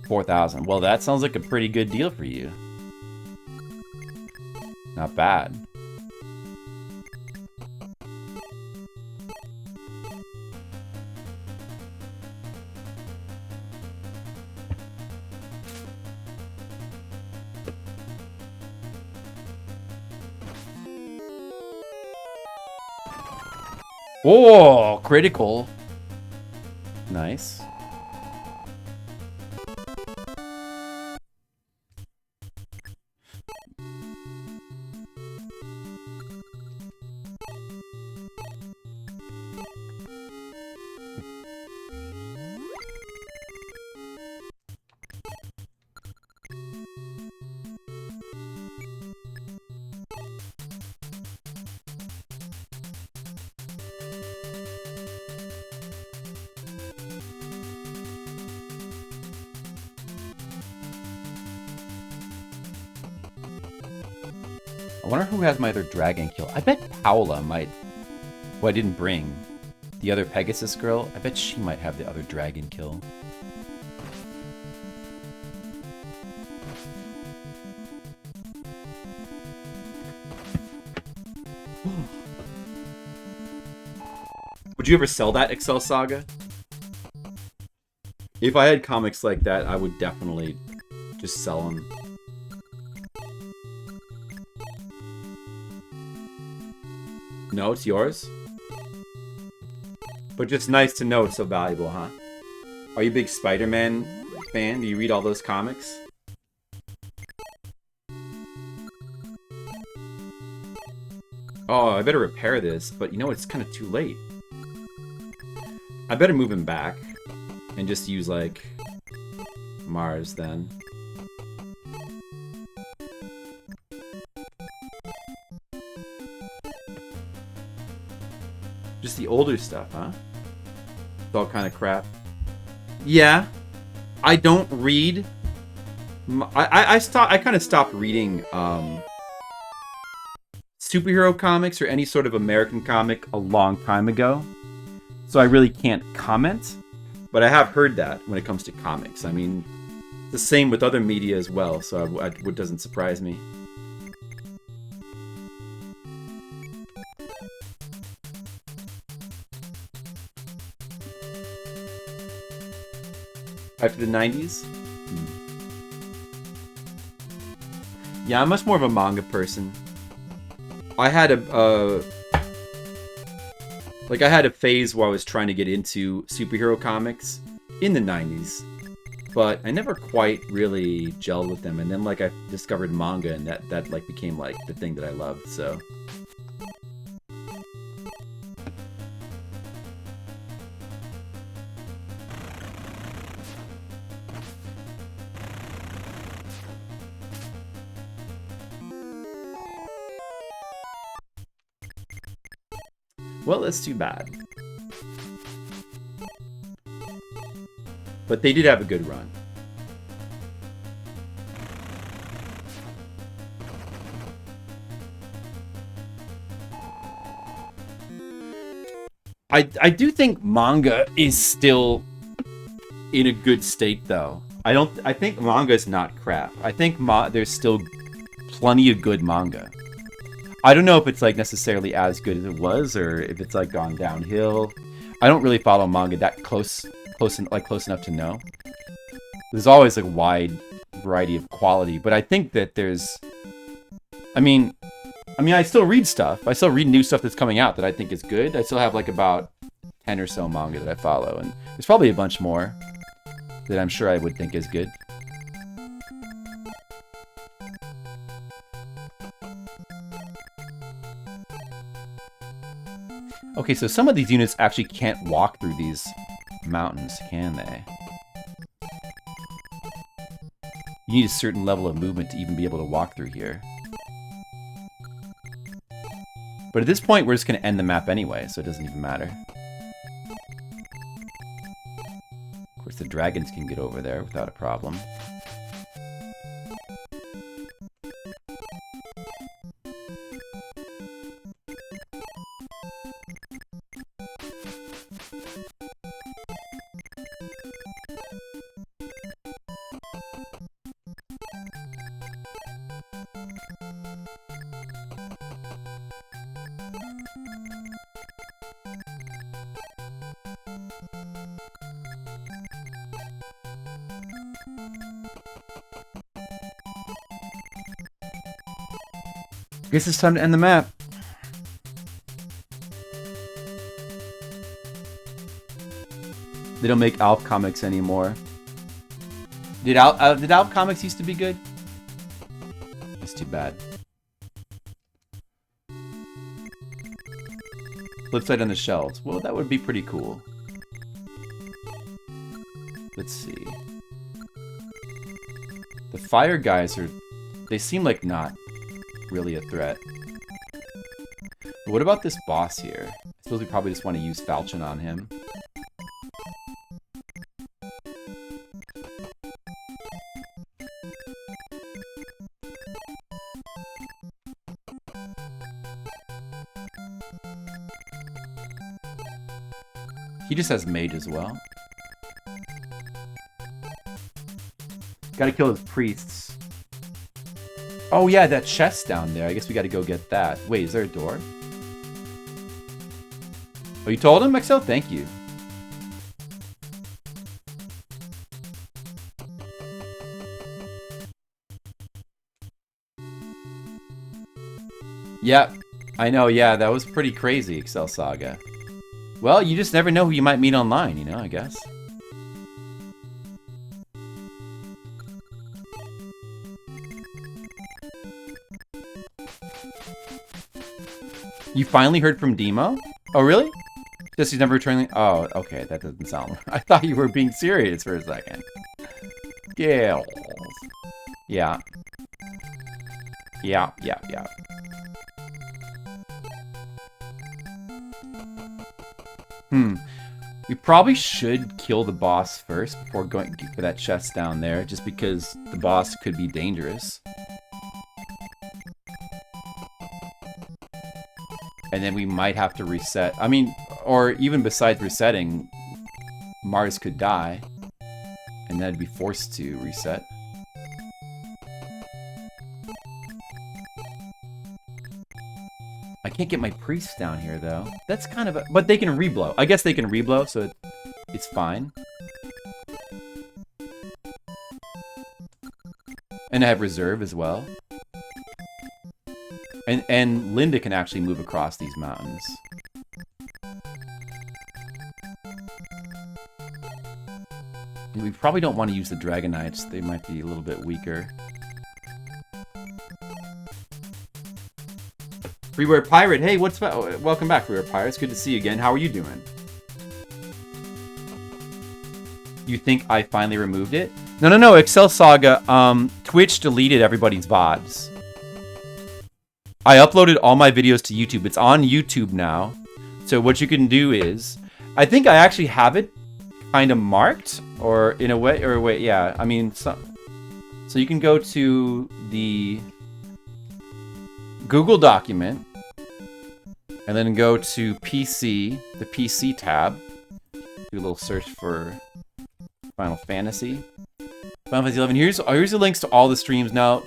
4,000. Well, that sounds like a pretty good deal for you. Not bad. Oh, critical. Nice. I wonder who has my other dragon kill. I bet Paola might... Who I didn't bring. The other Pegasus girl. I bet she might have the other dragon kill. Would you ever sell that, Excel Saga? If I had comics like that, I would definitely just sell them. No, it's yours? But just nice to know it's so valuable, huh? Are you a big Spider-Man fan? Do you read all those comics? Oh, I better repair this, but you know, it's kind of too late. I better move him back and just use, like, Mars then. Just the older stuff, huh? It's all kind of crap. Yeah, I don't read. I kind of stopped reading superhero comics or any sort of American comic a long time ago. So I really can't comment, but I have heard that when it comes to comics. I mean, the same with other media as well, so it doesn't surprise me. After the 90s? Yeah, I'm much more of a manga person. I had I had a phase where I was trying to get into superhero comics in the 90s, but I never quite really gelled with them. And then, like, I discovered manga, and that like became like the thing that I loved. So. Well, that's too bad. But they did have a good run. I do think manga is still in a good state, though. I think manga is not crap. I think there's still plenty of good manga. I don't know if it's like necessarily as good as it was, or if it's like gone downhill. I don't really follow manga that close enough to know. There's always like a wide variety of quality, but I think that there's. I mean, I still read stuff. I still read new stuff that's coming out that I think is good. I still have like about 10 or so manga that I follow, and there's probably a bunch more that I'm sure I would think is good. Okay, so some of these units actually can't walk through these mountains, can they? You need a certain level of movement to even be able to walk through here. But at this point, we're just going to end the map anyway, so it doesn't even matter. Of course, the dragons can get over there without a problem. Guess it's time to end the map. They don't make Alp comics anymore. Did Alp comics used to be good? It's too bad. Flip side on the shelves. Well, that would be pretty cool. Let's see. The fire guys they seem like not really a threat. But what about this boss here? I suppose we probably just want to use Falchion on him. He just has mage as well. Gotta kill his priests. Oh yeah, that chest down there. I guess we gotta go get that. Wait, is there a door? Oh, you told him, Excel? Thank you. Yep. I know, yeah, that was pretty crazy, Excel Saga. Well, you just never know who you might meet online, you know, I guess. You finally heard from Demo? Oh, really? Just he's never returning? Oh, okay, that doesn't sound... I thought you were being serious for a second. Yeah. Yeah. Yeah, yeah, yeah. We probably should kill the boss first before going for that chest down there, just because the boss could be dangerous. And then we might have to reset. I mean, or even besides resetting, Mars could die. And then I'd be forced to reset. I can't get my priests down here, though. That's kind of a... But they can reblow. I guess they can reblow, so it's fine. And I have reserve as well. And Linda can actually move across these mountains. We probably don't want to use the Dragonites. They might be a little bit weaker. Freeware Pirate, hey, welcome back, Freeware Pirate. It's good to see you again. How are you doing? You think I finally removed it? No, Excel Saga, Twitch deleted everybody's VODs. I uploaded all my videos to YouTube. It's on YouTube now. So what you can do is, I think I actually have it kind of marked, or in a way, yeah. I mean, so you can go to the Google document, and then go to PC, the PC tab, do a little search for Final Fantasy. Final Fantasy 11. Here's the links to all the streams now.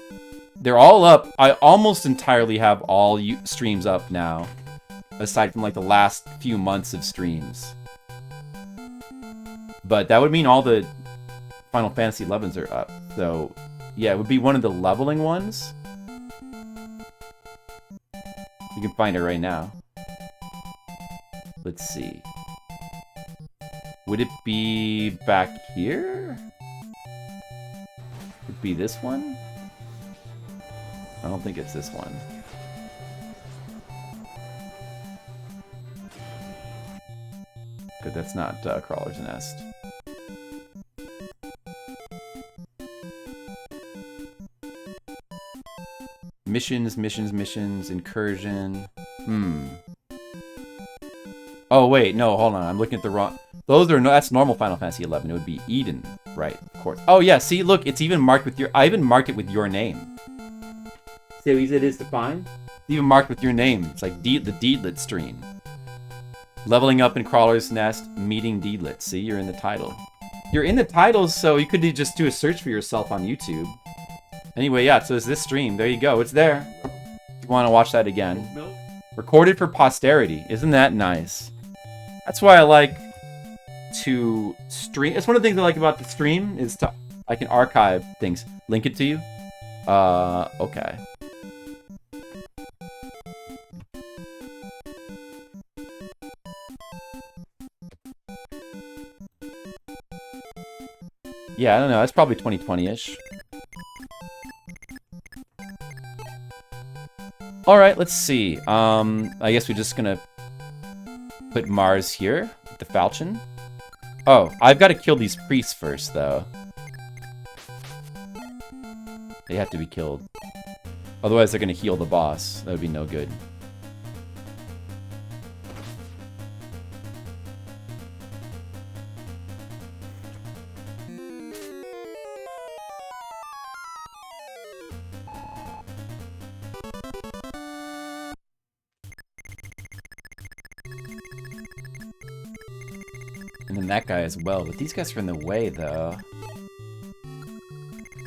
They're all up. I almost entirely have all streams up now, aside from like the last few months of streams. But that would mean all the Final Fantasy 11s are up. So yeah, it would be one of the leveling ones. You can find it right now. Let's see. Would it be back here? Would it be this one? I don't think it's this one. Good, that's not Crawler's Nest. Missions, incursion. Oh wait, no, hold on. I'm looking at the wrong. That's normal Final Fantasy 11. It would be Eden, right? Of course. Oh yeah, see, look, it's even marked with your. I even marked it with your name. See how easy it is to find? It's even marked with your name. It's like the Deedlit stream. Leveling up in Crawler's Nest, meeting Deedlit. See, you're in the title. You're in the title, so you could just do a search for yourself on YouTube. Anyway, yeah, so it's this stream. There you go. It's there. If you want to watch that again. Recorded for posterity. Isn't that nice? That's why I like to stream. It's one of the things I like about the stream is I can archive things. Link it to you? Okay. Yeah, I don't know. It's probably 2020-ish. Alright, let's see. I guess we're just gonna put Mars here with the falchion. Oh, I've got to kill these priests first, though. They have to be killed. Otherwise, they're gonna heal the boss. That would be no good. And then that guy as well. But these guys are in the way, though.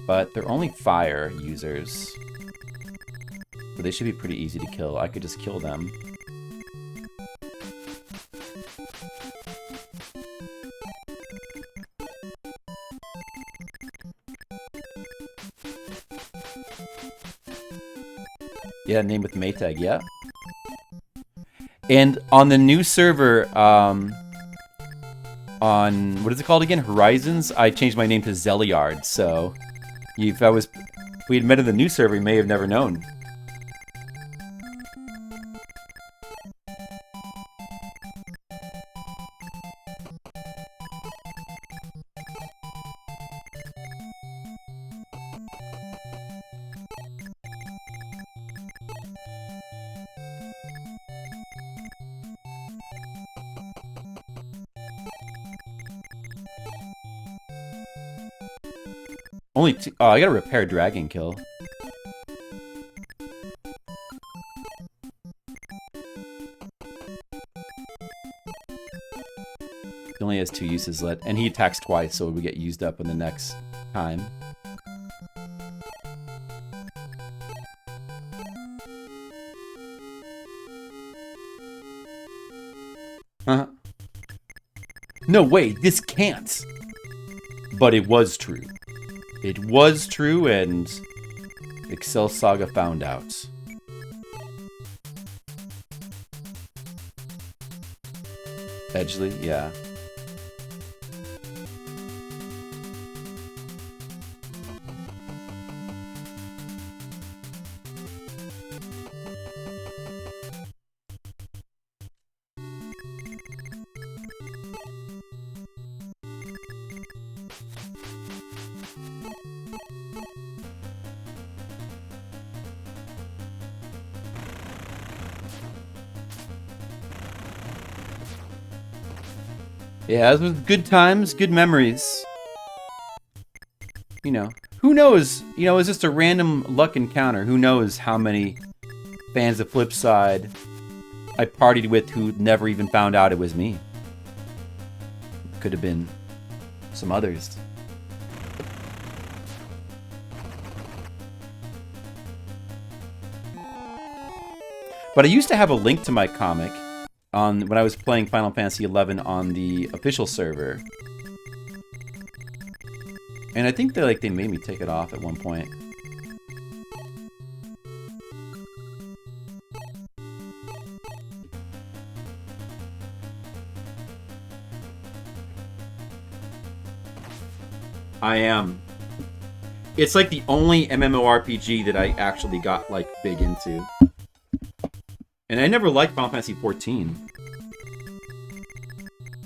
But they're only fire users. So they should be pretty easy to kill. I could just kill them. Yeah, name with Maytag, yeah. And on the new server, on, what is it called again? Horizons? I changed my name to Zeliard, so if we had met in the new server, we may have never known. Only two. Oh, I gotta repair Dragon Kill. He only has 2 uses left, and he attacks twice, so it would get used up in the next time. Huh? No, wait, this can't. But it was true. It was true, and Excel Saga found out. Edgley, yeah. Yeah, it was good times, good memories. You know, who knows? You know, it's just a random luck encounter. Who knows how many fans of Flipside I partied with who never even found out it was me. Could have been some others. But I used to have a link to my comic when I was playing Final Fantasy XI on the official server. And I think they made me take it off at one point. I am. It's like the only MMORPG that I actually got like big into. And I never liked Final Fantasy XIV.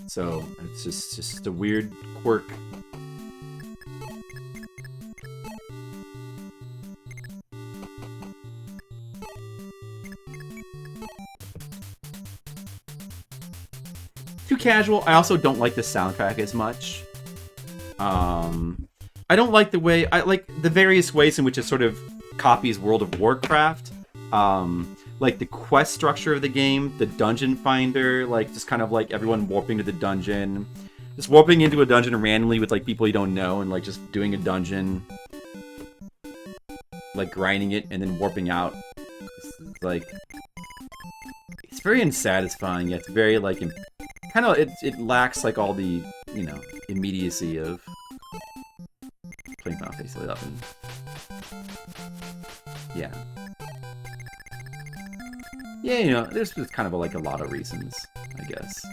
So, it's just a weird quirk. Too casual. I also don't like the soundtrack as much. I don't like the way... I like the various ways in which it sort of copies World of Warcraft. Like the quest structure of the game, the dungeon finder, like just kind of like everyone warping to the dungeon, just warping into a dungeon randomly with like people you don't know and like just doing a dungeon, like grinding it and then warping out. It's like, it's very unsatisfying. Yet it's very like kind of it lacks like all the, you know, immediacy of playing Final Fantasy XI. Yeah. Yeah, you know, there's just kind of like a lot of reasons, I guess.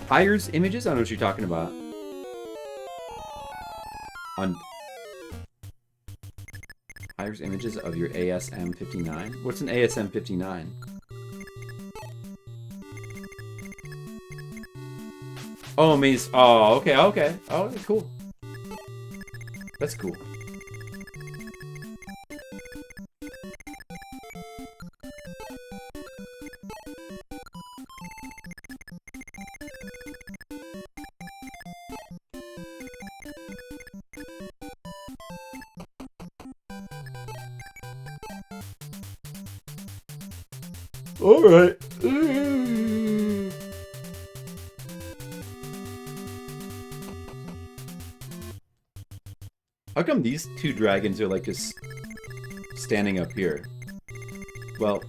Fire's images? I don't know what you're talking about. on hires images of your ASM59. What's an ASM59? Oh, maze. Oh, okay, okay. Oh, cool. That's cool. All right. How come these two dragons are like just standing up here? Well,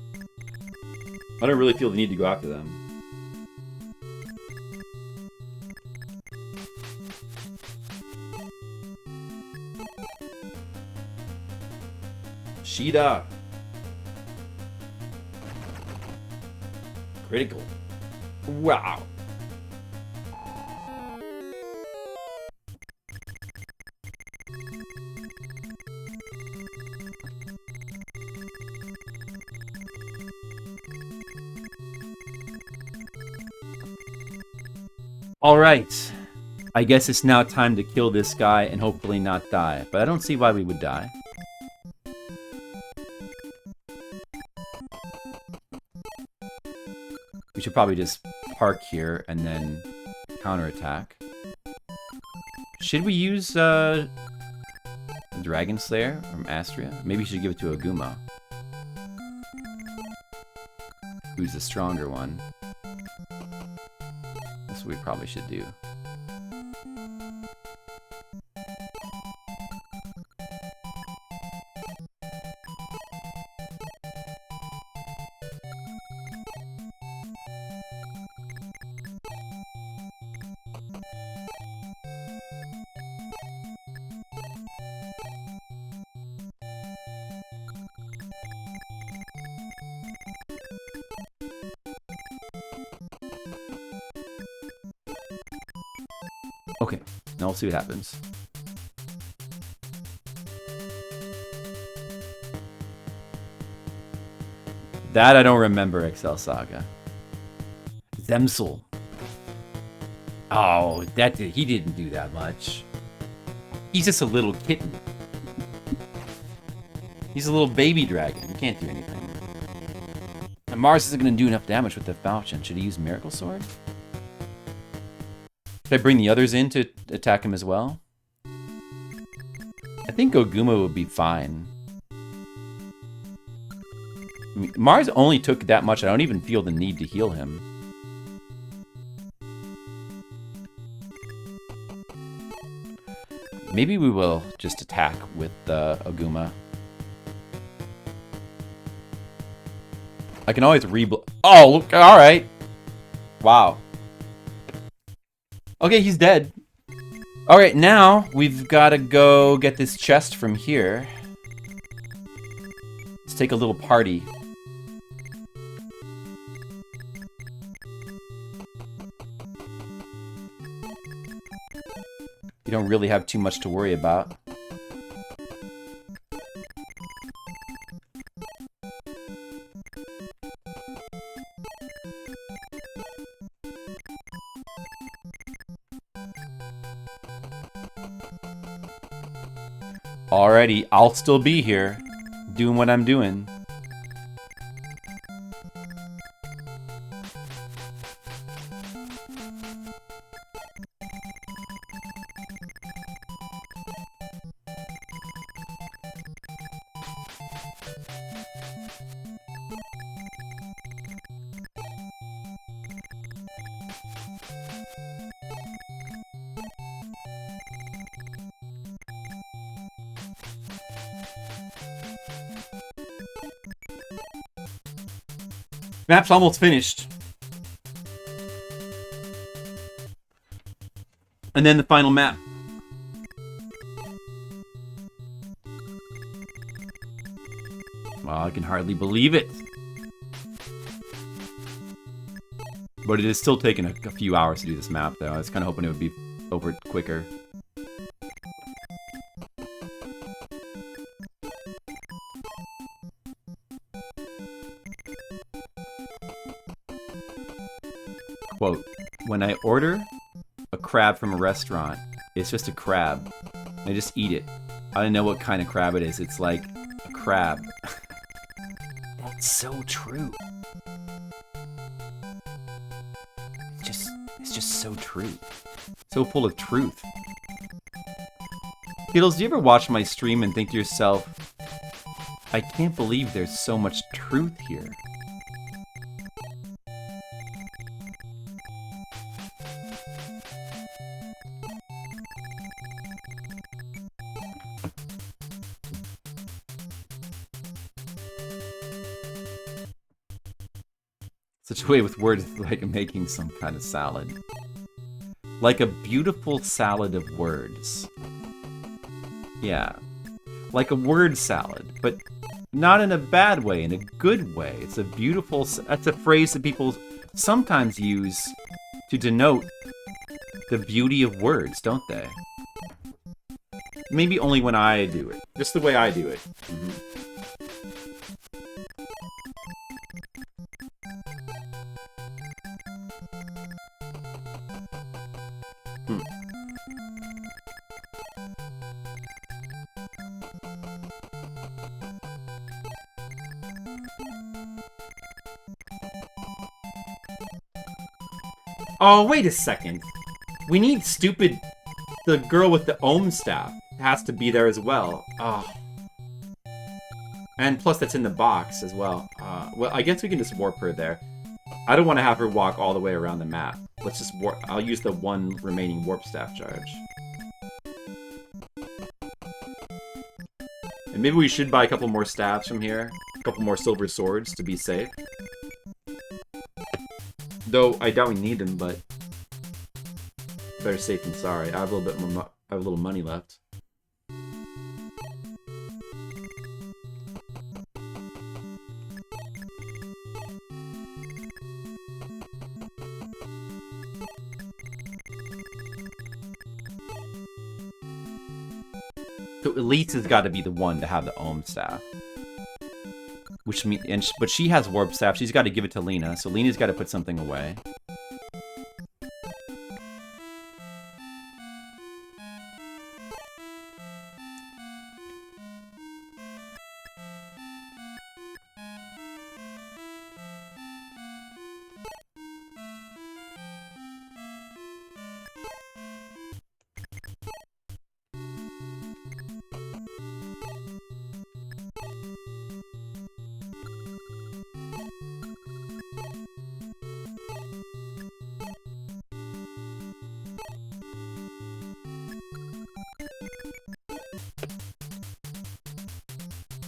I don't really feel the need to go after them. Sheeta. Critical. Wow. Alright. I guess it's now time to kill this guy and hopefully not die. But I don't see why we would die. We should probably just park here and then counterattack. Should we use Dragon Slayer from Astria? Maybe we should give it to Aguma, who's the stronger one. That's what we probably should do. Okay, now we'll see what happens. That I don't remember, Excel Saga. Zemsel. Oh, he didn't do that much. He's just a little kitten. He's a little baby dragon. He can't do anything. And Mars isn't going to do enough damage with the Falchion. Should he use Miracle Sword? Should I bring the others in to attack him as well? I think Goguma would be fine. I mean, Mars only took that much. I don't even feel the need to heal him. Maybe we will just attack with Aguma. I can always Oh, look, all right. Wow. Okay, he's dead. All right, now we've got to go get this chest from here. Let's take a little party. You don't really have too much to worry about. Alrighty, I'll still be here, doing what I'm doing. Map's almost finished. And then the final map. Well, I can hardly believe it. But it is still taking a few hours to do this map, though. I was kind of hoping it would be over quicker. quote, when I order a crab from a restaurant, it's just a crab. I just eat it. I don't know what kind of crab it is. It's like a crab. That's so true. It's just so true. So full of truth. Skittles, do you ever watch my stream and think to yourself, I can't believe there's so much truth here? Such a way with words like making some kind of salad. Like a beautiful salad of words. Yeah. Like a word salad, but not in a bad way, in a good way. It's a beautiful... That's a phrase that people sometimes use to denote the beauty of words, don't they? Maybe only when I do it. Just the way I do it. Oh, wait a second. We need stupid... The girl with the ohm staff has to be there as well. Oh. And plus that's in the box as well. Well, I guess we can just warp her there. I don't want to have her walk all the way around the map. Let's just warp... I'll use the one remaining warp staff charge. And maybe we should buy a couple more staffs from here. A couple more silver swords to be safe. Though I doubt we need them, but better safe than sorry. I have a little bit more. I have a little money left. So Elise has got to be the one to have the ohm staff. Which means, but she has warp staff. She's got to give it to Lena, so Lena's got to put something away.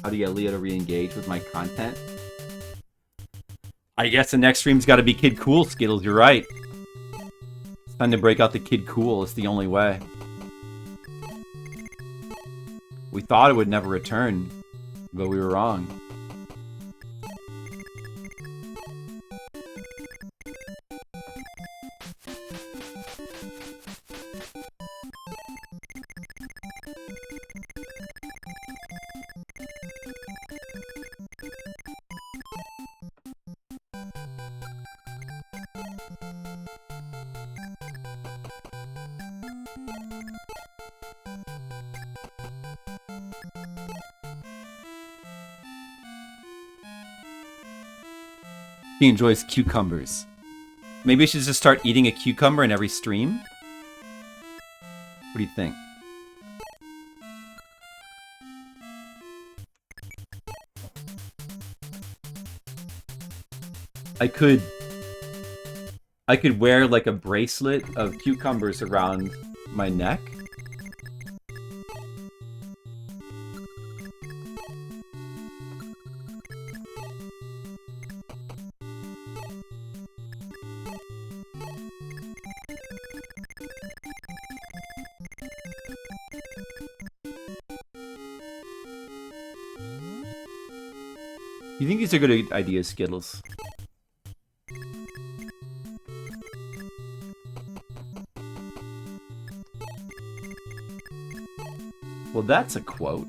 How to get Leo to re-engage with my content? I guess the next stream's got to be Kid Cool, Skittles. You're right. It's time to break out the Kid Cool. It's the only way. We thought it would never return, but we were wrong. He enjoys cucumbers. Maybe I should just start eating a cucumber in every stream? What do you think? I could wear like a bracelet of cucumbers around my neck. You think these are good ideas, Skittles? Well, that's a quote.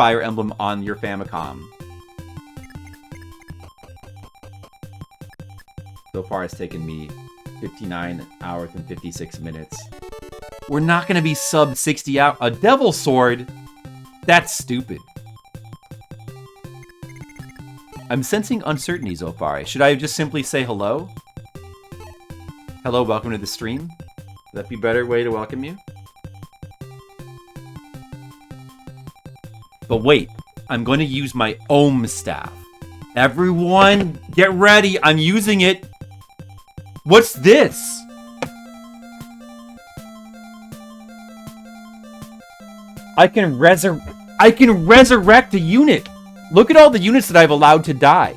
Fire Emblem on your Famicom. So far, it's taken me 59 hours and 56 minutes. We're not going to be sub 60 hours. A Devil Sword? That's stupid. I'm sensing uncertainty, Zofari. Should I just simply say hello? Hello, welcome to the stream. Would that be a better way to welcome you? But wait, I'm going to use my Ohm staff. Everyone, get ready. I'm using it. What's this? I can resurrect a unit. Look at all the units that I've allowed to die.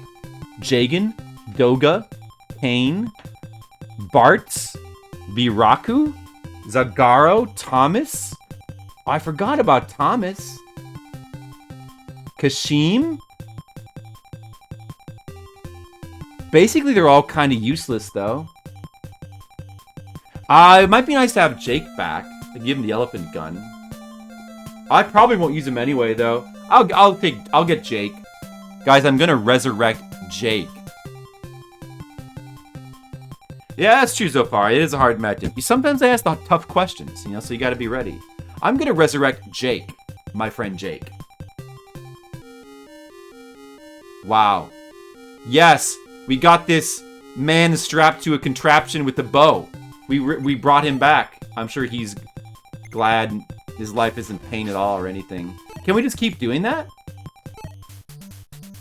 Jagan, Doga, Pain, Bartz, Viraku, Zagaro, Thomas. Oh, I forgot about Thomas. Kashim. Basically, they're all kind of useless, though. It might be nice to have Jake back. To give him the elephant gun. I probably won't use him anyway, though. I'll get Jake. Guys, I'm gonna resurrect Jake. Yeah, that's true so far. It is a hard matchup. Sometimes I ask the tough questions, so you gotta be ready. I'm gonna resurrect Jake, my friend Jake. Wow. Yes, we got this man strapped to a contraption with a bow. We brought him back. I'm sure he's glad his life isn't pain at all or anything. Can we just keep doing that?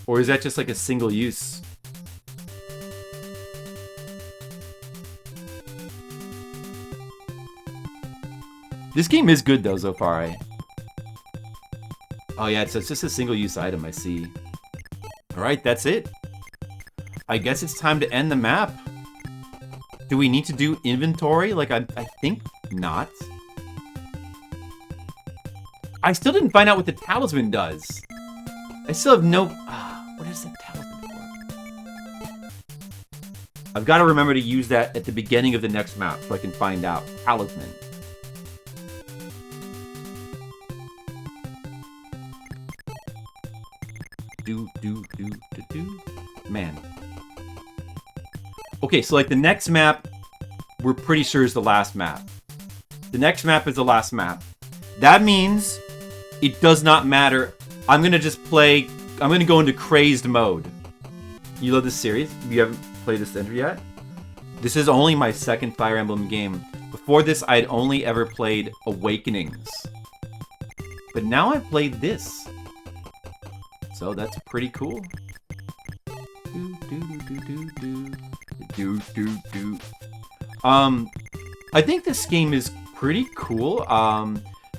Or is that just like a single use? This game is good though, Zofari. Oh yeah, it's just a single use item, I see. Alright, that's it. I guess it's time to end the map. Do we need to do inventory? Like, I think not. I still didn't find out what the talisman does. I still have no... what is that talisman for? I've got to remember to use that at the beginning of the next map so I can find out. Talisman. Do. Man. Okay, so like the next map, we're pretty sure is the last map. The next map is the last map. That means it does not matter. I'm going to just play... I'm going to go into crazed mode. You love this series? You haven't played this entry yet? This is only my second Fire Emblem game. Before this, I'd only ever played Awakenings. But now I've played this. So that's pretty cool. I think this game is pretty cool.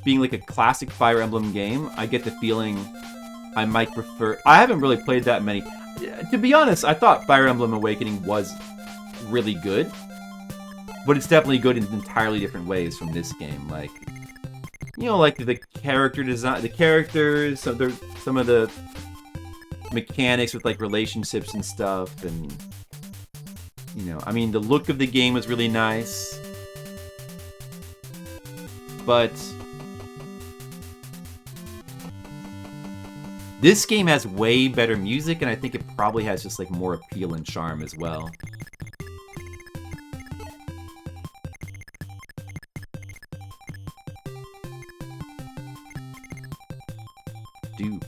Being like a classic Fire Emblem game, I get the feeling I might prefer... I haven't really played that many. To be honest, I thought Fire Emblem Awakening was really good. But it's definitely good in entirely different ways from this game. Like, like the character design, the characters, some of the mechanics with like relationships and stuff, and I mean, the look of the game was really nice. But this game has way better music, and I think it probably has just like more appeal and charm as well. Do.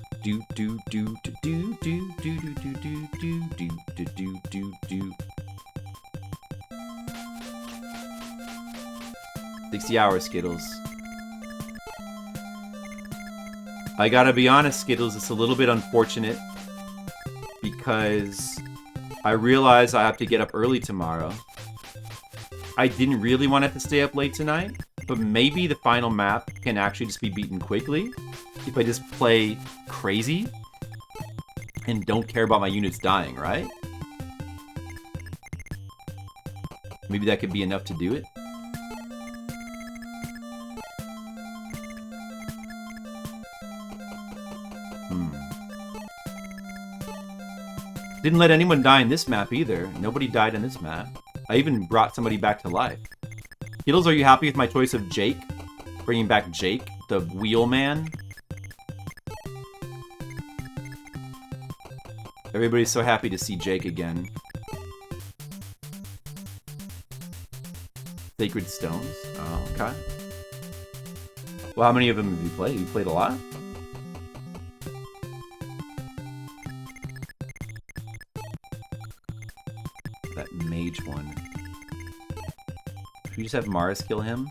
60 hours, Skittles. I gotta be honest, Skittles, it's a little bit unfortunate because I realize I have to get up early tomorrow. I didn't really want to have to stay up late tonight, but maybe the final map can actually just be beaten quickly if I just play crazy and don't care about my units dying, right? Maybe that could be enough to do it. Didn't let anyone die in this map either. Nobody died in this map. I even brought somebody back to life. Skittles, are you happy with my choice of Jake? Bringing back Jake, the wheel man? Everybody's so happy to see Jake again. Sacred Stones? Oh, okay. Well, how many of them have you played? You played a lot? That mage one. Should we just have Mars kill him?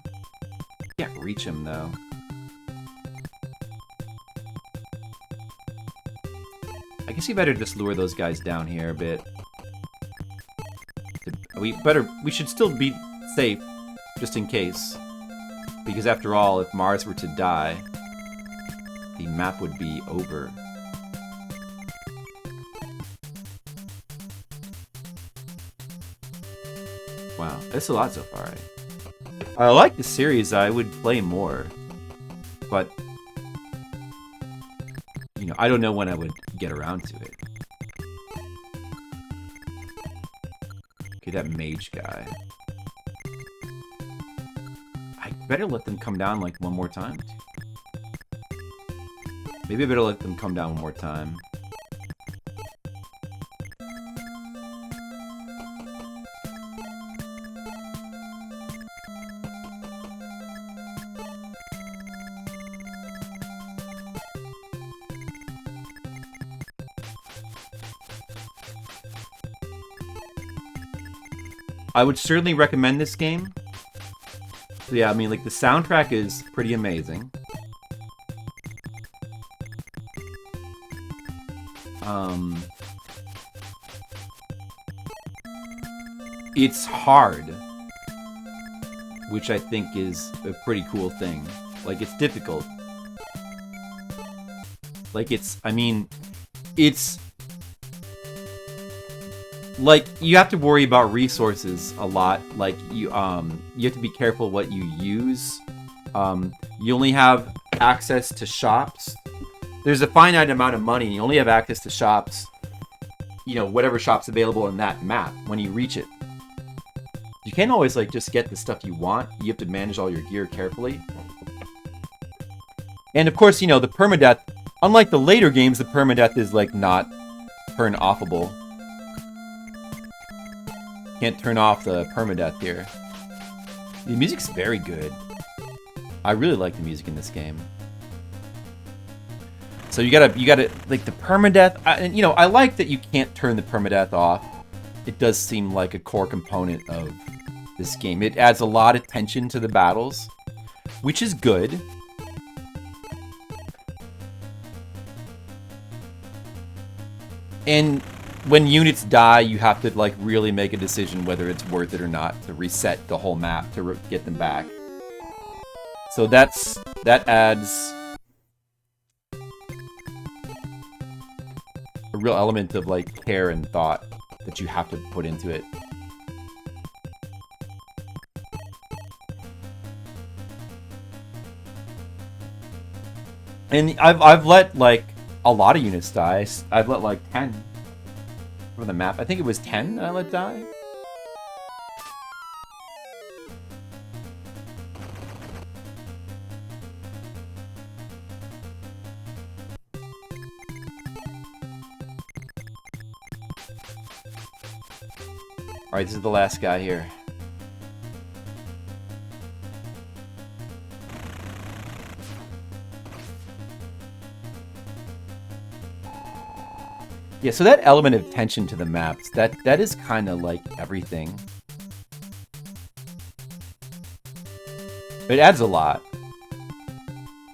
Can't reach him, though. I guess you better just lure those guys down here a bit. We should still be safe, just in case. Because after all, if Mars were to die, the map would be over. Wow, that's a lot so far. I like the series, I would play more. But, you know, I don't know when I would get around to it. Okay, that mage guy. I better let them come down like one more time. Maybe I better let them come down one more time. I would certainly recommend this game. So yeah, I mean, like, the soundtrack is pretty amazing. It's hard, which I think is a pretty cool thing. Like, it's difficult. Like, I mean, it's... like, you have to worry about resources a lot. Like, you have to be careful what you use. You only have access to shops. There's a finite amount of money, and you only have access to shops, you know, whatever shop's available in that map when you reach it. You can't always, like, just get the stuff you want. You have to manage all your gear carefully. And, of course, you know, the permadeath, unlike the later games, the permadeath is, like, not turn-offable. Can't turn off the permadeath here. The music's very good. I really like the music in this game. So you gotta like the permadeath. And you know, I like that you can't turn the permadeath off. It does seem like a core component of this game. It adds a lot of tension to the battles, which is good. And when units die, you have to, like, really make a decision whether it's worth it or not to reset the whole map to get them back. So that adds a real element of, like, care and thought that you have to put into it. And I've let, like, a lot of units die. I've let, like, 10 from the map. I think it was 10 that I let die. Alright, this is the last guy here. Yeah, so that element of tension to the maps, that is kind of like everything. It adds a lot.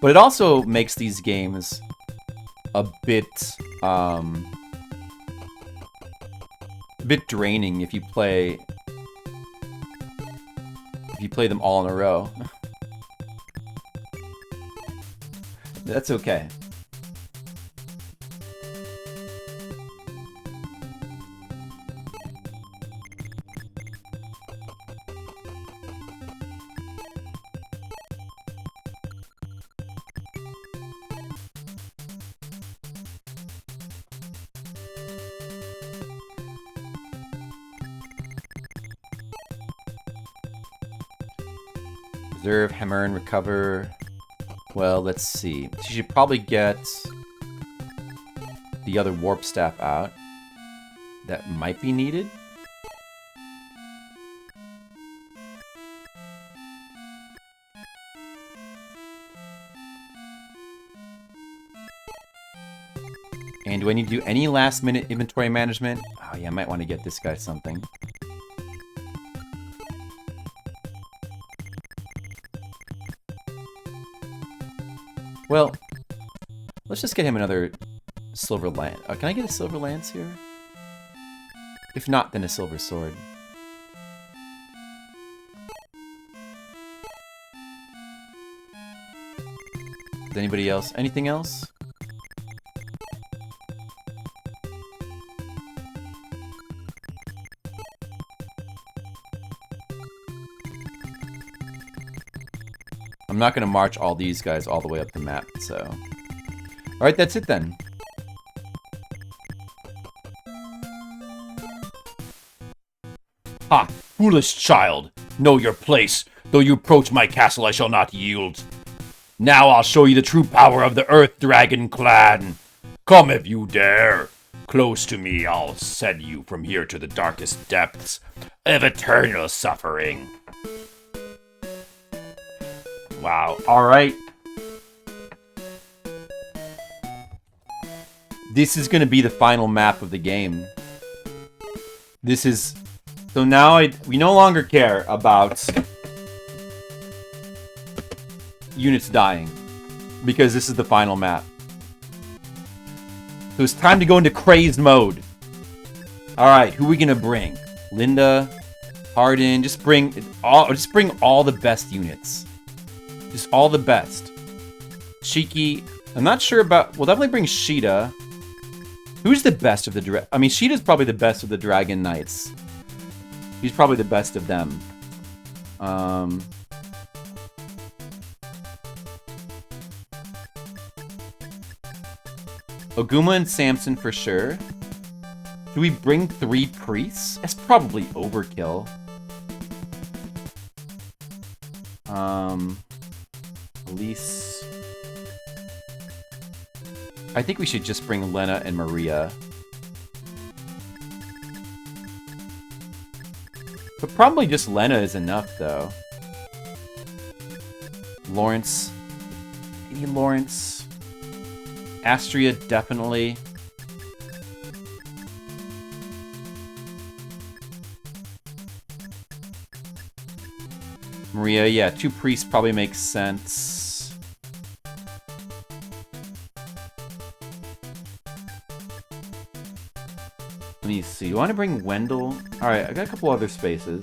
But it also makes these games a bit draining if you play them all in a row. That's okay. Preserve, hammer, and recover. Well, let's see. She should probably get the other warp staff out. that might be needed. And do I need to do any last minute inventory management? Oh yeah, I might want to get this guy something. Well, let's just get him another silver lance. Can I get a silver lance here? If not, then a silver sword. Is anybody else? Anything else? I'm not going to march all these guys all the way up the map, so... Alright, that's it then. Ha! Foolish child! Know your place. Though you approach my castle, I shall not yield. Now I'll show you the true power of the Earth Dragon clan. Come if you dare. Close to me, I'll send you from here to the darkest depths of eternal suffering. Wow, alright. This is going to be the final map of the game. This is... So now we no longer care about units dying, because this is the final map. So it's time to go into crazed mode. Alright, who are we going to bring? Linda, Arden, just bring all the best units. Just all the best. Shiki, I'm not sure about... We'll definitely bring Sheeta. Who's the best of the... I mean, Sheeta's probably the best of the Dragon Knights. He's probably the best of them. Oguma and Samson for sure. Do we bring 3 priests? That's probably overkill. Elise. I think we should just bring Lena and Maria. But probably just Lena is enough, though. Lawrence. Maybe Lawrence. Astria, definitely. Maria, yeah, 2 priests probably makes sense. Let me see. You want to bring Wendell? Alright, I got a couple other spaces.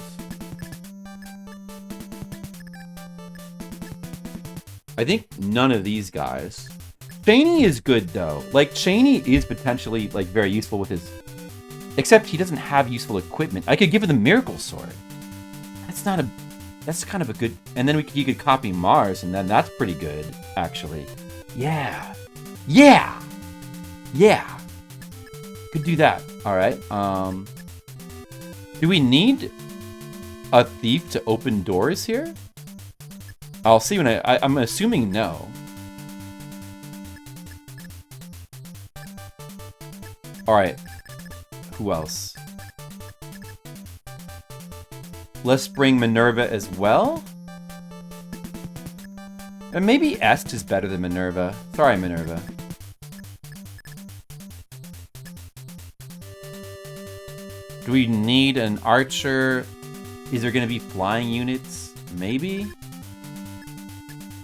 I think none of these guys. Cheney is good, though. Like, Cheney is potentially, like, very useful with his... Except he doesn't have useful equipment. I could give him the Miracle Sword. That's not a... That's kind of a good... And then you could copy Mars, and then that's pretty good, actually. Yeah. Yeah! Yeah! Could do that. Alright, do we need a thief to open doors here? I'll see when I'm assuming no. Alright. Who else? Let's bring Minerva as well. And maybe Est is better than Minerva. Sorry, Minerva. Do we need an archer? Is there going to be flying units? Maybe?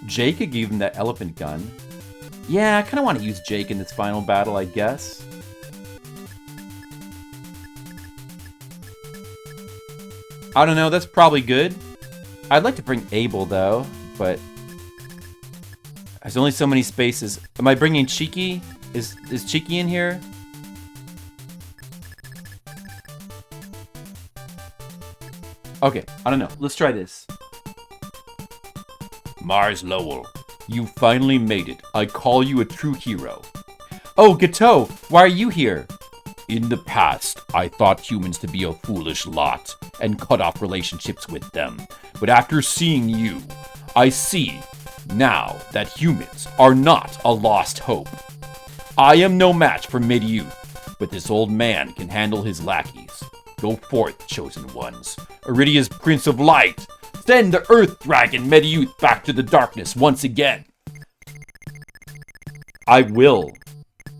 Jake could give him that elephant gun. Yeah, I kind of want to use Jake in this final battle, I guess. I don't know, that's probably good. I'd like to bring Abel, though, but... There's only so many spaces. Am I bringing Cheeky? Is Cheeky in here? Okay, I don't know. Let's try this. Mars Lowell, you finally made it. I call you a true hero. Oh, Gateau, why are you here? In the past, I thought humans to be a foolish lot and cut off relationships with them. But after seeing you, I see now that humans are not a lost hope. I am no match for mid-youth, But this old man can handle his lackeys. Go forth, chosen ones. Iridia's Prince of Light. Send the Earth Dragon Mediyuth back to the darkness once again. I will.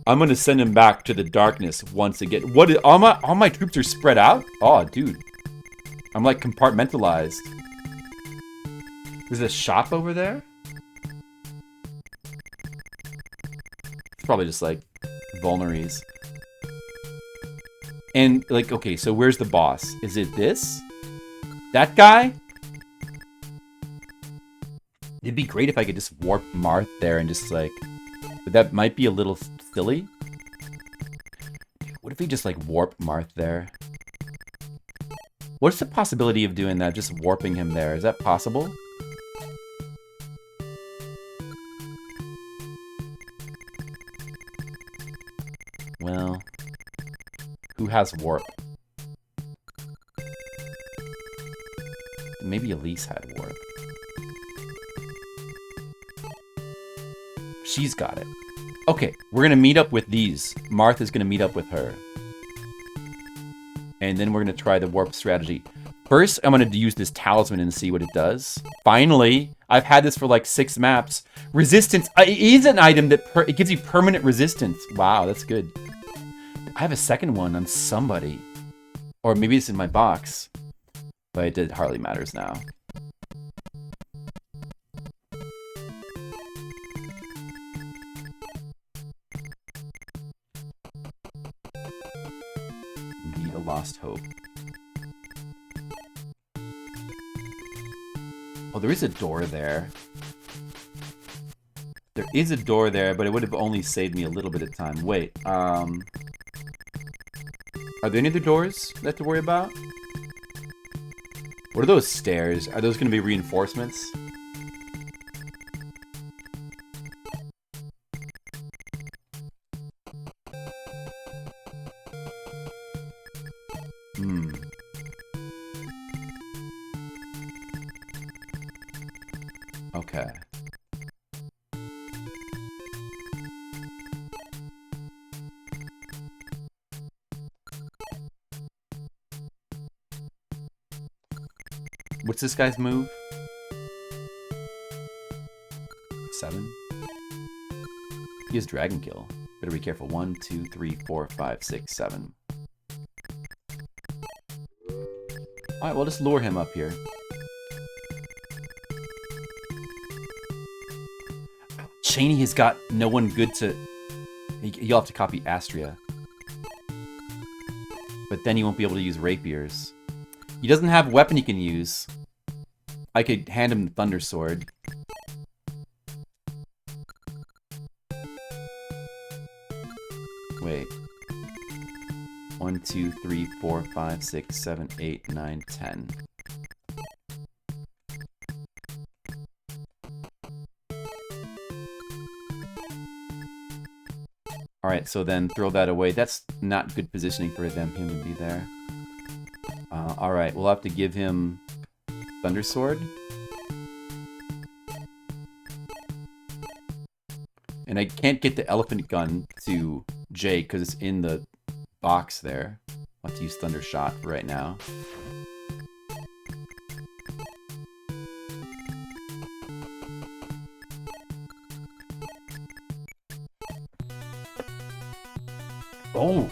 I'm gonna send him back to the darkness once again. What is, all my troops are spread out? Oh, dude. I'm like compartmentalized. There's a shop over there? It's probably just like vulneries. And like, okay, so where's the boss? Is it this? That guy? It'd be great if I could just warp Marth there and just like, but that might be a little silly. What if we just like warp Marth there? What's the possibility of doing that? Just warping him there. Is that possible? Well, who has warp? Maybe Elise had warp. She's got it. Okay, we're gonna meet up with these. Martha's gonna meet up with her. And then we're gonna try the warp strategy. First, I'm gonna use this talisman and see what it does. Finally, I've had this for like 6 maps. Resistance it is an item that it gives you permanent resistance. Wow, that's good. I have a second one on somebody. Or maybe it's in my box. But it hardly matters now. Indeed, a lost hope. Oh, there is a door there. There is a door there, but it would have only saved me a little bit of time. Wait, are there any other doors that I have to worry about? What are those stairs? Are those going to be reinforcements? Okay. What's this guy's move? 7? He has Dragon Kill. Better be careful. 1, 2, 3, 4, 5, 6, 7. Alright, we'll just lure him up here. Cheney has got no one good to... You'll have to copy Astria. But then he won't be able to use rapiers. He doesn't have a weapon he can use. I could hand him the Thunder Sword. Wait. 1, 2, 3, 4, 5, 6, 7, 8, 9, 10. Alright, so then throw that away. That's not good positioning for him to be there. Alright, we'll have to give him Thunder Sword. And I can't get the Elephant Gun to Jay because it's in the box there. I'll have to use Thunder Shot for right now. Oh,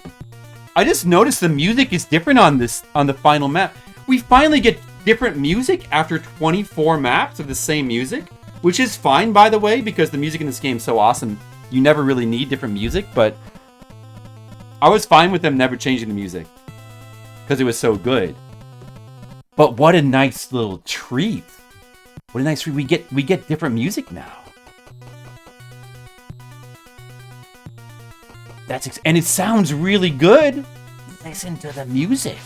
I just noticed the music is different on the final map. We finally get different music after 24 maps of the same music, which is fine, by the way, because the music in this game is so awesome. You never really need different music, but I was fine with them never changing the music because it was so good. But what a nice little treat! What a nice treat! We get different music now. And it sounds really good. Listen to the music.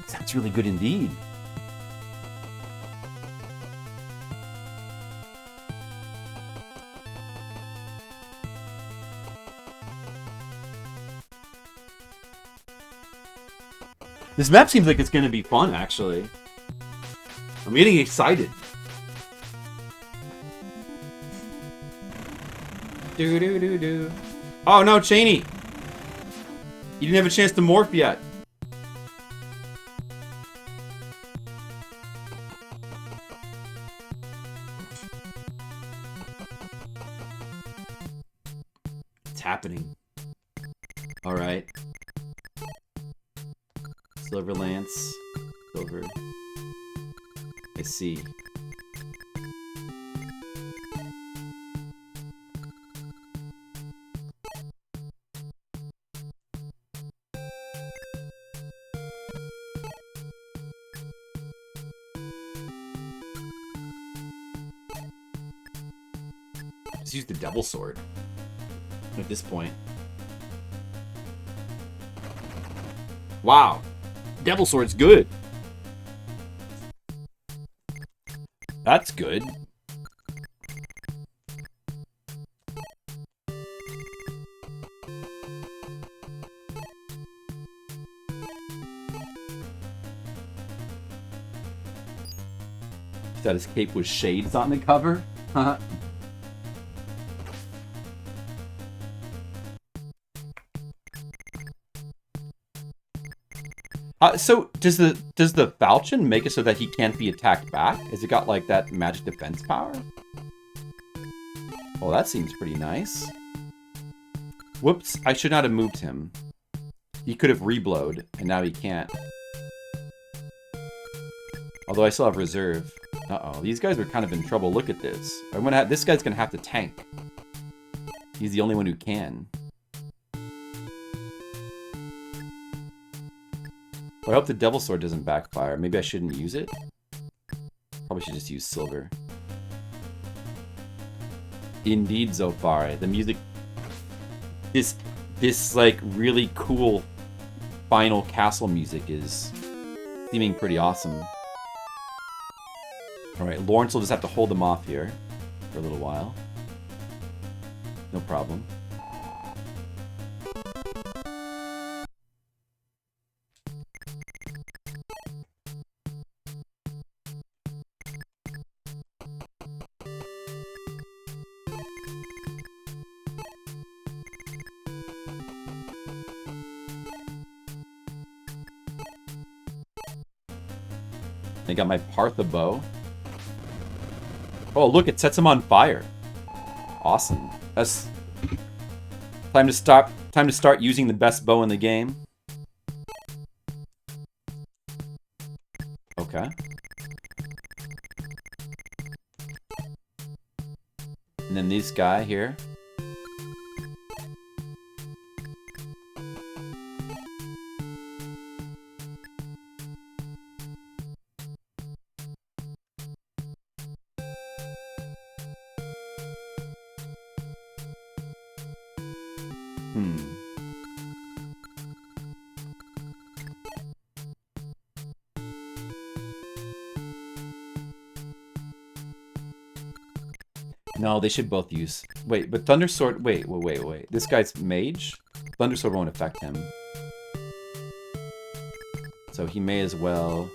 Sounds really good indeed. This map seems like it's going to be fun, actually. I'm getting excited. Do do do do. Oh no, Cheney! You didn't have a chance to morph yet. It's happening. Alright. Silver Lance. Silver. I see. Just use the Devil Sword at this point. Wow. Devil Sword's good. That's good. That his cape with shades on the cover? Huh? So does the falchion make it so that he can't be attacked back? Has it got like that magic defense power? Oh, that seems pretty nice. Whoops, I should not have moved him. He could have reblowed, and now he can't. Although I still have reserve. Uh-oh, these guys are kind of in trouble. Look at this. This guy's gonna have to tank. He's the only one who can. I hope the Devil Sword doesn't backfire. Maybe I shouldn't use it? Probably should just use silver. Indeed, Zofare. The music... This like, really cool final castle music is seeming pretty awesome. Alright, Lawrence will just have to hold them off here for a little while. No problem. I got my Partha bow. Oh, look, it sets him on fire. Awesome. That's time to start using the best bow in the game. Okay. And then this guy here. No, they should both use... Wait, but Thunder Sword... Wait. This guy's mage? Thunder Sword won't affect him. So he may as well...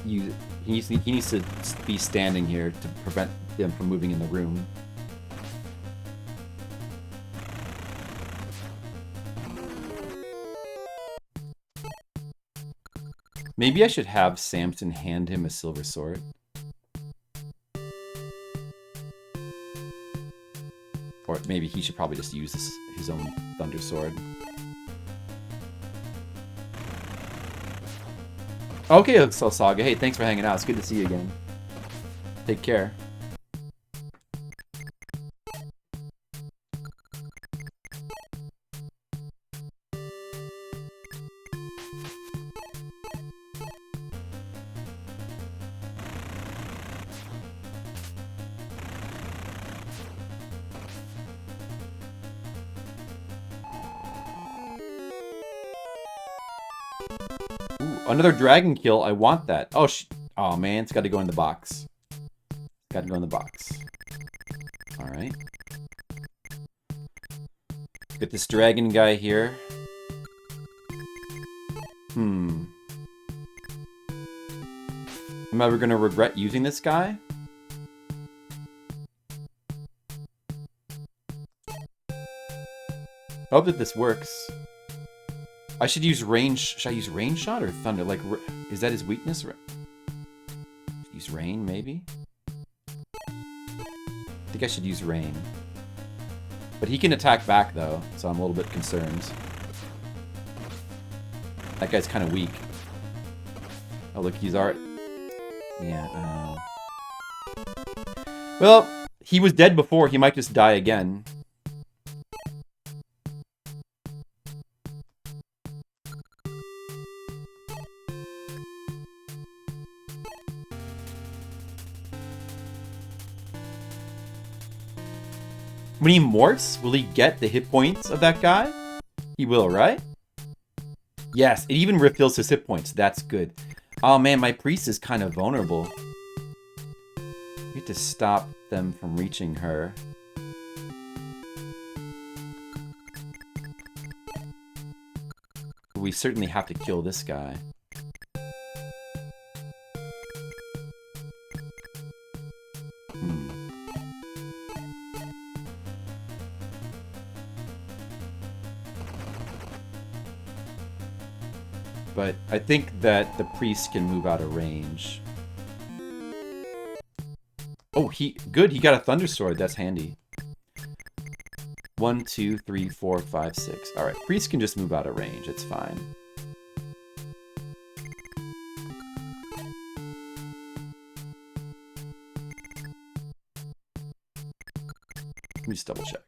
He needs to be standing here to prevent them from moving in the room. Maybe I should have Samson hand him a silver sword. Or maybe he should probably just use his own thunder sword. Okay, so Saga. Hey, thanks for hanging out. It's good to see you again. Take care. Another dragon kill. I want that. Oh, oh man, it's got to go in the box. Got to go in the box. All right. Get this dragon guy here. Am I ever gonna regret using this guy? I hope that this works. I should use range. Should I use range shot or thunder? Like, is that his weakness? Use rain, maybe? I think I should use rain. But he can attack back, though, so I'm a little bit concerned. That guy's kind of weak. Oh, look, he's art. Yeah, well, he was dead before. He might just die again. When he morphs, will he get the hit points of that guy? He will, right? Yes, it even refills his hit points. That's good. Oh man, my priest is kind of vulnerable. We have to stop them from reaching her. We certainly have to kill this guy. But I think that the priest can move out of range. Oh, good. He got a thunder sword. That's handy. 1, 2, 3, 4, 5, 6. All right, priest can just move out of range. It's fine. Let me just double check.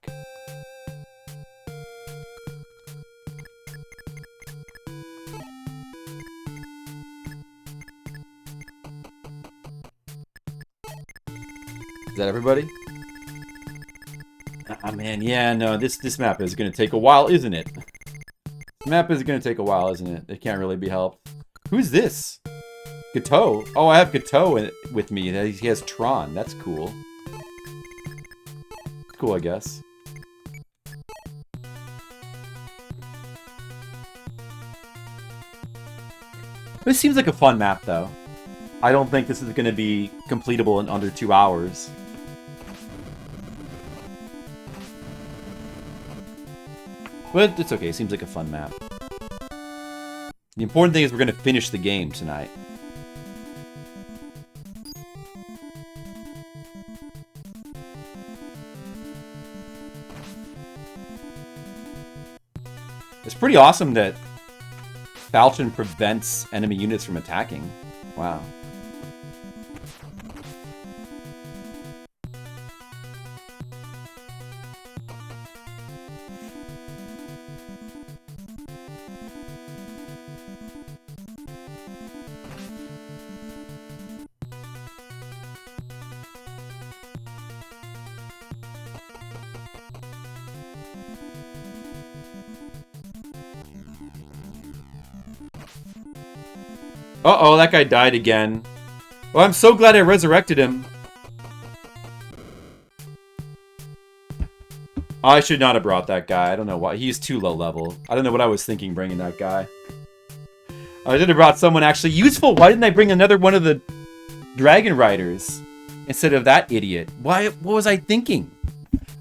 Is that everybody? Ah, man, yeah, no, this map is going to take a while, isn't it? This map is going to take a while, isn't it? It can't really be helped. Who's this? Gateau? Oh, I have Gateau with me. He has Tron. That's cool. Cool, I guess. This seems like a fun map, though. I don't think this is going to be completable in under 2 hours. But it's okay. It seems like a fun map. The important thing is we're going to finish the game tonight. It's pretty awesome that Falchion prevents enemy units from attacking. Wow. Uh-oh, that guy died again. Well, I'm so glad I resurrected him. I should not have brought that guy. I don't know why. He's too low level. I don't know what I was thinking bringing that guy. I should have brought someone actually useful. Why didn't I bring another one of the Dragon Riders instead of that idiot? Why? What was I thinking?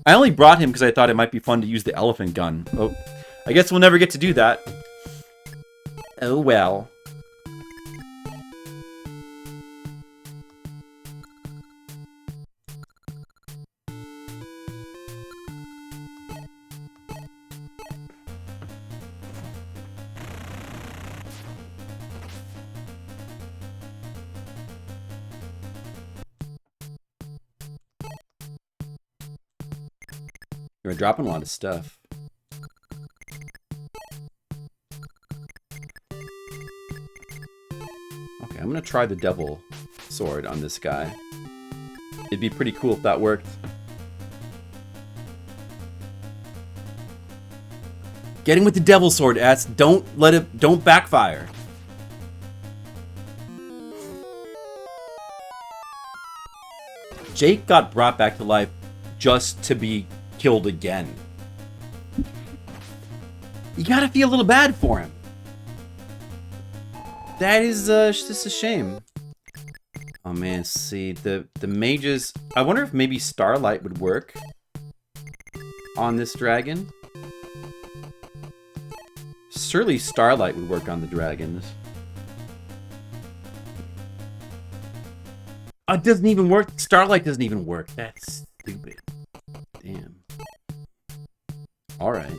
I only brought him because I thought it might be fun to use the elephant gun. Oh, I guess we'll never get to do that. Oh well. You're dropping a lot of stuff. Okay, I'm gonna try the devil sword on this guy. It'd be pretty cool if that worked. Getting with the devil sword, Ats. Don't backfire. Jake got brought back to life just to be killed again. You gotta feel a little bad for him. That is just a shame. Oh man, see the mages. I wonder if maybe Starlight would work on this dragon. surely Starlight would work on the dragons. Oh, it doesn't even work. Starlight doesn't even work. That's stupid. Damn. All right.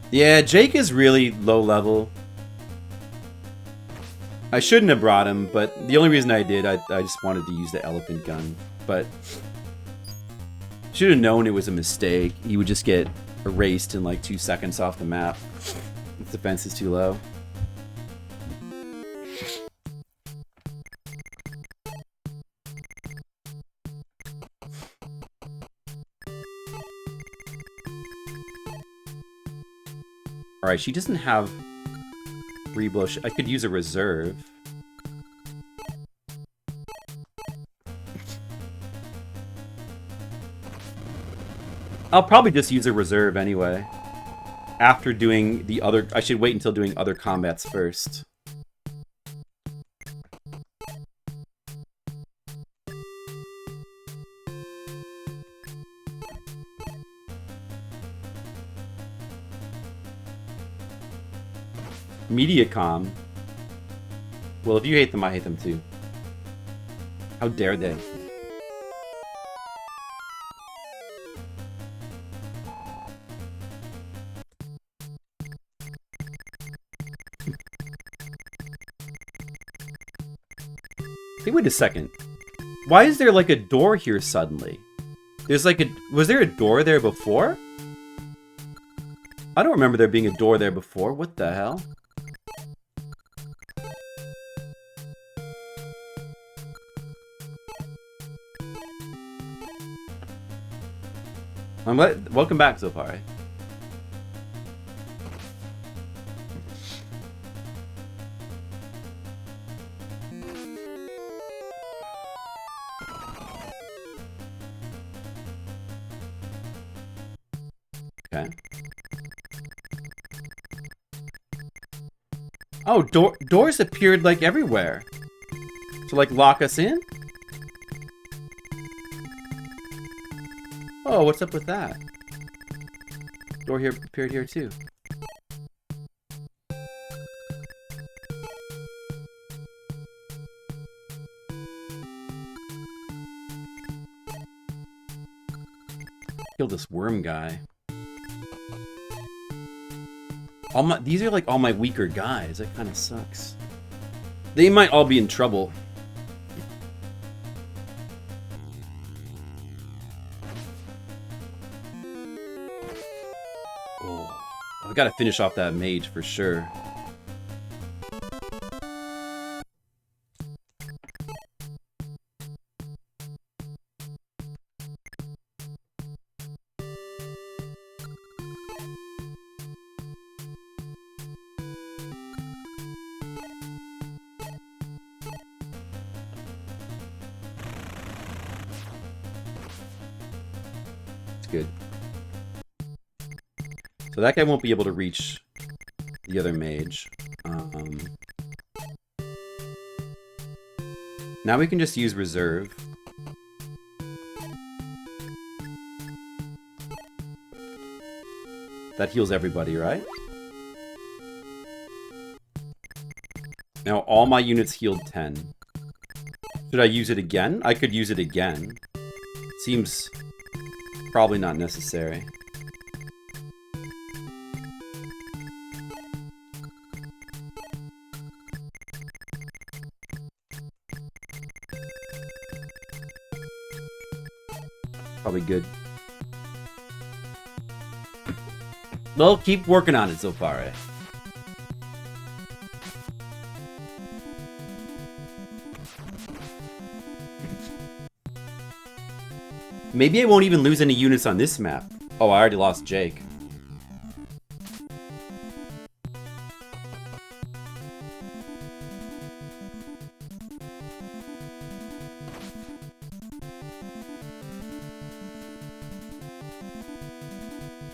Yeah, Jake is really low level. I shouldn't have brought him, but the only reason I did, I just wanted to use the elephant gun. But should have known it was a mistake. He would just get erased in like 2 seconds off the map. His defense is too low. Alright, she doesn't have reblow. I could use a reserve. I'll probably just use a reserve anyway. After doing the other... I should wait until doing other combats first. Mediacom. Well, if you hate them, I hate them too. How dare they? Hey, wait a second. Why is there like a door here suddenly? There's like a... Was there a door there before? I don't remember there being a door there before. What the hell? Welcome back, Zopari. Okay. Oh, doors appeared like everywhere. To like lock us in? Oh, what's up with that? Door here appeared here too. Kill this worm guy. These are like all my weaker guys. That kind of sucks. They might all be in trouble. Oh, I've got to finish off that mage for sure. Good. So that guy won't be able to reach the other mage. Now we can just use reserve. That heals everybody, right? Now all my units healed 10. Should I use it again? I could use it again. Seems... probably not necessary. Probably good. Well, keep working on it so far, eh? Maybe I won't even lose any units on this map. Oh, I already lost Jake.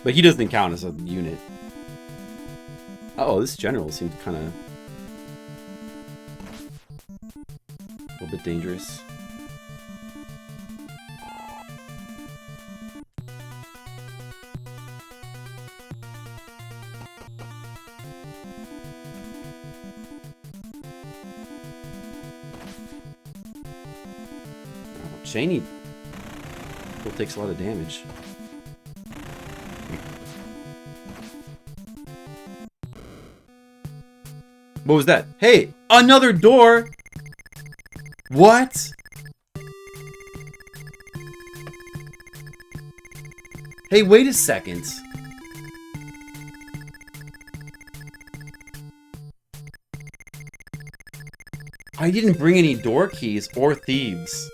But he doesn't count as a unit. Uh-oh, this general seems kind of... a little bit dangerous. Shaney still takes a lot of damage. What was that? Hey, another door! What? Hey, wait a second. I didn't bring any door keys or thieves.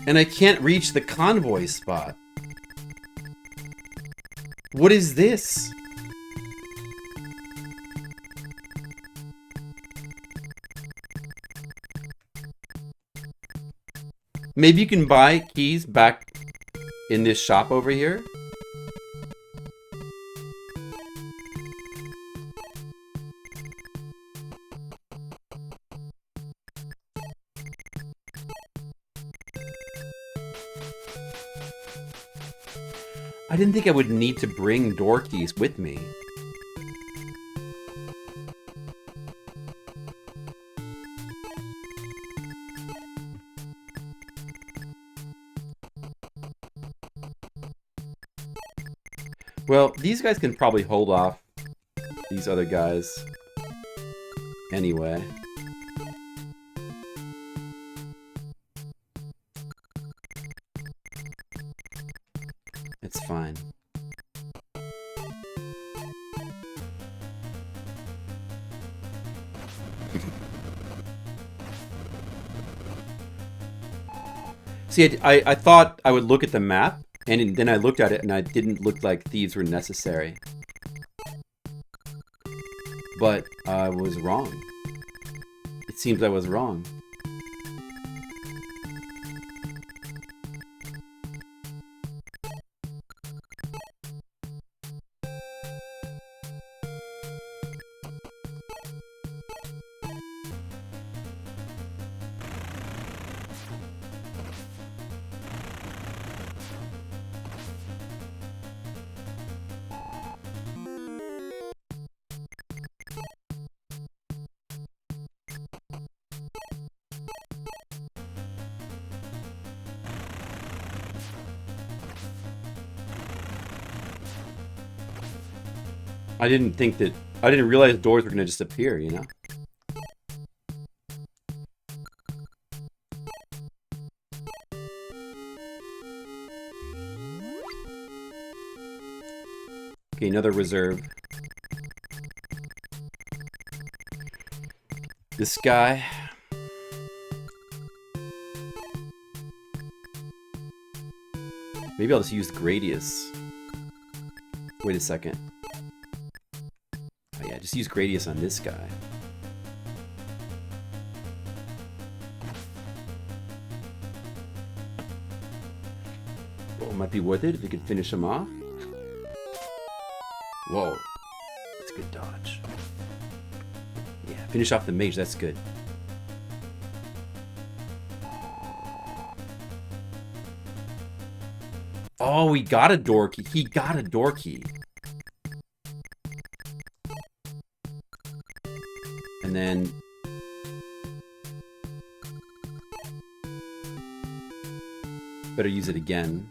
And I can't reach the convoy spot. What is this? Maybe you can buy keys back in this shop over here? I didn't think I would need to bring door keys with me. Well, these guys can probably hold off these other guys anyway. It's fine. See, I thought I would look at the map, and then I looked at it, and I didn't look like thieves were necessary. But I was wrong. It seems I was wrong. I didn't realize doors were gonna just appear, you know? Okay, another reserve. This guy. Maybe I'll just use Gradius. Wait a second. Oh yeah, just use Gradius on this guy. Well, it might be worth it if you could finish him off. Whoa. That's a good dodge. Yeah, finish off the mage, that's good. Oh, he got a door key. He got a door key. And then... better use it again.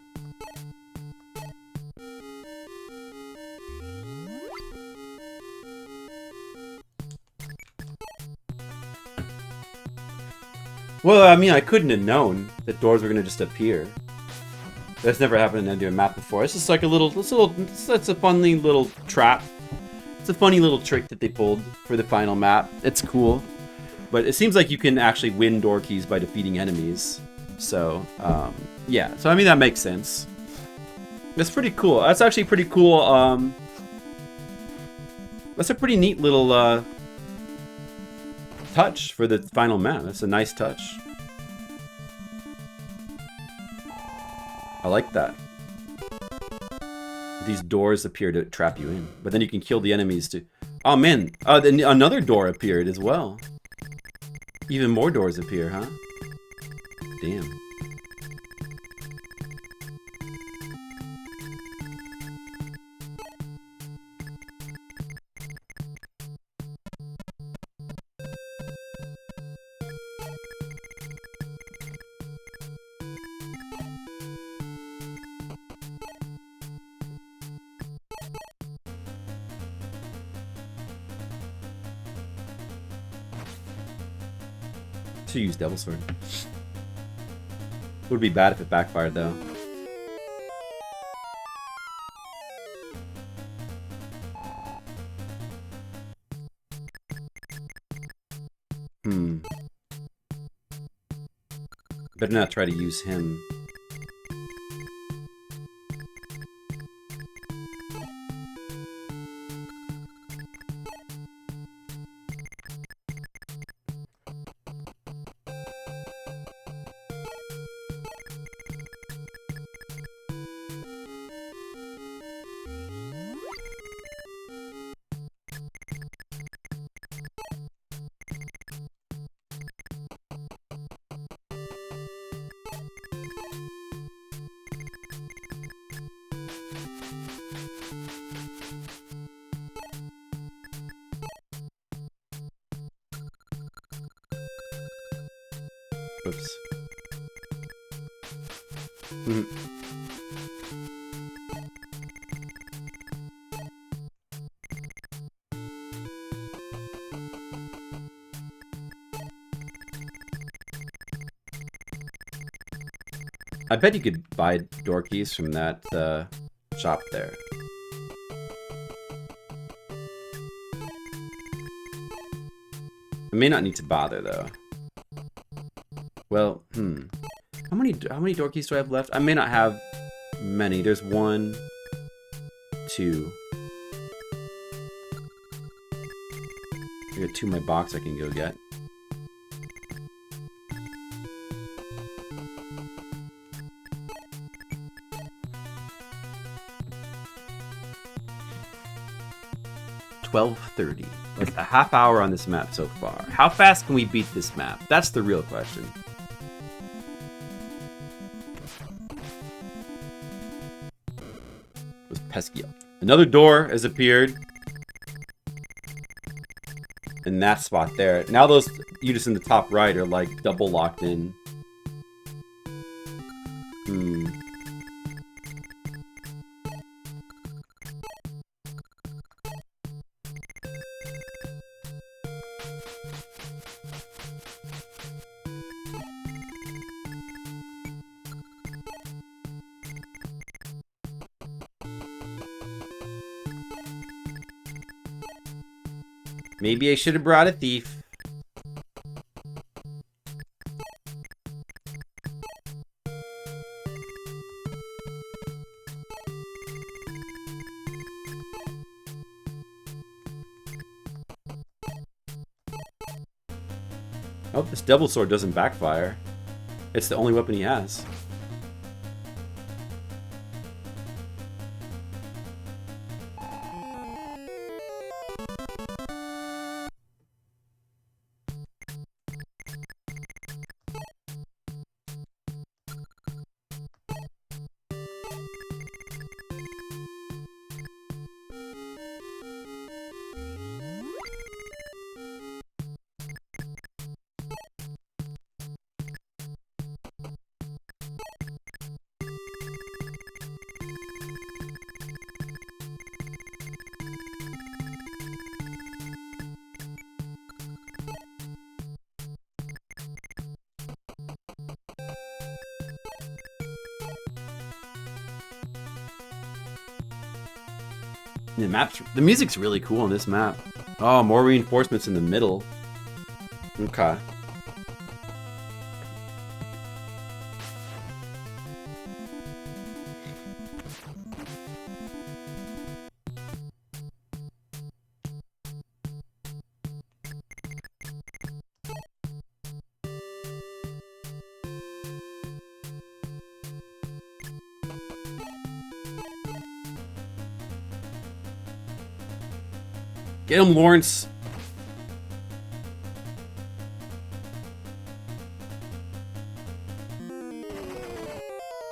Well, I mean, I couldn't have known that doors were going to just appear. That's never happened in a map before. It's just like a little, it's a funny little trap. It's a funny little trick that they pulled for the final map. It's cool. But it seems like you can actually win door keys by defeating enemies. So, yeah. So, I mean, that makes sense. That's pretty cool. That's actually pretty cool. That's a pretty neat little, touch for the final map. That's a nice touch. I like that. These doors appear to trap you in, but then you can kill the enemies too. Oh man, then another door appeared as well. Even more doors appear, huh? Damn. Should use Devil Sword. Would be bad if it backfired though. Better not try to use him. Oops. I bet you could buy door keys from that shop there. I may not need to bother though. Well, How many door keys do I have left? I may not have many. There's 1, 2. I got 2 in my box I can go get. $12:30. Like a half hour on this map so far. How fast can we beat this map? That's the real question. It was pesky. Another door has appeared. In that spot there. Now those units in the top right are like double locked in. Maybe I should have brought a thief. Oh, this devil sword doesn't backfire. It's the only weapon he has. The music's really cool on this map. Oh, more reinforcements in the middle. Okay. Get him, Lawrence.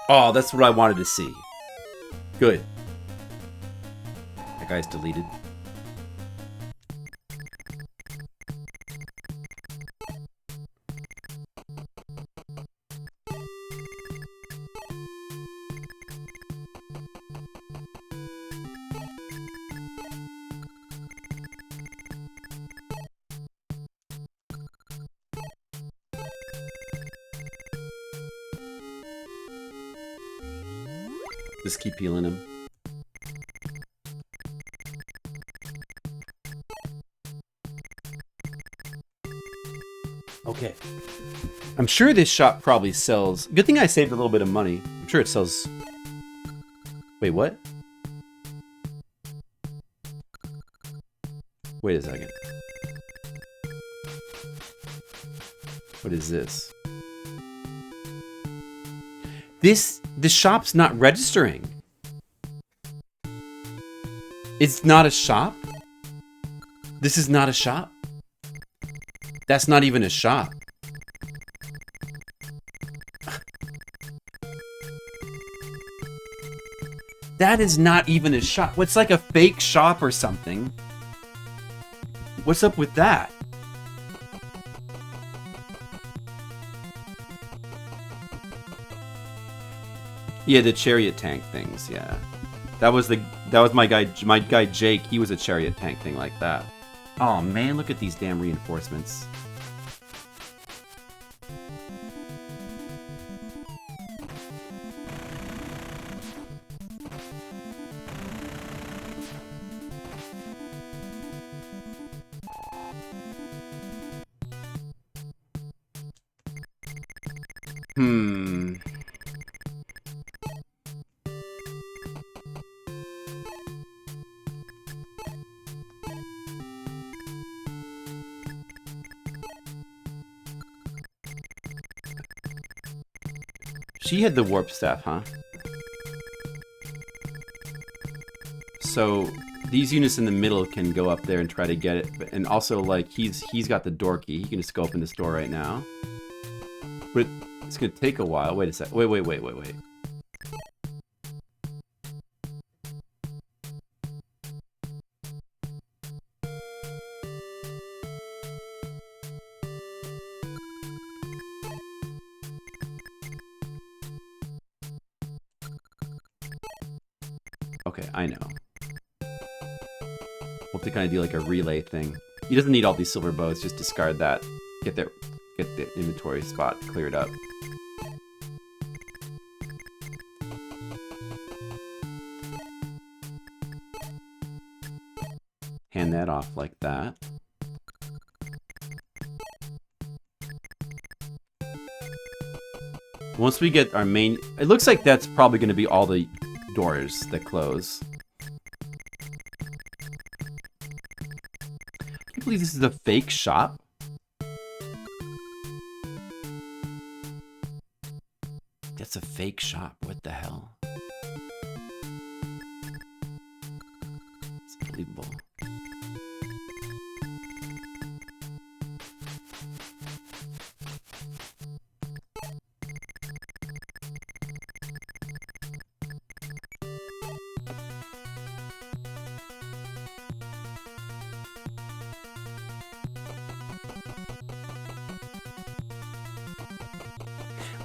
Oh, that's what I wanted to see. Good. That guy's deleted. Just keep healing him. Okay. I'm sure this shop probably sells... Good thing I saved a little bit of money. I'm sure it sells... Wait, what? Wait a second. What is this? The shop's not registering. It's not a shop? This is not a shop? That's not even a shop. That is not even a shop. What's like a fake shop or something? What's up with that? Yeah, the chariot tank things, yeah. That was my guy Jake, he was a chariot tank thing like that. Oh man, look at these damn reinforcements. She had the warp staff, huh? So these units in the middle can go up there and try to get it, and also like he's got the door key. He can just go open this door right now. But it's gonna take a while. Wait a sec. Wait. Okay, I know. We'll have to kind of do like a relay thing. He doesn't need all these silver bows, just discard that. Get the inventory spot cleared up. Hand that off like that. Once we get our main... It looks like that's probably going to be all the doors that close. I can't believe this is a fake shop. That's a fake shop. What the hell? It's unbelievable.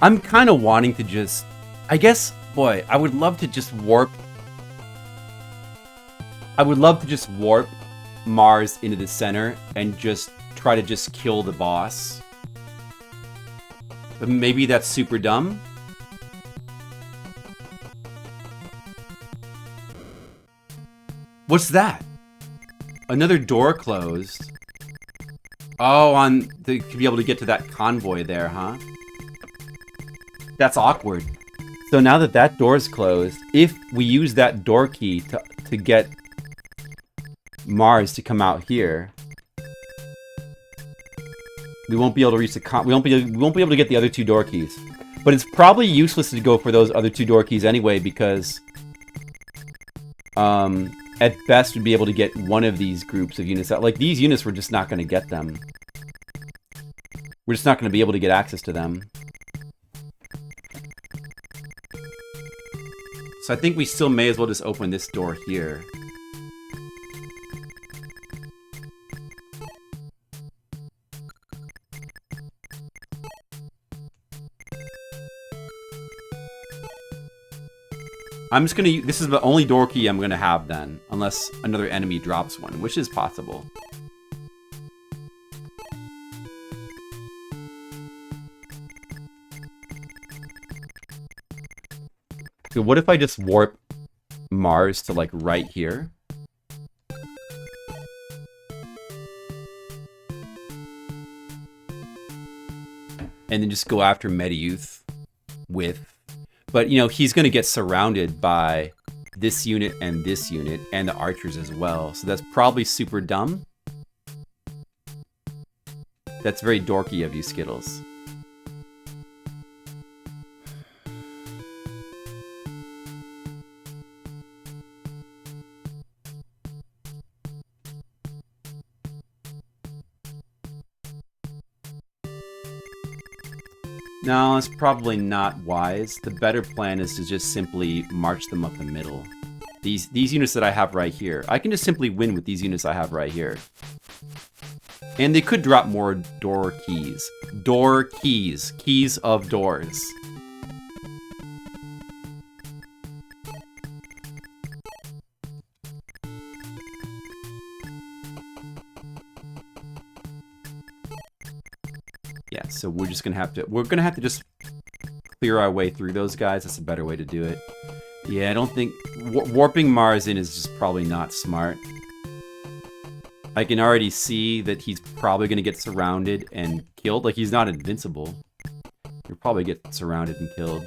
I'm kind of wanting to just... I guess, boy, I would love to just warp... I would love to just warp Mars into the center and just try to just kill the boss. But maybe that's super dumb. What's that? Another door closed. Oh, to be able to get to that convoy there, huh? That's awkward. So now that that door's closed, if we use that door key to get Mars to come out here, we won't be able to reach the we won't be able to get the other two door keys. But it's probably useless to go for those other two door keys anyway, because at best we'd be able to get one of these groups of units out. Like these units, we're just not going to get them. We're just not going to be able to get access to them. So I think we still may as well just open this door here. I'm just gonna... This is the only door key I'm gonna have then. Unless another enemy drops one, which is possible. So what if I just warp Mars to like right here? And then just go after Mediyuth with... But, you know, he's going to get surrounded by this unit and the archers as well. So that's probably super dumb. That's very dorky of you, Skittles. No, it's probably not wise. The better plan is to just simply march them up the middle. These units that I have right here. I can just simply win with these units I have right here. And they could drop more door keys. Door keys. Keys of doors. Yeah, so we're just gonna have to just clear our way through those guys. That's a better way to do it. Yeah, I don't think warping Mars in is just probably not smart. I can already see that he's probably gonna get surrounded and killed. Like, he's not invincible. He'll probably get surrounded and killed.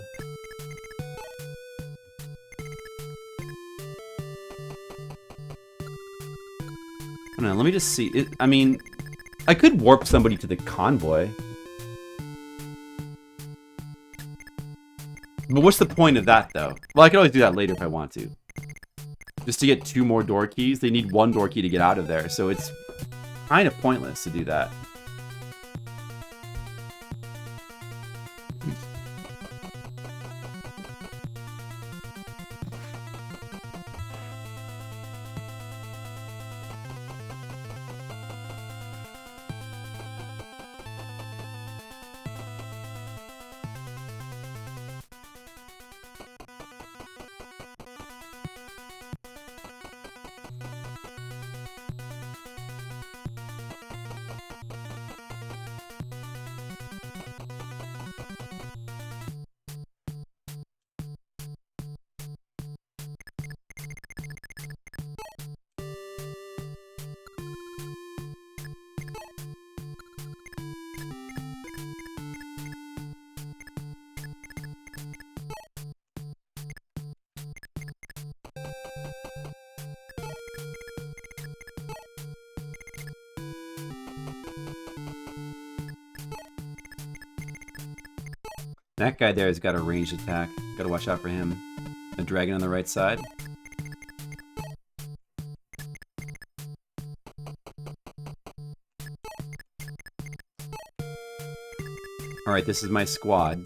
I don't know, let me just see. I mean, I could warp somebody to the convoy. But what's the point of that, though? Well, I can always do that later if I want to. Just to get 2 more door keys, they need 1 door key to get out of there, so it's kind of pointless to do that. That guy there has got a ranged attack. Gotta watch out for him. A dragon on the right side. Alright, this is my squad.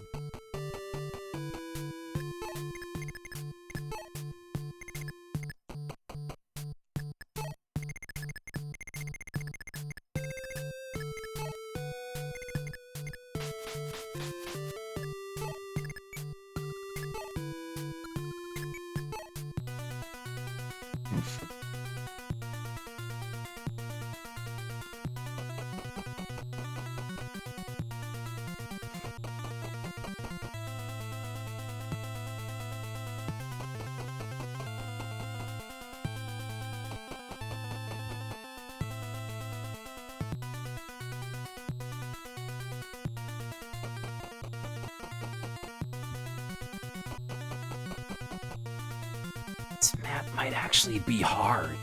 This map might actually be hard.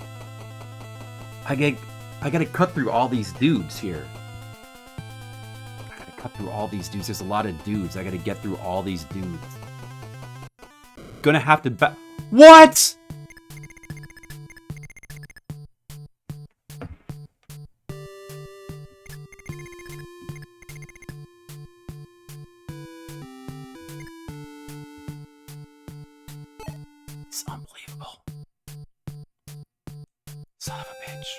I gotta cut through all these dudes here. I gotta cut through all these dudes. There's a lot of dudes. I gotta get through all these dudes. Gonna have to What?! It's unbelievable. Son of a bitch.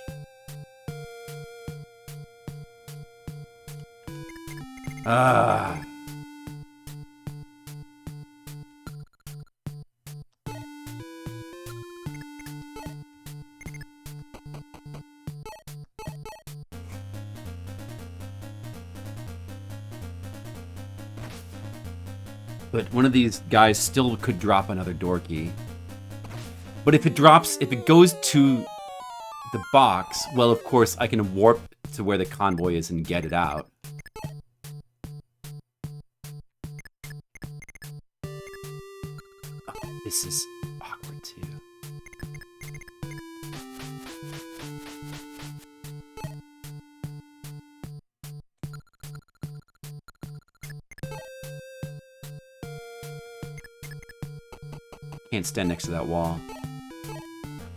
Ah. But one of these guys still could drop another door key. But if it goes to the box, well, of course, I can warp to where the convoy is and get it out. Oh, this is awkward, too. Can't stand next to that wall.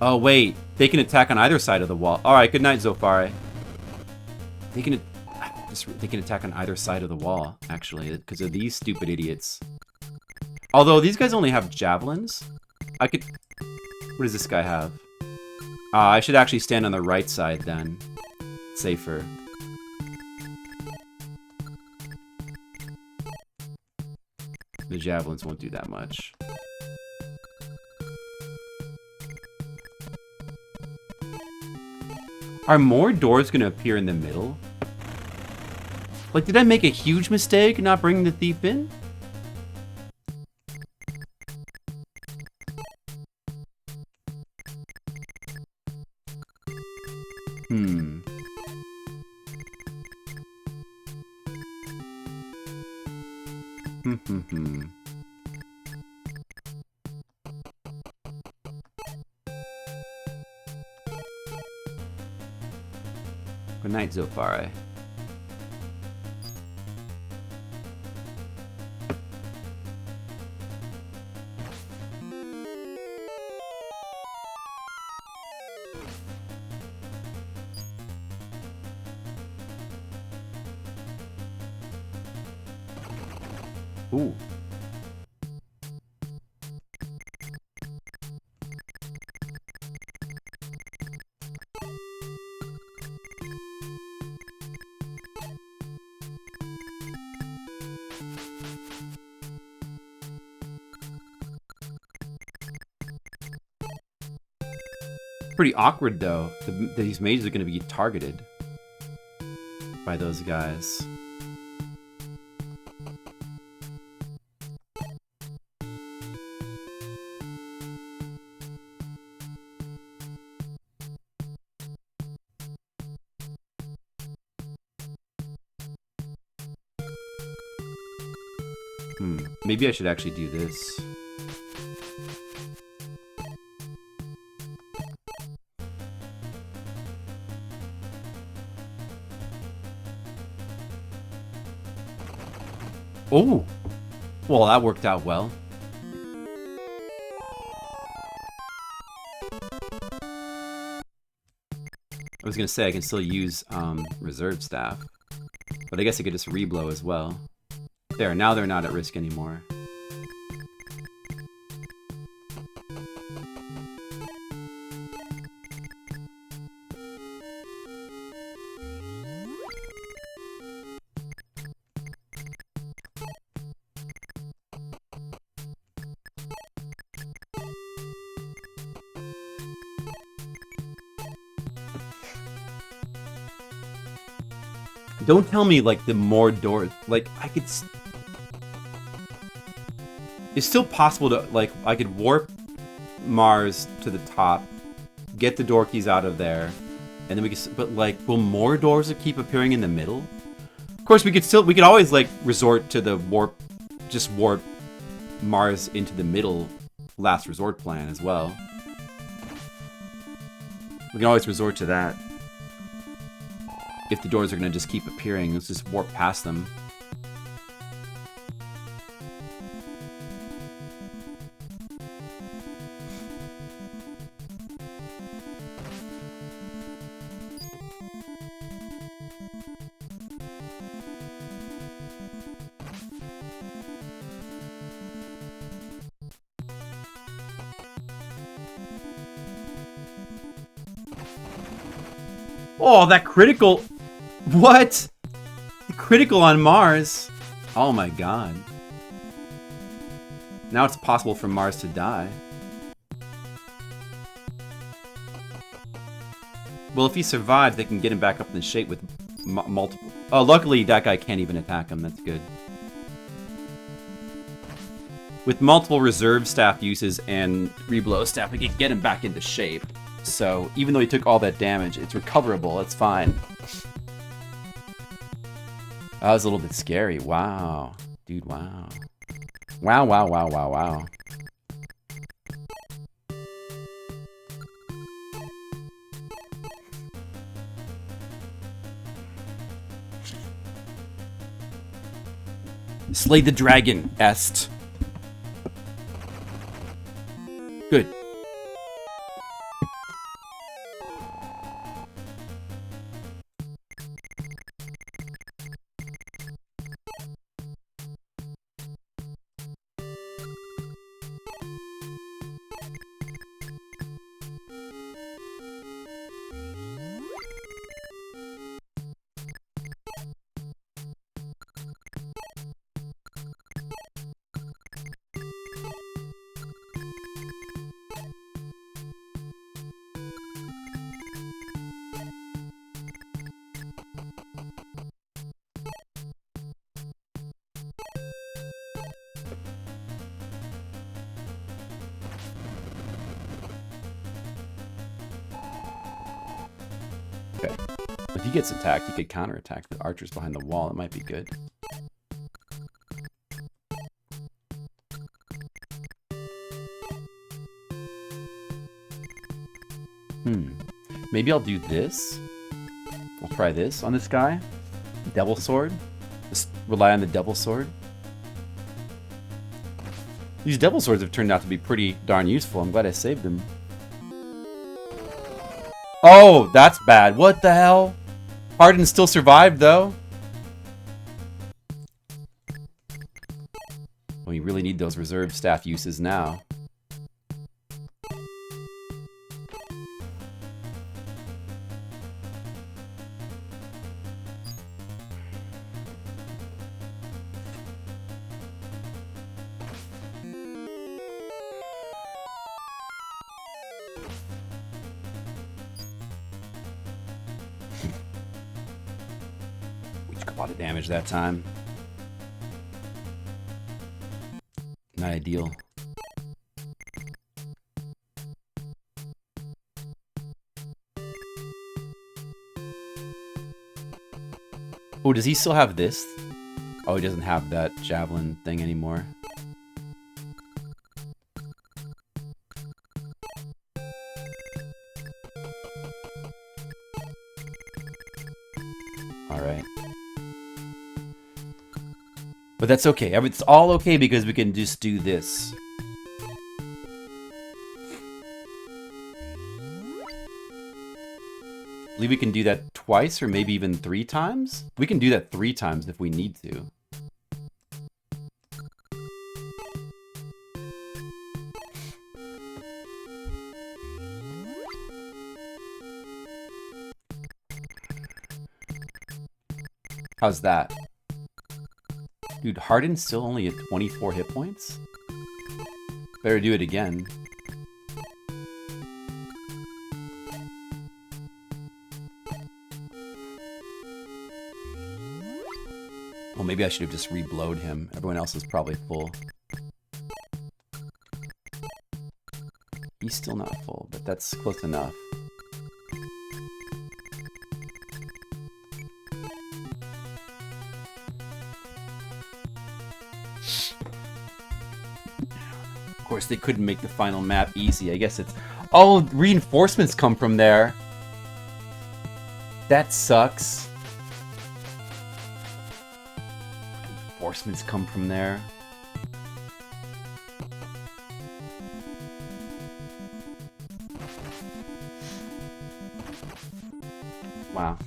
Oh, wait. They can attack on either side of the wall. Alright, good night, Zofare. They can attack on either side of the wall, actually, because of these stupid idiots. Although, these guys only have javelins. I could... What does this guy have? I should actually stand on the right side, then. Safer. The javelins won't do that much. Are more doors going to appear in the middle? Like, did I make a huge mistake not bringing the thief in? Good night, Zofare. Ooh. Pretty awkward, though. These mages are going to be targeted by those guys. Maybe I should actually do this. Oh! Well, that worked out well. I was gonna say I can still use reserve staff, but I guess I could just reblow as well. There, now they're not at risk anymore. Don't tell me, like, the more doors... Like, I could... It's still possible to, like, I could warp Mars to the top, get the door keys out of there, and then we could... But, like, will more doors keep appearing in the middle? Of course, we could always, like, resort to the warp... Just warp Mars into the middle last resort plan as well. We can always resort to that. If the doors are going to just keep appearing, let's just warp past them. Oh, that critical... What? The critical on Mars? Oh my god. Now it's possible for Mars to die. Well, if he survives, they can get him back up in shape with multiple... Oh, luckily that guy can't even attack him. That's good. With multiple reserve staff uses and reblow staff, we can get him back into shape. So even though he took all that damage, it's recoverable. It's fine. That was a little bit scary. Wow. Dude, wow. Wow, wow, wow, wow, wow. Slay the dragon, est. Good. Okay. If he gets attacked, he could counterattack the archers behind the wall. It might be good. Maybe I'll do this. I'll try this on this guy. Devil Sword. Just rely on the Devil Sword. These Devil Swords have turned out to be pretty darn useful. I'm glad I saved them. Oh, that's bad. What the hell? Hardin still survived, though. We really need those reserve staff uses now. A lot of damage that time. Not ideal. Oh, does he still have this? Oh, he doesn't have that javelin thing anymore. Alright. But that's okay. It's all okay because we can just do this. I believe we can do that twice or maybe even 3 times. We can do that 3 times if we need to. How's that? Dude, Hardin's still only at 24 hit points? Better do it again. Well, maybe I should have just reblowed him. Everyone else is probably full. He's still not full, but that's close enough. Of course, they couldn't make the final map easy. I guess it's... Oh, reinforcements come from there. That sucks. Reinforcements come from there. Wow.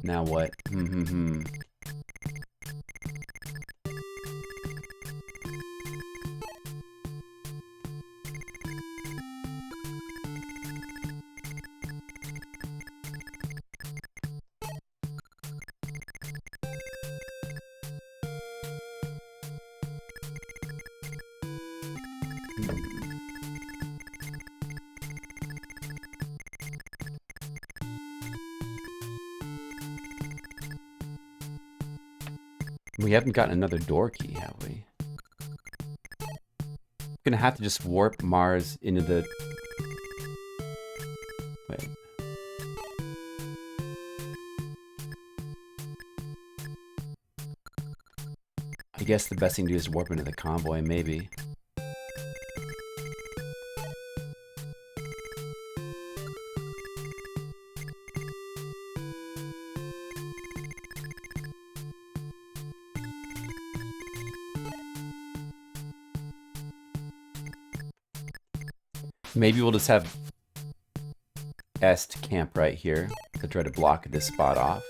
Now what? We haven't gotten another door key, have we? Gonna have to just warp Mars into the... Wait. I guess the best thing to do is warp into the convoy, maybe. Maybe we'll just have Est camp right here to try to block this spot off.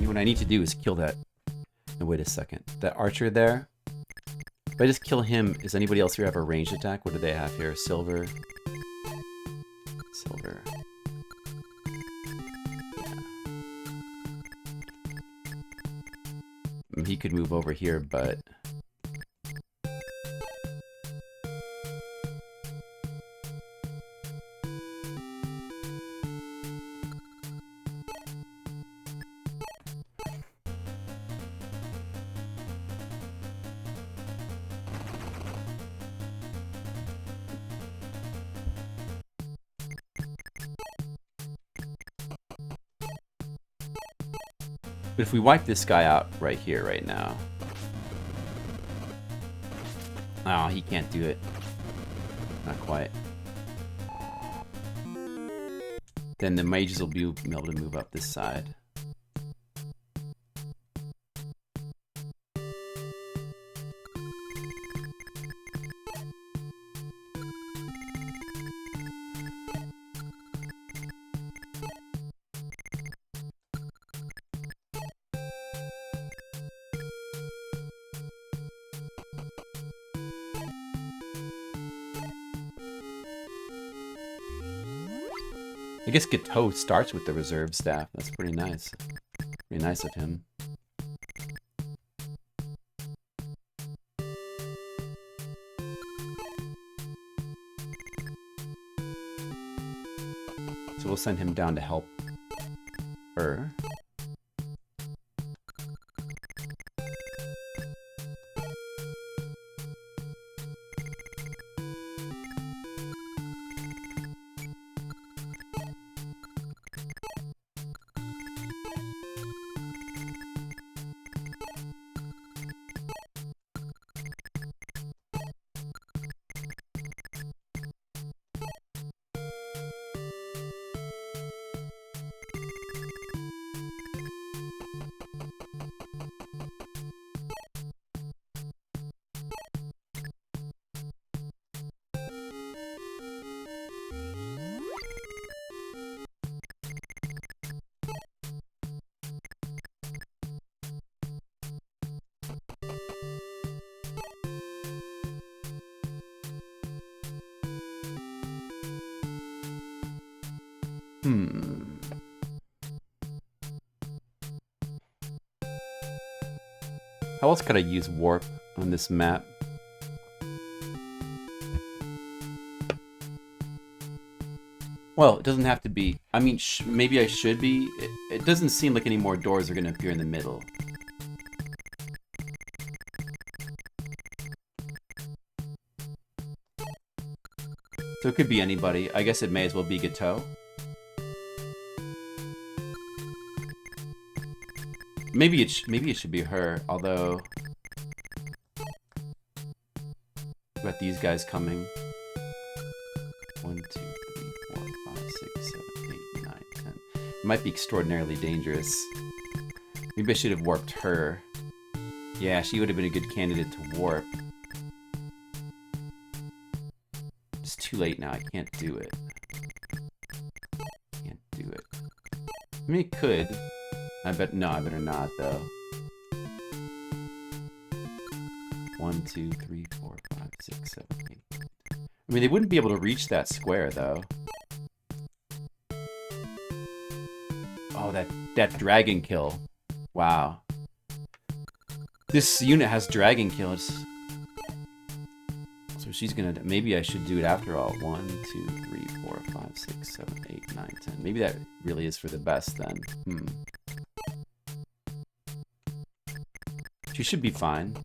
What I need to do is kill that. No, wait a second. That archer there. If I just kill him, does anybody else here have a ranged attack? What do they have here? Silver. Silver. Yeah. He could move over here, but... But if we wipe this guy out right here, right now... Oh, he can't do it. Not quite. Then the mages will be able to move up this side. I guess Gateau starts with the reserve staff. That's pretty nice. Pretty nice of him. So we'll send him down to help her. How else could I use warp on this map? Well, it doesn't have to be... I mean, maybe I should be. It doesn't seem like any more doors are going to appear in the middle. So it could be anybody. I guess it may as well be Gateau. Maybe it should be her, although... Got these guys coming. 1, 2, 3, 4, 5, 6, 7, 8, 9, 10. It might be extraordinarily dangerous. Maybe I should have warped her. Yeah, she would have been a good candidate to warp. It's too late now. I can't do it. Can't do it. I mean, it could. I better not, though. 1, 2, 3, 4, 5, 6, 7, 8. I mean, they wouldn't be able to reach that square, though. Oh, that dragon kill. Wow. This unit has dragon kills. So she's gonna... Maybe I should do it after all. 1, 2, 3, 4, 5, 6, 7, 8, 9, 10. Maybe that really is for the best, then. She should be fine.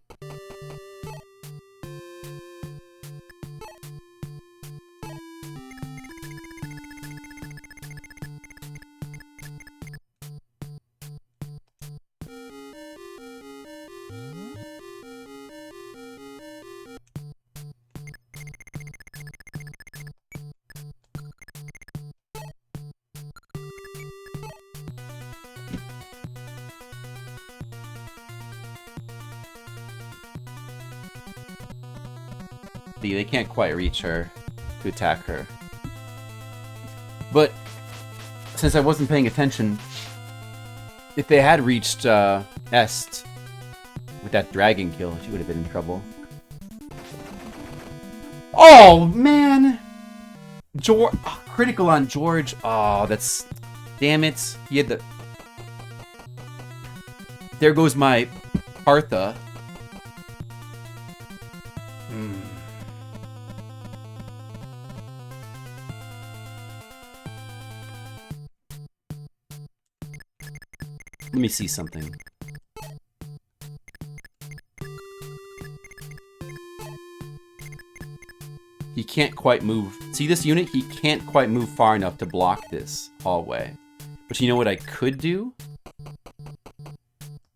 They can't quite reach her to attack her. But since I wasn't paying attention, if they had reached Est with that dragon kill, she would have been in trouble. Oh man! George, critical on George. Oh, that's... Damn it. He had the... There goes my Partha. Let me see something. He can't quite move. See this unit? He can't quite move far enough to block this hallway. But you know what I could do?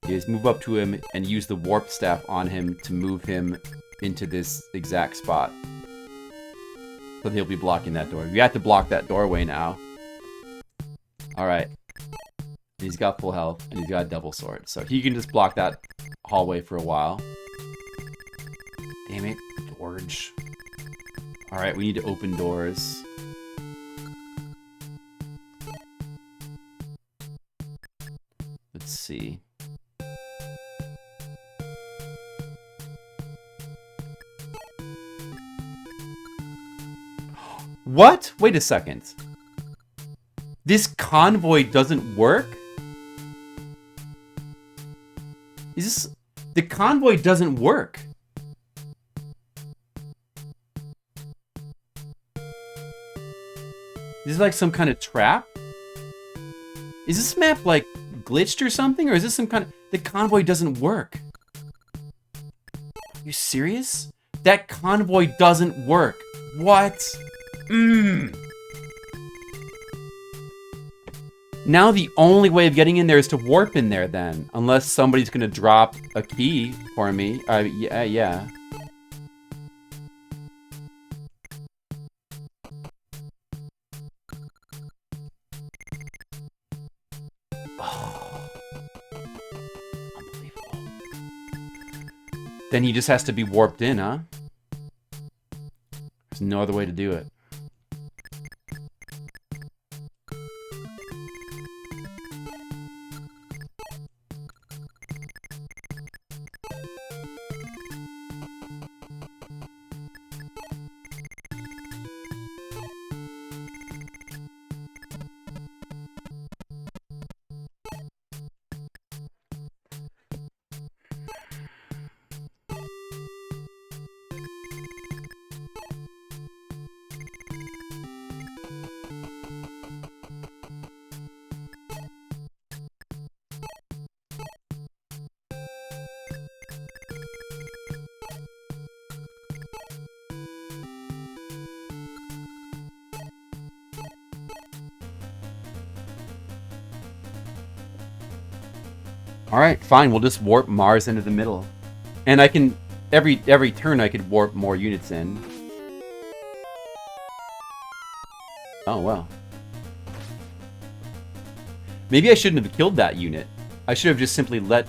Is move up to him and use the warp staff on him to move him into this exact spot. So he'll be blocking that door. We have to block that doorway now. Alright. He's got full health, and he's got a double sword. So he can just block that hallway for a while. Damn it, George. Alright, we need to open doors. Let's see. What? Wait a second. This convoy doesn't work? Is this... The convoy doesn't work. Is this like some kind of trap? Is this map like glitched or something? Or is this some kind of... The convoy doesn't work. Are you serious? That convoy doesn't work. What? Now the only way of getting in there is to warp in there then. Unless somebody's gonna drop a key for me. Yeah. Oh. Unbelievable. Then he just has to be warped in, huh? There's no other way to do it. Alright, fine. We'll just warp Mars into the middle. And I can every turn I could warp more units in. Oh, well. Maybe I shouldn't have killed that unit. I should have just simply let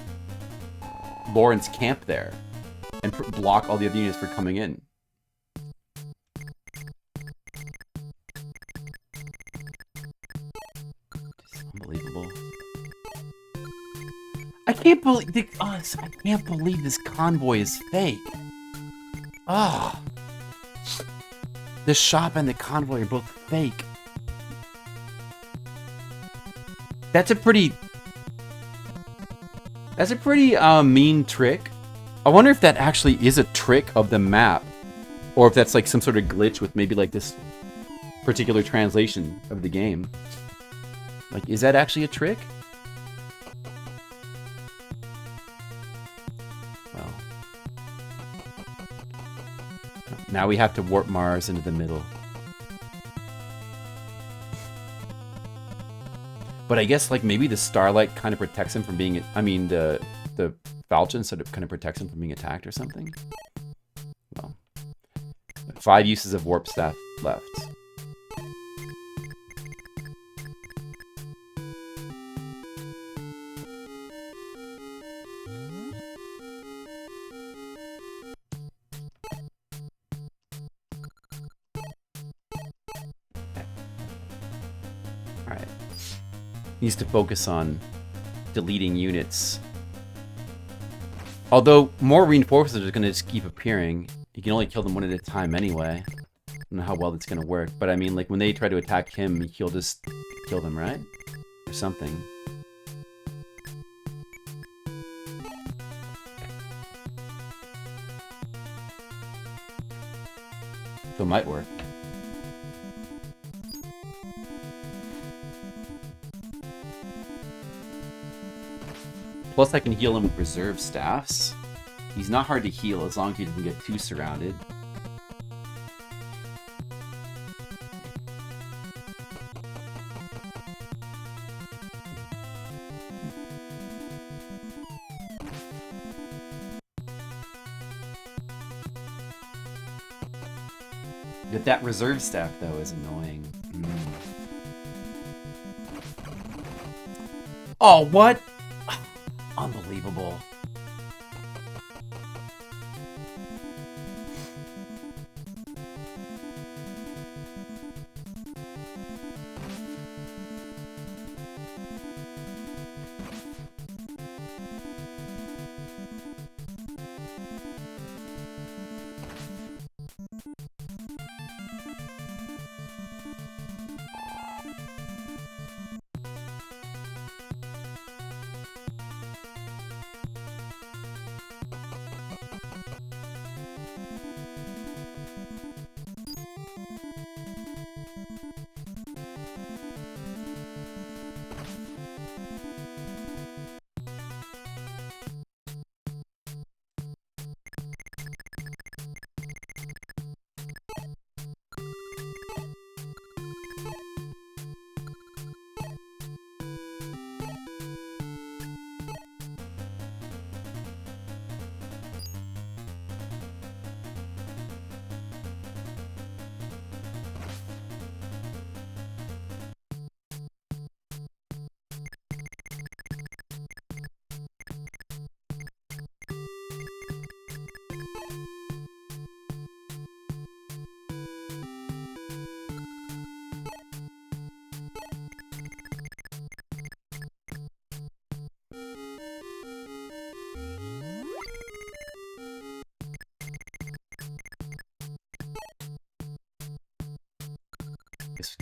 Lawrence camp there and block all the other units for coming in. Just unbelievable. I can't believe I can't believe this convoy is fake. Ah, the shop and the convoy are both fake. That's a pretty mean trick. I wonder if that actually is a trick of the map, or if that's like some sort of glitch with maybe like this particular translation of the game. Like, is that actually a trick? Well, now we have to warp Mars into the middle. But I guess like maybe the Starlight kind of protects him from being, I mean the Falchion sort of kind of protects him from being attacked or something. Well, 5 uses of warp staff left. All right. Needs to focus on deleting units. Although more reinforcements are going to just keep appearing. You can only kill them one at a time anyway. I don't know how well that's going to work. But I mean, like, when they try to attack him, he'll just kill them, right? Or something. So it might work. Plus I can heal him with reserve staffs. He's not hard to heal as long as he doesn't get too surrounded. But that reserve staff though is annoying. Oh, what? Unbelievable.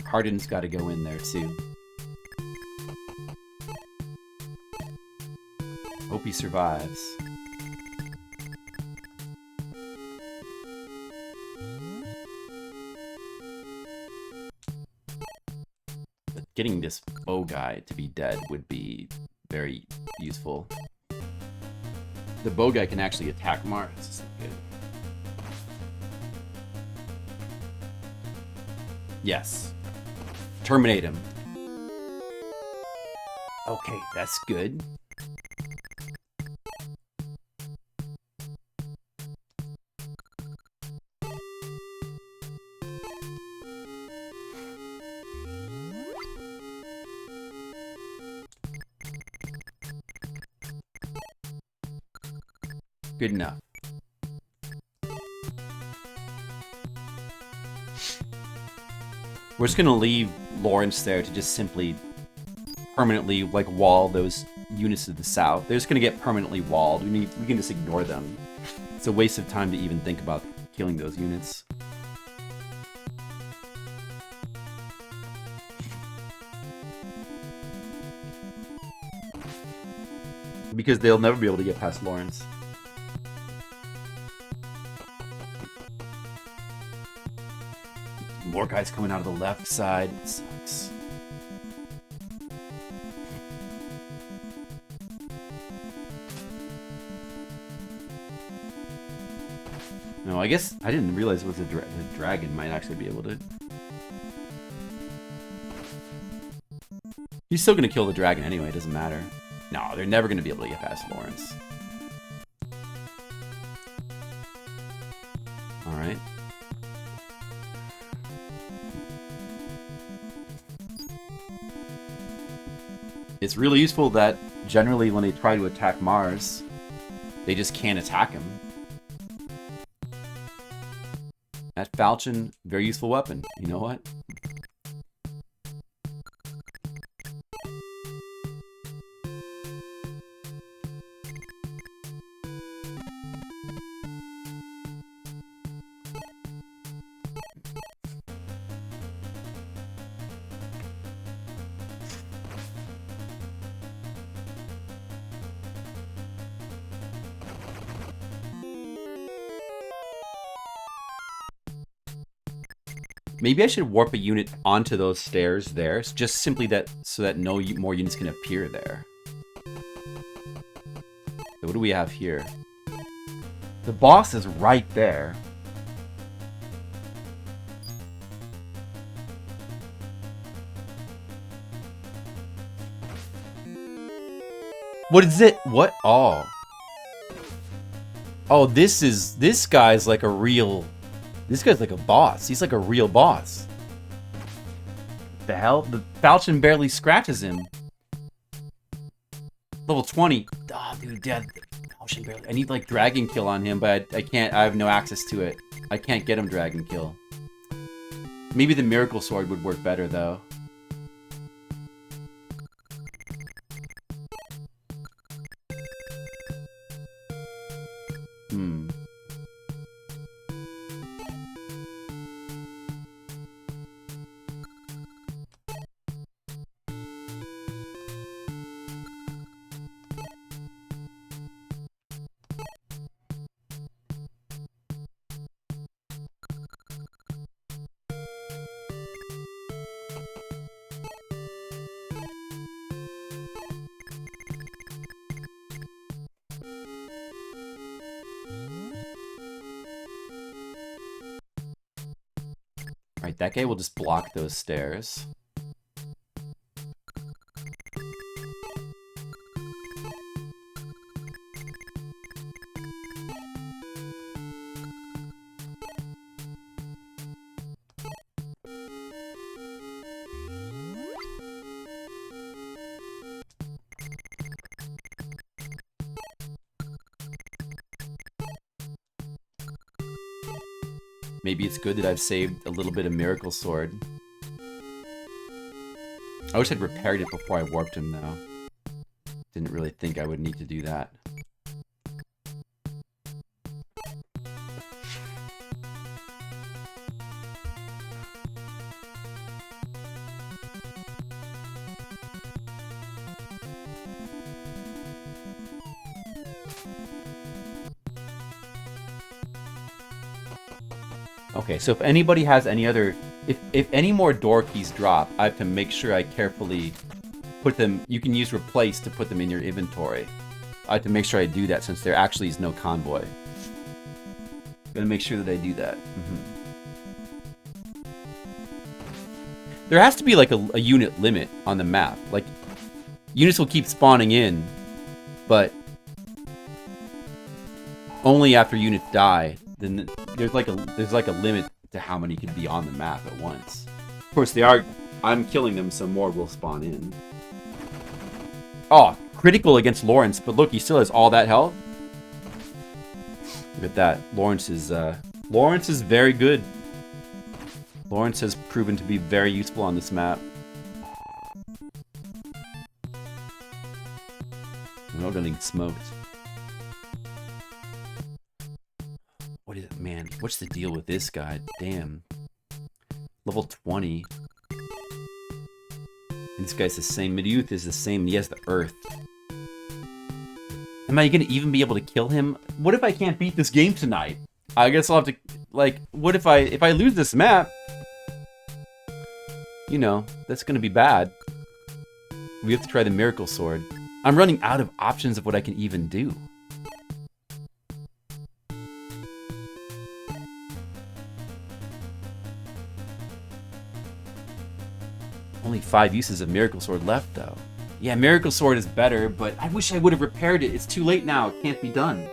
Hardin's got to go in there too. Hope he survives. But getting this bow guy to be dead would be very useful. The bow guy can actually attack Mars. This is good. Yes. Terminate him. Okay, that's good. Good enough. We're just gonna leave Lawrence there to just simply permanently like wall those units to the south. They're just gonna get permanently walled. We can just ignore them. It's a waste of time to even think about killing those units. Because they'll never be able to get past Lawrence. More guys coming out of the left side. It sucks. No, I guess I didn't realize it was the dragon might actually be able to. He's still gonna kill the dragon anyway. It doesn't matter. No, they're never gonna be able to get past Lawrence. All right. It's really useful that generally when they try to attack Mars, they just can't attack him. That falchion, very useful weapon. You know what? Maybe I should warp a unit onto those stairs there, just simply so that no more units can appear there. So what do we have here? The boss is right there. What is it? What? Oh. Oh, this guy's like a real... This guy's like a boss. He's like a real boss. The hell? The falchion barely scratches him. Level 20. Oh, dude, yeah. Falchion barely. I need like dragon kill on him, but I can't. I have no access to it. I can't get him dragon kill. Maybe the miracle sword would work better though. Alright, that guy will just block those stairs. Maybe it's good that I've saved a little bit of Miracle Sword. I wish I'd repaired it before I warped him, though. Didn't really think I would need to do that. Okay, so if anybody has any other... If any more door keys drop, I have to make sure I carefully put them... You can use replace to put them in your inventory. I have to make sure I do that since there actually is no convoy. Gotta make sure that I do that. There has to be like a unit limit on the map. Like, units will keep spawning in, but only after units die. Then there's like a limit to how many can be on the map at once. Of course, they are. I'm killing them, so more will spawn in. Oh, critical against Lawrence, but look, he still has all that health. Look at that. Lawrence is very good. Lawrence has proven to be very useful on this map. We're all gonna get smoked. What is it, man? What's the deal with this guy? Damn. Level 20. And this guy's the same. Midyuth is the same. And he has the earth. Am I gonna even be able to kill him? What if I can't beat this game tonight? I guess I'll have to, like, what if I lose this map? You know, that's gonna be bad. We have to try the Miracle Sword. I'm running out of options of what I can even do. Only 5 uses of Miracle Sword left, though. Yeah, Miracle Sword is better, but I wish I would have repaired it. It's too late now. It can't be done.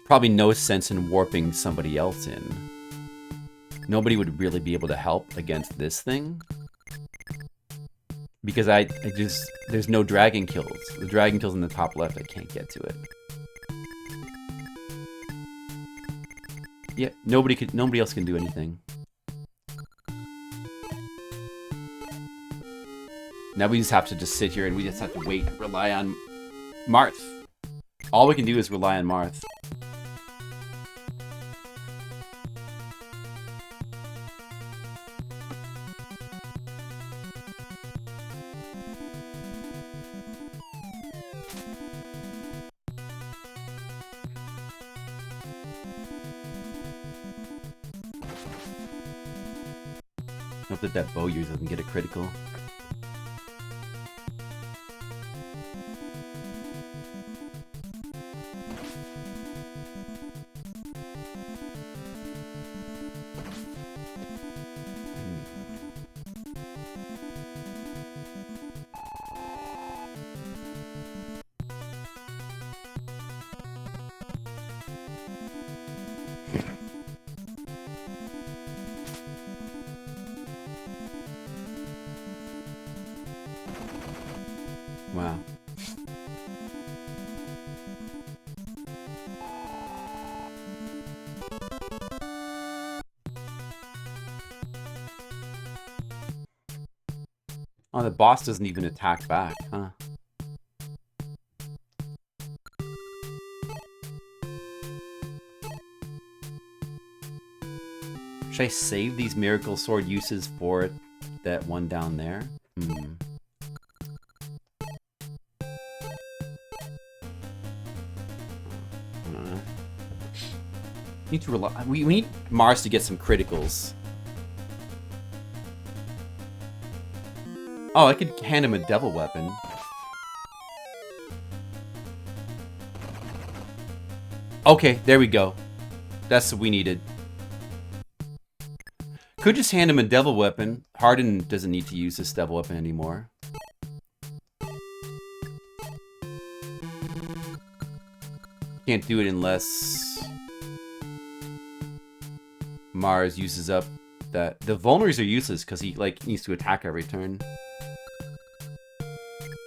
Probably no sense in warping somebody else in. Nobody would really be able to help against this thing. Because I just, there's no dragon kills. The dragon kills in the top left, I can't get to it. Yeah, nobody else can do anything. Now we just have to sit here and we just have to wait and rely on Marth. All we can do is rely on Marth. Hope that bow user doesn't get a critical. Wow. Oh, the boss doesn't even attack back, huh? Should I save these Miracle Sword uses for that one down there? Need to rely. We need Mars to get some criticals. Oh, I could hand him a devil weapon. Okay, there we go. That's what we needed. Could just hand him a devil weapon. Harden doesn't need to use this devil weapon anymore. Can't do it unless Mars uses up that. The vulneraries are useless because he needs to attack every turn.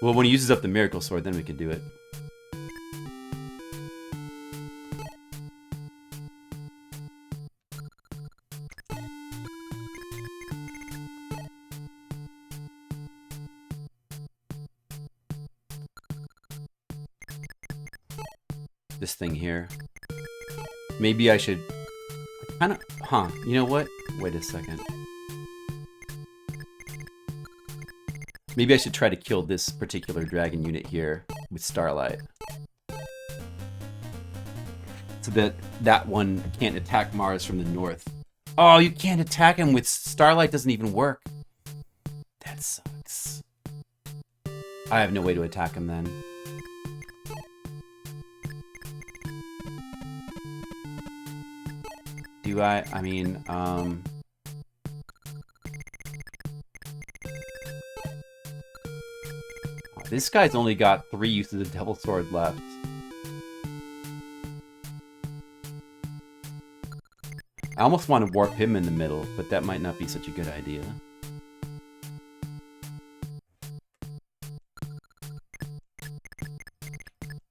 Well, when he uses up the Miracle Sword, then we can do it. This thing here. Maybe I should kind of, you know what? Wait a second. Maybe I should try to kill this particular dragon unit here with Starlight. So that that one can't attack Mars from the north. Oh, you can't attack him with Starlight, doesn't even work. That sucks. I have no way to attack him then. Do I? I mean, this guy's only got 3 uses of Devil Sword left. I almost want to warp him in the middle, but that might not be such a good idea.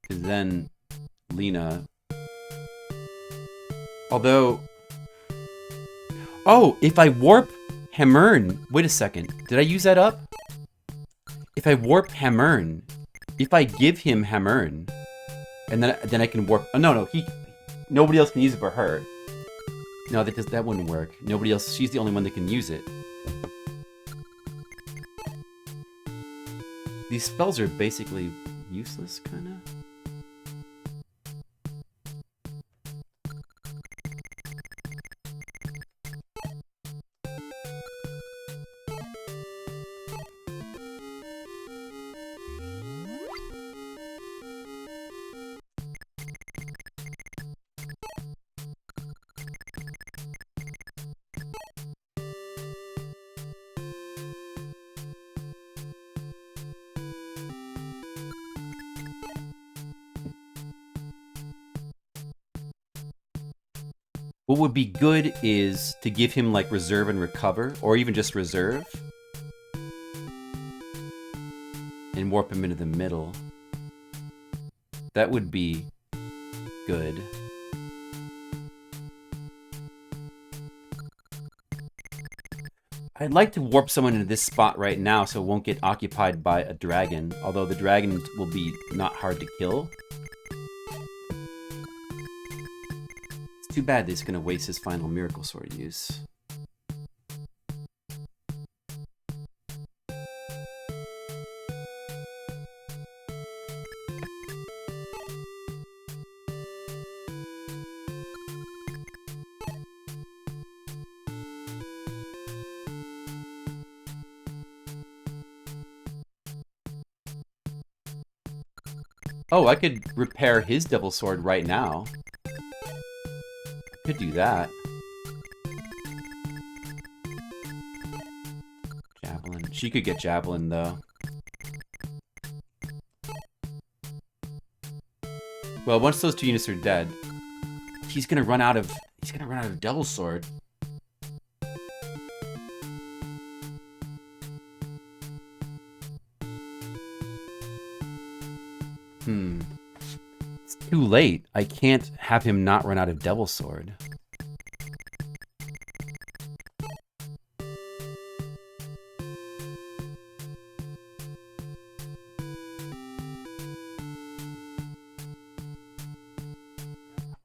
Because then Lena... Although... Oh, if I warp Hammern... Wait a second. Did I use that up? If I warp Hammern... If I give him Hammern... And then I can warp... Oh, no. Nobody else can use it but her. No, that wouldn't work. Nobody else... She's the only one that can use it. These spells are basically useless, kind of. What would be good is to give him, like, reserve and recover, or even just reserve. And warp him into the middle. That would be good. I'd like to warp someone into this spot right now so it won't get occupied by a dragon, although the dragon will be not hard to kill. Too bad that he's going to waste his final Miracle Sword use. Oh, I could repair his Devil Sword right now. Could do that. Javelin. She could get Javelin, though. Well, once those 2 units are dead, he's gonna run out of Devil Sword. It's too late. I can't have him not run out of Devil Sword.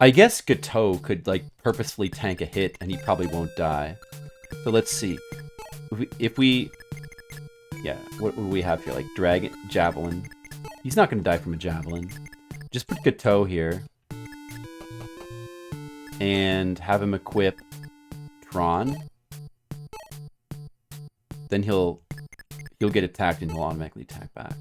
I guess Gateau could, like, purposefully tank a hit and he probably won't die. So let's see. If we yeah, what would we have here? Like, Dragon, Javelin. He's not going to die from a Javelin. Just put Gateau here. And have him equip Tron. Then he'll get attacked and he'll automatically attack back.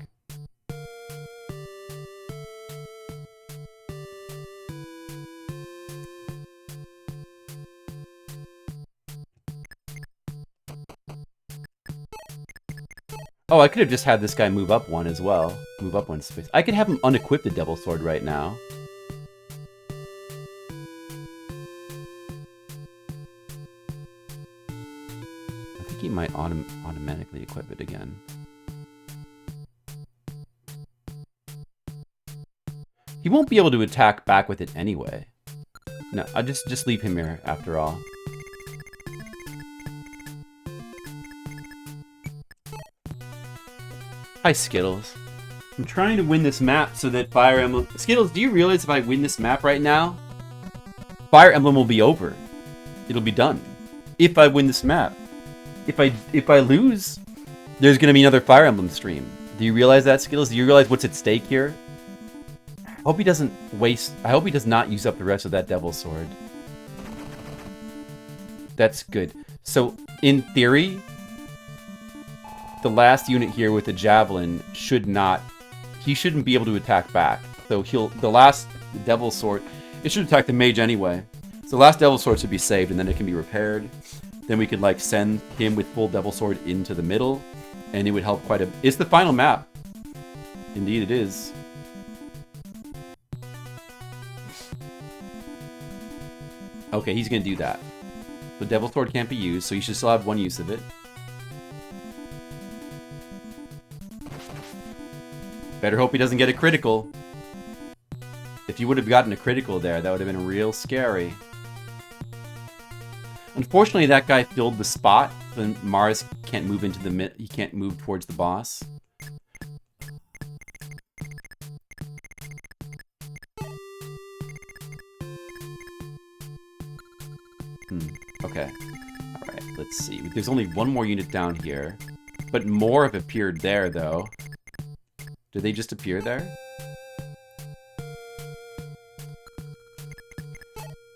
Oh, I could have just had this guy move up one as well. Move up one space. I could have him unequip the Devil Sword right now. I think he might automatically equip it again. He won't be able to attack back with it anyway. No, I'll just leave him here after all. Hi, Skittles. I'm trying to win this map so that Fire Emblem... Skittles, do you realize if I win this map right now, Fire Emblem will be over. It'll be done. If I win this map. If I lose, there's going to be another Fire Emblem stream. Do you realize that, Skittles? Do you realize what's at stake here? I hope he doesn't waste... I hope he does not use up the rest of that Devil Sword. That's good. So, in theory... the last unit here with the Javelin should not... he shouldn't be able to attack back. So the last Devil Sword... it should attack the Mage anyway. So last Devil Sword should be saved, and then it can be repaired. Then we could like send him with full Devil Sword into the middle, and it would help quite a... It's the final map. Indeed it is. Okay, he's gonna do that. The Devil Sword can't be used, so you should still have one use of it. Better hope he doesn't get a critical. If he would have gotten a critical there, that would have been real scary. Unfortunately, that guy filled the spot, then Mars can't move into the he can't move towards the boss. Okay. Alright, let's see. There's only one more unit down here. But more have appeared there, though. Did they just appear there?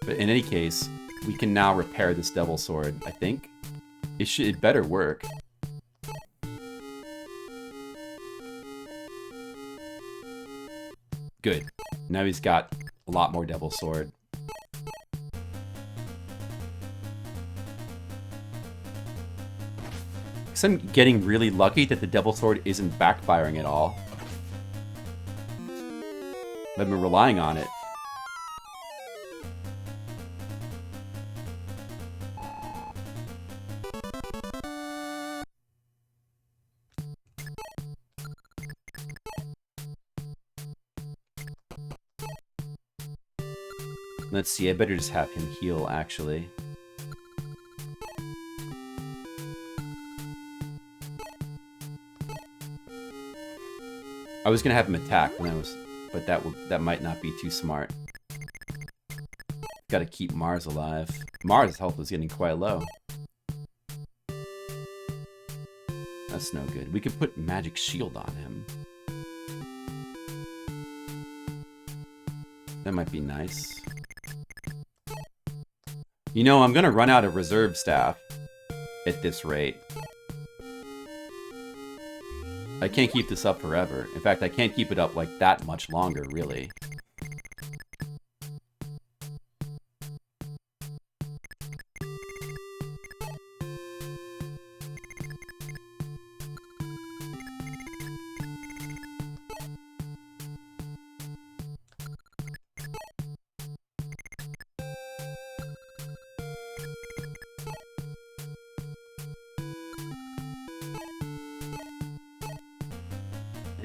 But in any case, we can now repair this Devil Sword, I think. It better work. Good. Now he's got a lot more Devil Sword. Because I'm getting really lucky that the Devil Sword isn't backfiring at all. I've been relying on it. Let's see, I better just have him heal, actually. I was gonna have him attack when I was... But that might not be too smart. Gotta keep Mars alive. Mars' health is getting quite low. That's no good. We could put Magic Shield on him. That might be nice. You know, I'm gonna run out of reserve staff at this rate. I can't keep this up forever. In fact, I can't keep it up like that much longer, really.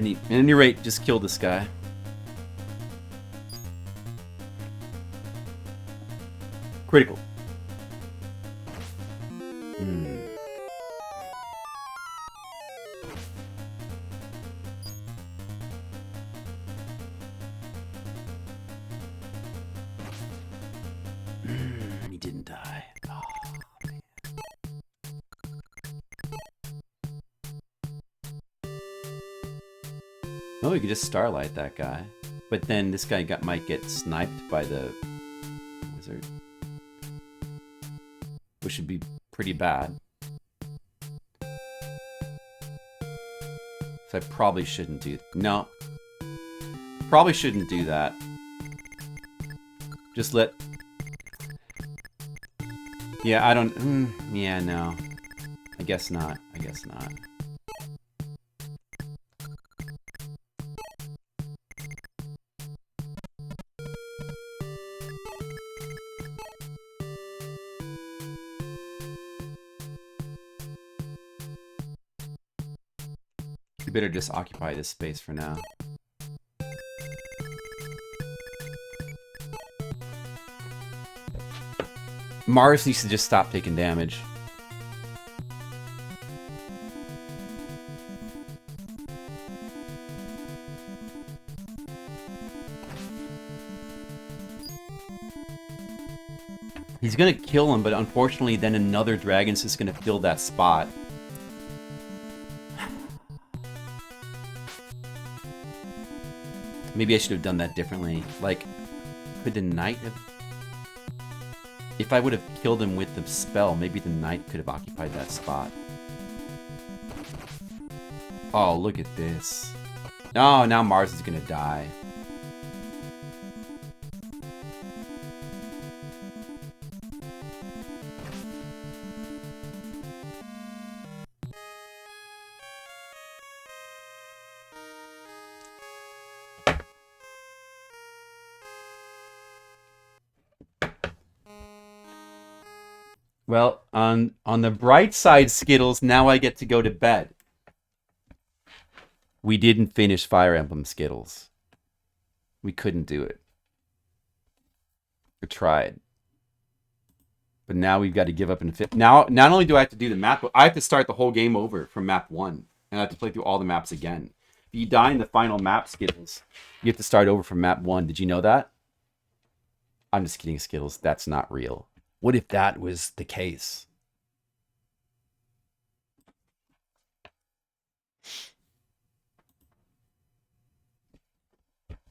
At any rate, just kill this guy. Critical. He didn't die. Oh, man. Oh, we could just Starlight that guy. But then this guy might get sniped by the wizard. Which would be pretty bad. So I probably shouldn't do... No. Probably shouldn't do that. Just let... Yeah, I don't... yeah, no. I guess not. I guess not. You better just occupy this space for now. Mars needs to just stop taking damage. He's gonna kill him, but unfortunately then another dragon's just gonna fill that spot. Maybe I should have done that differently. Like, could the knight have... If I would have killed him with the spell, maybe the knight could have occupied that spot. Oh, look at this. Oh, now Mars is gonna die. Well, on the bright side, Skittles, now I get to go to bed. We didn't finish Fire Emblem, Skittles. We couldn't do it. We tried. But now we've got to give up and fit. Now, not only do I have to do the map, but I have to start the whole game over from map 1. And I have to play through all the maps again. If you die in the final map, Skittles, you have to start over from map 1. Did you know that? I'm just kidding, Skittles. That's not real. What if that was the case?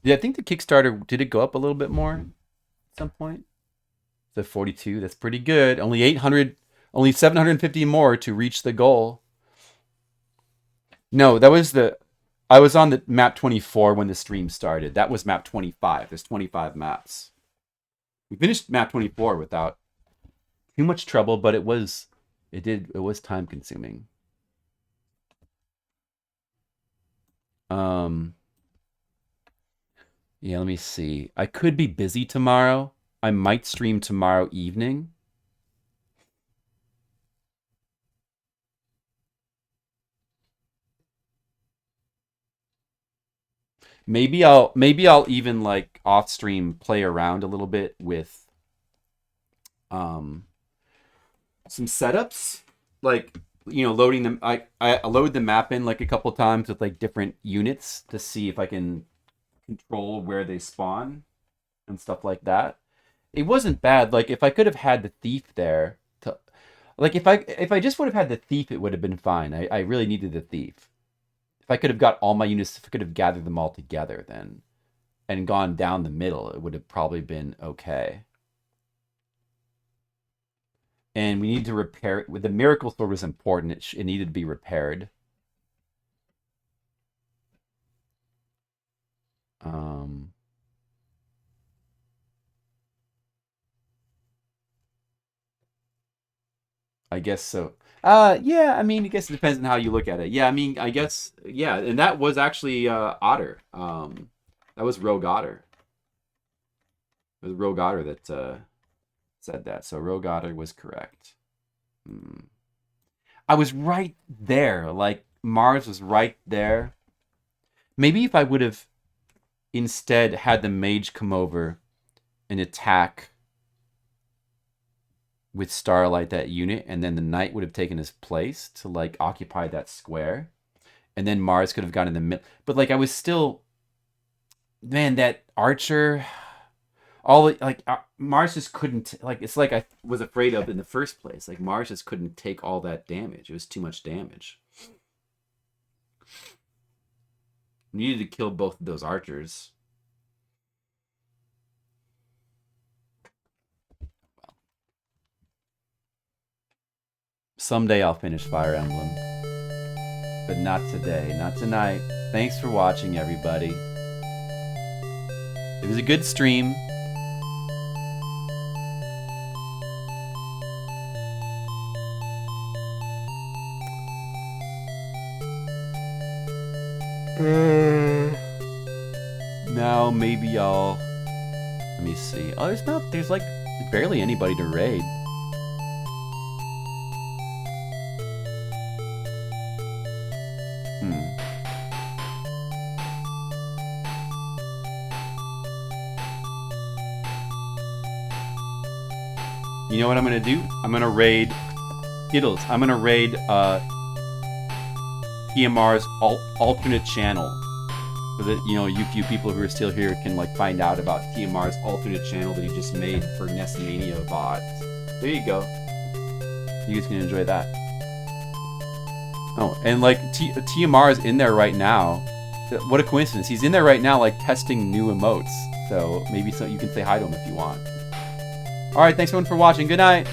Yeah, I think the Kickstarter, did it go up a little bit more at some point? So 42, that's pretty good. Only 750 more to reach the goal. No, that was I was on the map 24 when the stream started. That was map 25. There's 25 maps. We finished map 24 without too much trouble, but it was time consuming. Yeah, let me see. I could be busy tomorrow. I might stream tomorrow evening. Maybe I'll even like off stream play around a little bit with some setups, like, you know, loading them. I load the map in like a couple times with like different units to see if I can control where they spawn and stuff like that. It wasn't bad. Like, if I could have had the thief there to, like, if I just would have had the thief, it would have been fine. I really needed the thief. If I could have got all my units, if I could have gathered them all together then and gone down the middle, it would have probably been okay. And we need to repair it. The miracle sword was important. It needed to be repaired. I guess so. Yeah, I mean, I guess it depends on how you look at it. Yeah, I mean, I guess, yeah, and that was actually Otter. That was Rogue Otter. It was Rogue Otter that said that. So Rogue Otter was correct. I was right there. Like, Mars was right there. Maybe if I would have instead had the mage come over and attack with Starlight that unit, and then the knight would have taken his place to like occupy that square, and then Mars could have gone in the middle. But like, I was still, man, that archer, all like Mars just couldn't, like, it's like I was afraid of in the first place. Like, Mars just couldn't take all that damage. It was too much damage. We needed to kill both of those archers. Someday I'll finish Fire Emblem. But not today, not tonight. Thanks for watching, everybody. It was a good stream. Now maybe I'll... Let me see. Oh, there's like barely anybody to raid. You know what I'm gonna do? I'm gonna raid Skittles. I'm gonna raid TMR's alternate channel, so that, you know, you few people who are still here can like find out about TMR's alternate channel that he just made for NES Mania VODs. There you go. You guys can enjoy that. Oh, and like TMR is in there right now. What a coincidence! He's in there right now, like testing new emotes. So maybe you can say hi to him if you want. All right, thanks everyone for watching. Good night.